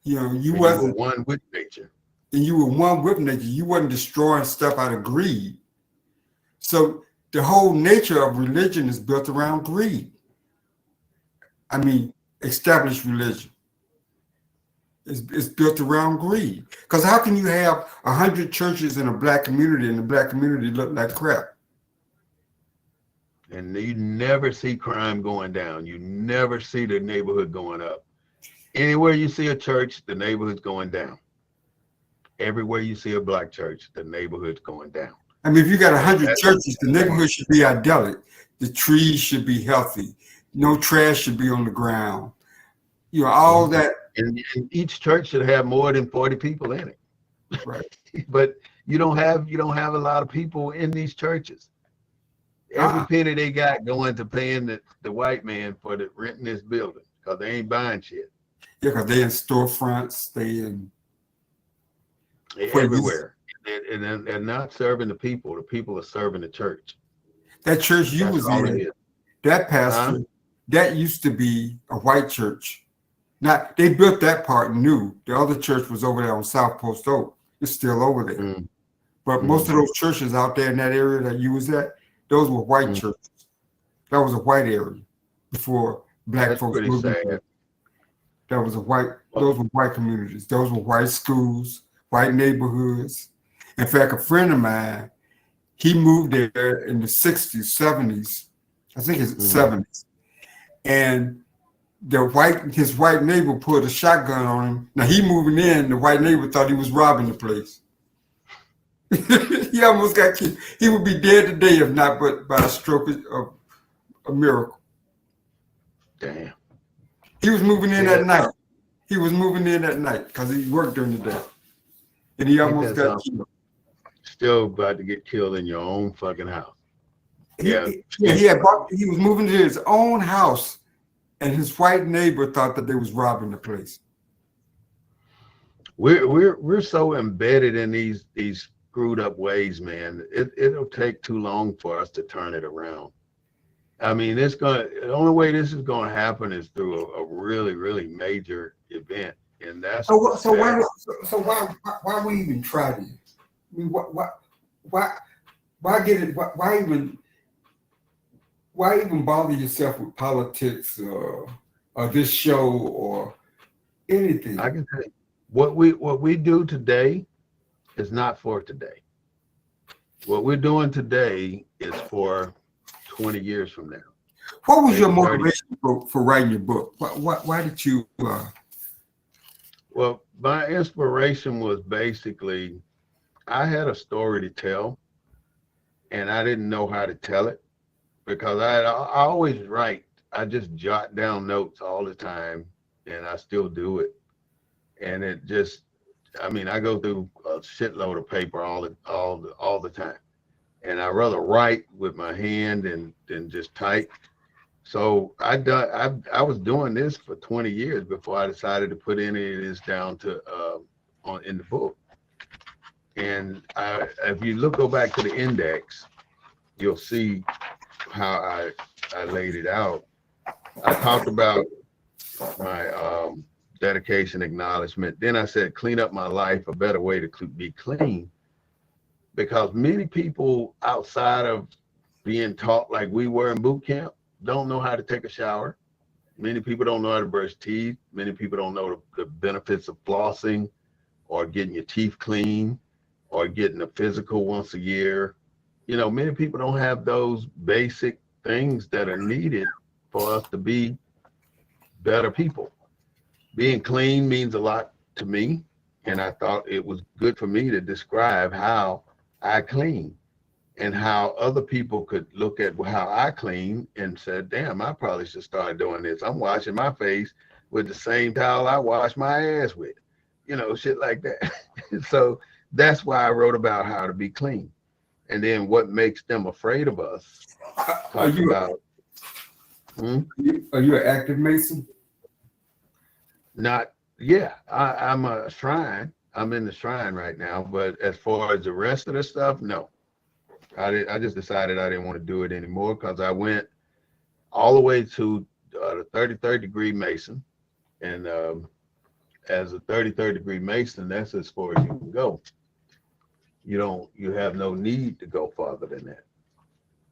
You know, you were wasn't one with nature. And you were one with nature. You wasn't destroying stuff out of greed. So the whole nature of religion is built around greed. I mean, established religion is built around greed. Because how can you have 100 churches in a black community and the black community look like crap? And you never see crime going down. You never see the neighborhood going up. Anywhere you see a church, the neighborhood's going down. Everywhere you see a black church, the neighborhood's going down. I mean, if you got 100 churches, the neighborhood should be idyllic. The trees should be healthy. No trash should be on the ground. You know, all that. And each church should have more than 40 people in it. Right. But you don't have a lot of people in these churches. Every penny they got going to paying the white man for the renting this building because they ain't buying shit. Yeah, because they in storefronts, they everywhere. And they're not serving the people. The people are serving the church. That church you was in, that pastor, that used to be a white church. Now, they built that part new. The other church was over there on South Post Oak. It's still over there. But most of those churches out there in that area that you was at, those were white churches. That was a white area before black folks moved in. That was those were white communities. Those were white schools, white neighborhoods. In fact, a friend of mine, he moved there in the 60s, 70s. I think it's 70s. And his white neighbor pulled a shotgun on him. Now he moving in, the white neighbor thought he was robbing the place. He almost got killed. He would be dead today if not but by a stroke of a miracle. Damn. He was moving in at night. He was moving in at night because he worked during the day. And he almost got killed. Still about to get killed in your own fucking house. He was moving to his own house, and his white neighbor thought that they was robbing the place. We're so embedded in these screwed up ways, man. It'll take too long for us to turn it around. I mean, the only way this is gonna happen is through a really, really major event, and that's why we even try this? I mean, why even bother yourself with politics or this show or anything? I can tell you, what we do today is not for today. What we're doing today is for 20 years from now. What was your motivation for writing your book? Why did you? Well, my inspiration was basically, I had a story to tell, and I didn't know how to tell it because I always write. I just jot down notes all the time, and I still do it. And it just, I mean, I go through a shitload of paper all the time, and I rather write with my hand than just type. So I was doing this for 20 years before I decided to put any of this down to in the book. And if you go back to the index, you'll see how I laid it out. I talked about my dedication, acknowledgement. Then I said, clean up my life, a better way to be clean. Because many people outside of being taught like we were in boot camp don't know how to take a shower. Many people don't know how to brush teeth. Many people don't know the benefits of flossing or getting your teeth clean or getting a physical once a year. You know, many people don't have those basic things that are needed for us to be better people. Being clean means a lot to me, and I thought it was good for me to describe how I clean and how other people could look at how I clean and said, damn, I probably should start doing this. I'm washing my face with the same towel I wash my ass with, you know, shit like that. So that's why I wrote about how to be clean. And then what makes them afraid of us. Are you an active Mason? Not, yeah, I'm a shrine. I'm in the shrine right now, but as far as the rest of the stuff, no. I just decided I didn't want to do it anymore because I went all the way to the 33rd degree Mason, and as a 33rd degree Mason, that's as far as you can go. You have no need to go farther than that.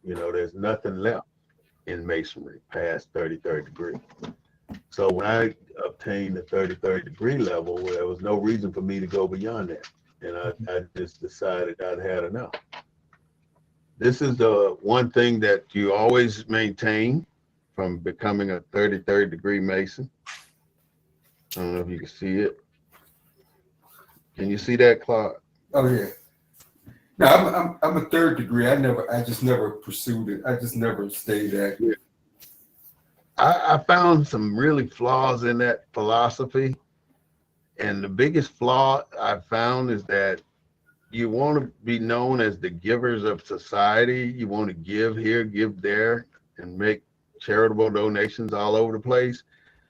There's nothing left in masonry past 33rd degree. So when I obtained the 33rd degree level, there was no reason for me to go beyond that. And I just decided I'd had enough. This is the one thing that you always maintain from becoming a 33rd degree Mason. I don't know if you can see it. Can you see that, Clark? Oh yeah. No, I'm a 3rd degree. I just never pursued it. I just never stayed active. I found some really flaws in that philosophy. And the biggest flaw I found is that you want to be known as the givers of society. You want to give here, give there, and make charitable donations all over the place.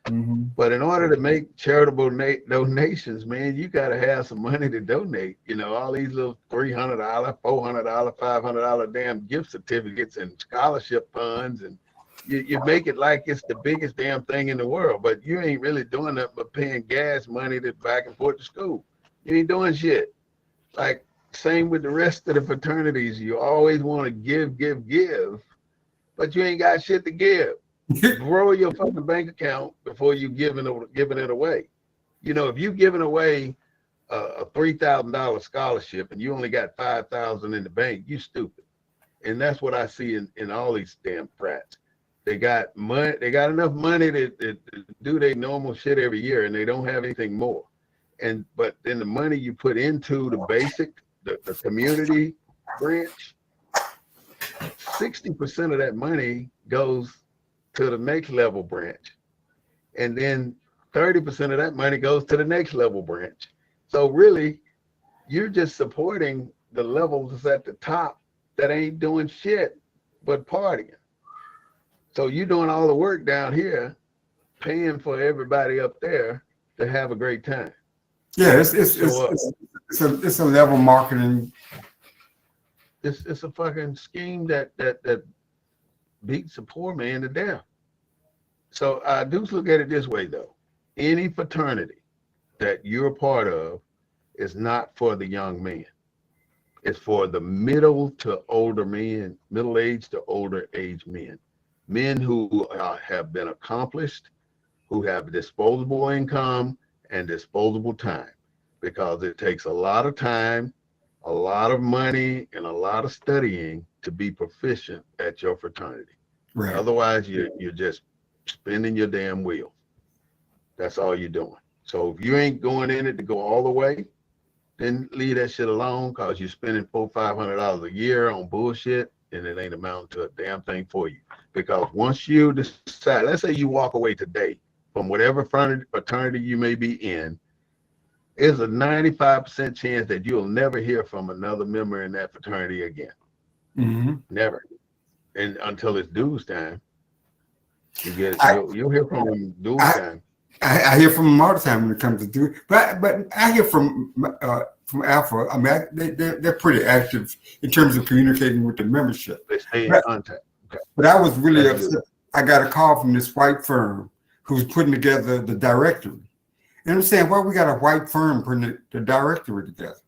Mm-hmm. But in order to make charitable donations, man, you got to have some money to donate. All these little $300, $400, $500 damn gift certificates and scholarship funds, and you make it like it's the biggest damn thing in the world, but you ain't really doing that but paying gas money to back and forth to school. You ain't doing shit. Like, same with the rest of the fraternities. You always want to give, but you ain't got shit to give. Grow your fucking bank account before you giving it away. If you're giving away a $3,000 scholarship and you only got $5,000 in the bank, you stupid. And that's what I see in all these damn frats. They got money. They got enough money to do their normal shit every year, and they don't have anything more. But then the money you put into the basic, the community branch, 60% of that money goes to the next level branch. And then 30% of that money goes to the next level branch. So really, you're just supporting the levels at the top that ain't doing shit but partying. So you're doing all the work down here, paying for everybody up there to have a great time. Yeah, it's a level marketing. It's a fucking scheme that beats the poor man to death. So I do look at it this way, though. Any fraternity that you're a part of is not for the young man. It's for the middle to older men, middle-aged to older age men. Men who have been accomplished, who have disposable income and disposable time, because it takes a lot of time, a lot of money, and a lot of studying to be proficient at your fraternity. Right. Otherwise, you're just spinning your damn wheel. That's all you're doing. So if you ain't going in it to go all the way, then leave that shit alone, because you're spending $400-500 a year on bullshit, and it ain't amounting to a damn thing for you. Because once you decide, let's say you walk away today from whatever fraternity you may be in, there's a 95% chance that you'll never hear from another member in that fraternity again. Mm-hmm. Never. And until it's dues time, you'll hear from them dues time. I hear from them all the time when it comes to dues, but I hear from Alpha. I mean, they're pretty active in terms of communicating with the membership. They stay in contact. Okay. But I was really upset. I got a call from this white firm who's putting together the directory. And I'm saying, why we got a white firm putting the directory together?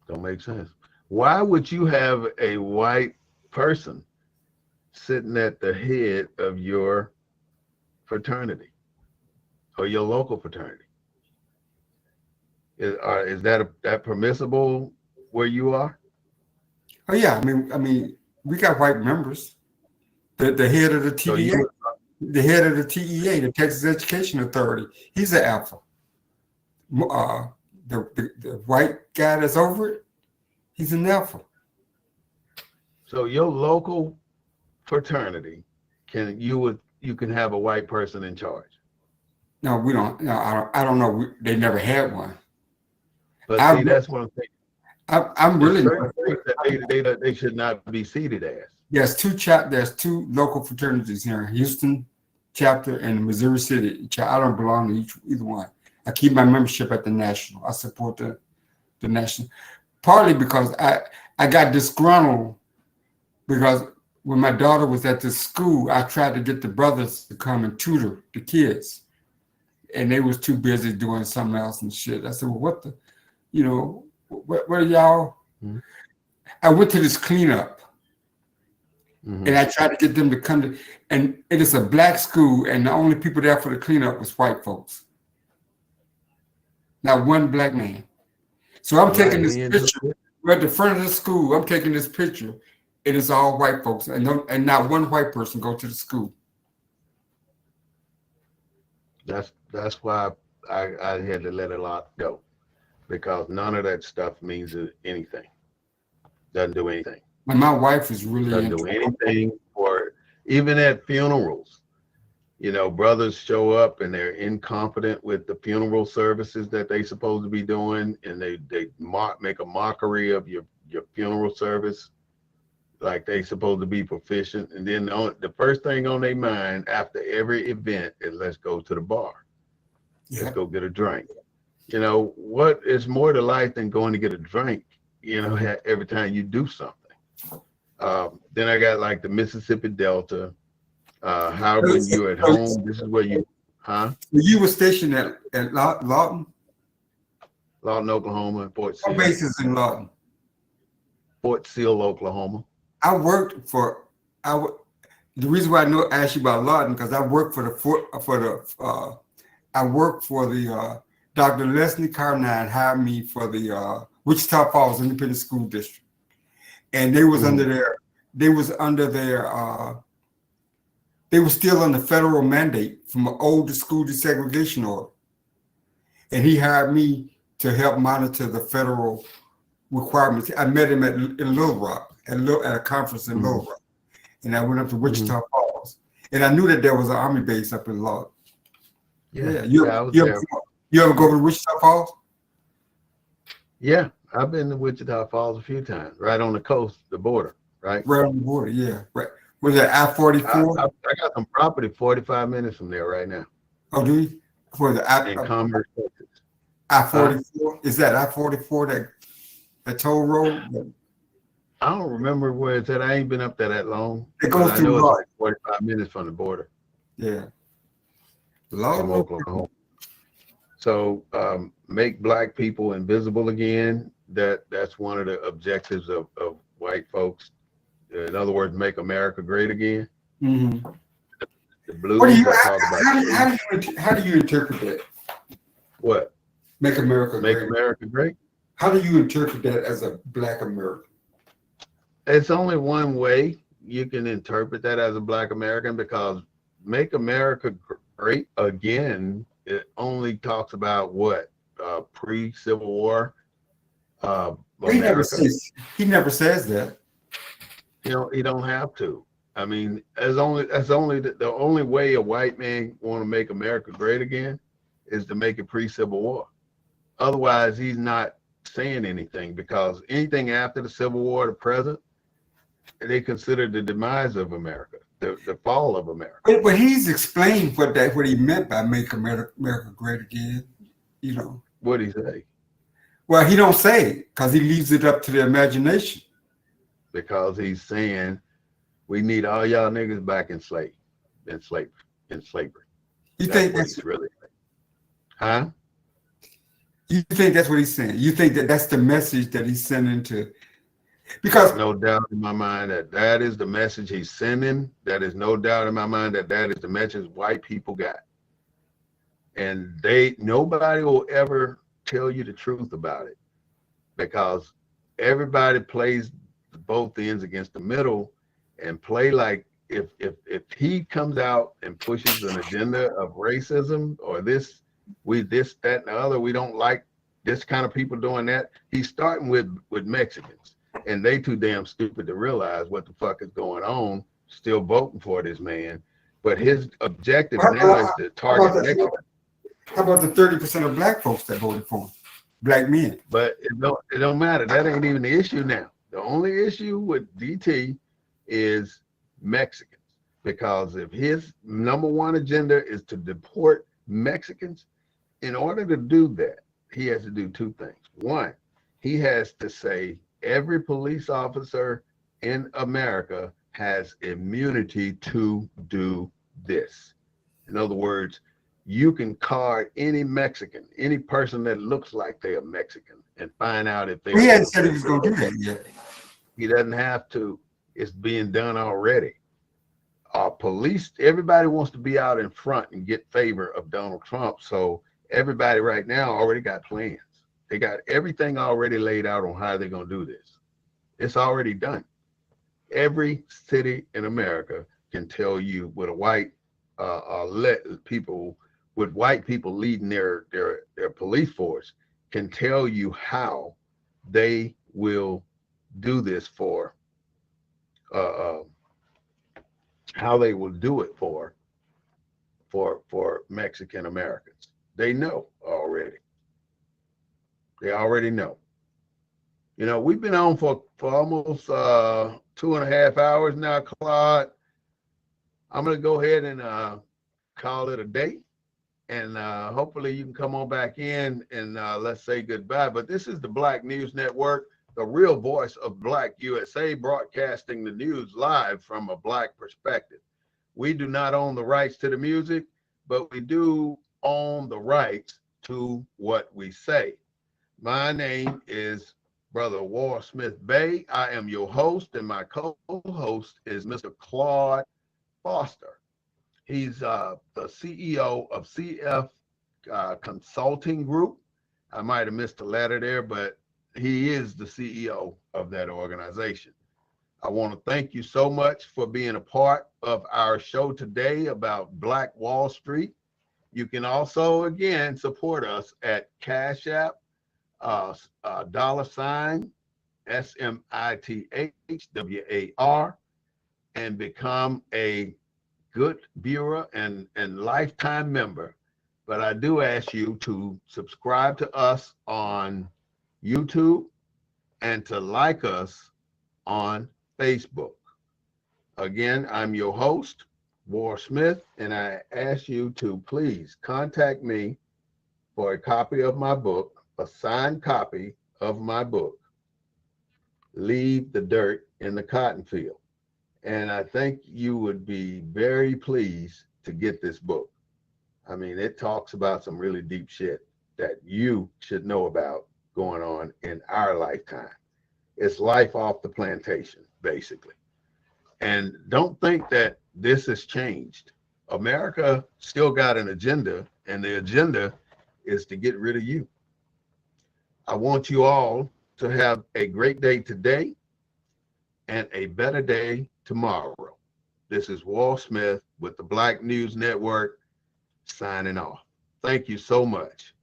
Don't make sense. Why would you have a white person sitting at the head of your fraternity or your local fraternity? Is that permissible where you are? Oh yeah, I mean, we got white members. The head of the TEA, the head of the TEA, the Texas Education Authority, he's an alpha. The white guy that's over it, he's an alpha. So your local fraternity you can have a white person in charge. No, we don't. No, I don't know. They never had one. But see, that's what I'm saying. I'm really that they should not be seated as. There's two local fraternities here in Houston chapter and Missouri City. I don't belong to either one. I keep my membership at the national. I support the national. partly because I got disgruntled because when my daughter was at the school, I tried to get the brothers to come and tutor the kids, and they was too busy doing something else and shit. I said, well, what the, where y'all? Mm-hmm. I went to this cleanup, and I tried to get them to come to, and it is a black school, and the only people there for the cleanup was white folks. Not one black man. So I'm taking this picture. We're at the front of the school. I'm taking this picture. It is all white folks, and not one white person go to the school. That's why I had to let a lot go, because none of that stuff means anything. Doesn't do anything. And my wife is really doesn't do anything for, even at funerals. Brothers show up and they're incompetent with the funeral services that they supposed to be doing, and they make a mockery of your funeral service, like they supposed to be proficient. And then the first thing on their mind after every event is, let's go to the bar. Yeah. Let's go get a drink. What is more to life than going to get a drink, every time you do something. Then I got like the Mississippi Delta. How when you're at home, this is where you, You were stationed at Lawton? Lawton, Oklahoma, Fort Sill. What base is in Lawton? Fort Sill, Oklahoma. I worked for, the reason why I asked you about Lawton, because I worked for the Dr. Leslie Carnine hired me for the Wichita Falls Independent School District. And they was they were still under federal mandate from an old school desegregation order. And he hired me to help monitor the federal requirements. I met him in Little Rock, at a conference in Little Rock. And I went up to Wichita Falls. And I knew that there was an Army base up in Lawton. Yeah. You ever go to Wichita Falls? Yeah, I've been to Wichita Falls a few times, right on the coast, the border, right? Right on the border, yeah. Right. Was it I-44? I got some property 45 minutes from there right now. Oh, do you? For the in Commerce, Texas. I-44? Is that I-44, that toll road? I don't remember where it's at. I ain't been up there that long. It goes through it's like 45 minutes from the border. Yeah. From Oklahoma. So make black people invisible again. That's one of the objectives of white folks. In other words, make America great again. Mm-hmm. The blues. How do you interpret that? What? Make America great. Make America great. How do you interpret that as a black American? It's only one way you can interpret that as a black American, because make America great again, it only talks about what? Pre-Civil War. He never says that. He don't have to. I mean, the only way a white man want to make America great again is to make it pre-Civil War. Otherwise, he's not saying anything, because anything after the Civil War to present, they consider the demise of America, the fall of America. But he's explained what he meant by make America great again. What did he say? Well, he don't say it, because he leaves it up to the imagination. Because he's saying we need all y'all niggas back in slavery. You think that's really? Huh? You think that's what he's saying? You think that's the message that he's sending to? Because there's no doubt in my mind that is the message he's sending. That is no doubt in my mind that is the message white people got. And nobody will ever tell you the truth about it, because everybody plays both ends against the middle and play like if he comes out and pushes an agenda of racism or this, that, and the other, we don't like this kind of people doing that. He's starting with Mexicans, and they too damn stupid to realize what the fuck is going on, still voting for this man. But his objective now is to target Mexicans. How about the 30% of black folks that voted for him? Black men. But it don't matter. That ain't even the issue now. The only issue with DT is Mexicans, because if his number one agenda is to deport Mexicans, in order to do that, he has to do two things. One, he has to say every police officer in America has immunity to do this. In other words, you can card any Mexican, any person that looks like they're Mexican, and find out if they're. He hadn't said he was going to do that yet. He doesn't have to. It's being done already. Police, everybody wants to be out in front and get favor of Donald Trump. So everybody right now already got plans. They got everything already laid out on how they're going to do this. It's already done. Every city in America can tell you with a white people with white people leading their police force can tell you how they will do this for how they will do it for Mexican Americans. They know already. They already know. You know, we've been on for almost 2.5 hours now, Claude. I'm going to go ahead and call it a day. And hopefully you can come on back in and let's say goodbye. But this is the Black News Network, the real voice of Black USA, broadcasting the news live from a Black perspective. We do not own the rights to the music, but we do own the rights to what we say. My name is Brother Smith-Bey. I am your host, and my co-host is Mr. Claude Foster. He's the CEO of CF Consulting Group. I might have missed a letter there, but he is the CEO of that organization. I want to thank you so much for being a part of our show today about Black Wall Street. You can also, again, support us at Cash App, $ SMITHWAR, and become a good viewer and lifetime member. But I do ask you to subscribe to us on YouTube and to like us on Facebook. Again, I'm your host, War Smith, and I ask you to please contact me for a copy of my book, a signed copy of my book, Leave the Dirt in the Cotton Field. And I think you would be very pleased to get this book. I mean, it talks about some really deep shit that you should know about going on in our lifetime. It's life off the plantation, basically. And don't think that this has changed. America still got an agenda, and the agenda is to get rid of you. I want you all to have a great day today and a better day tomorrow. This is Walt Smith with the Black News Network signing off. Thank you so much.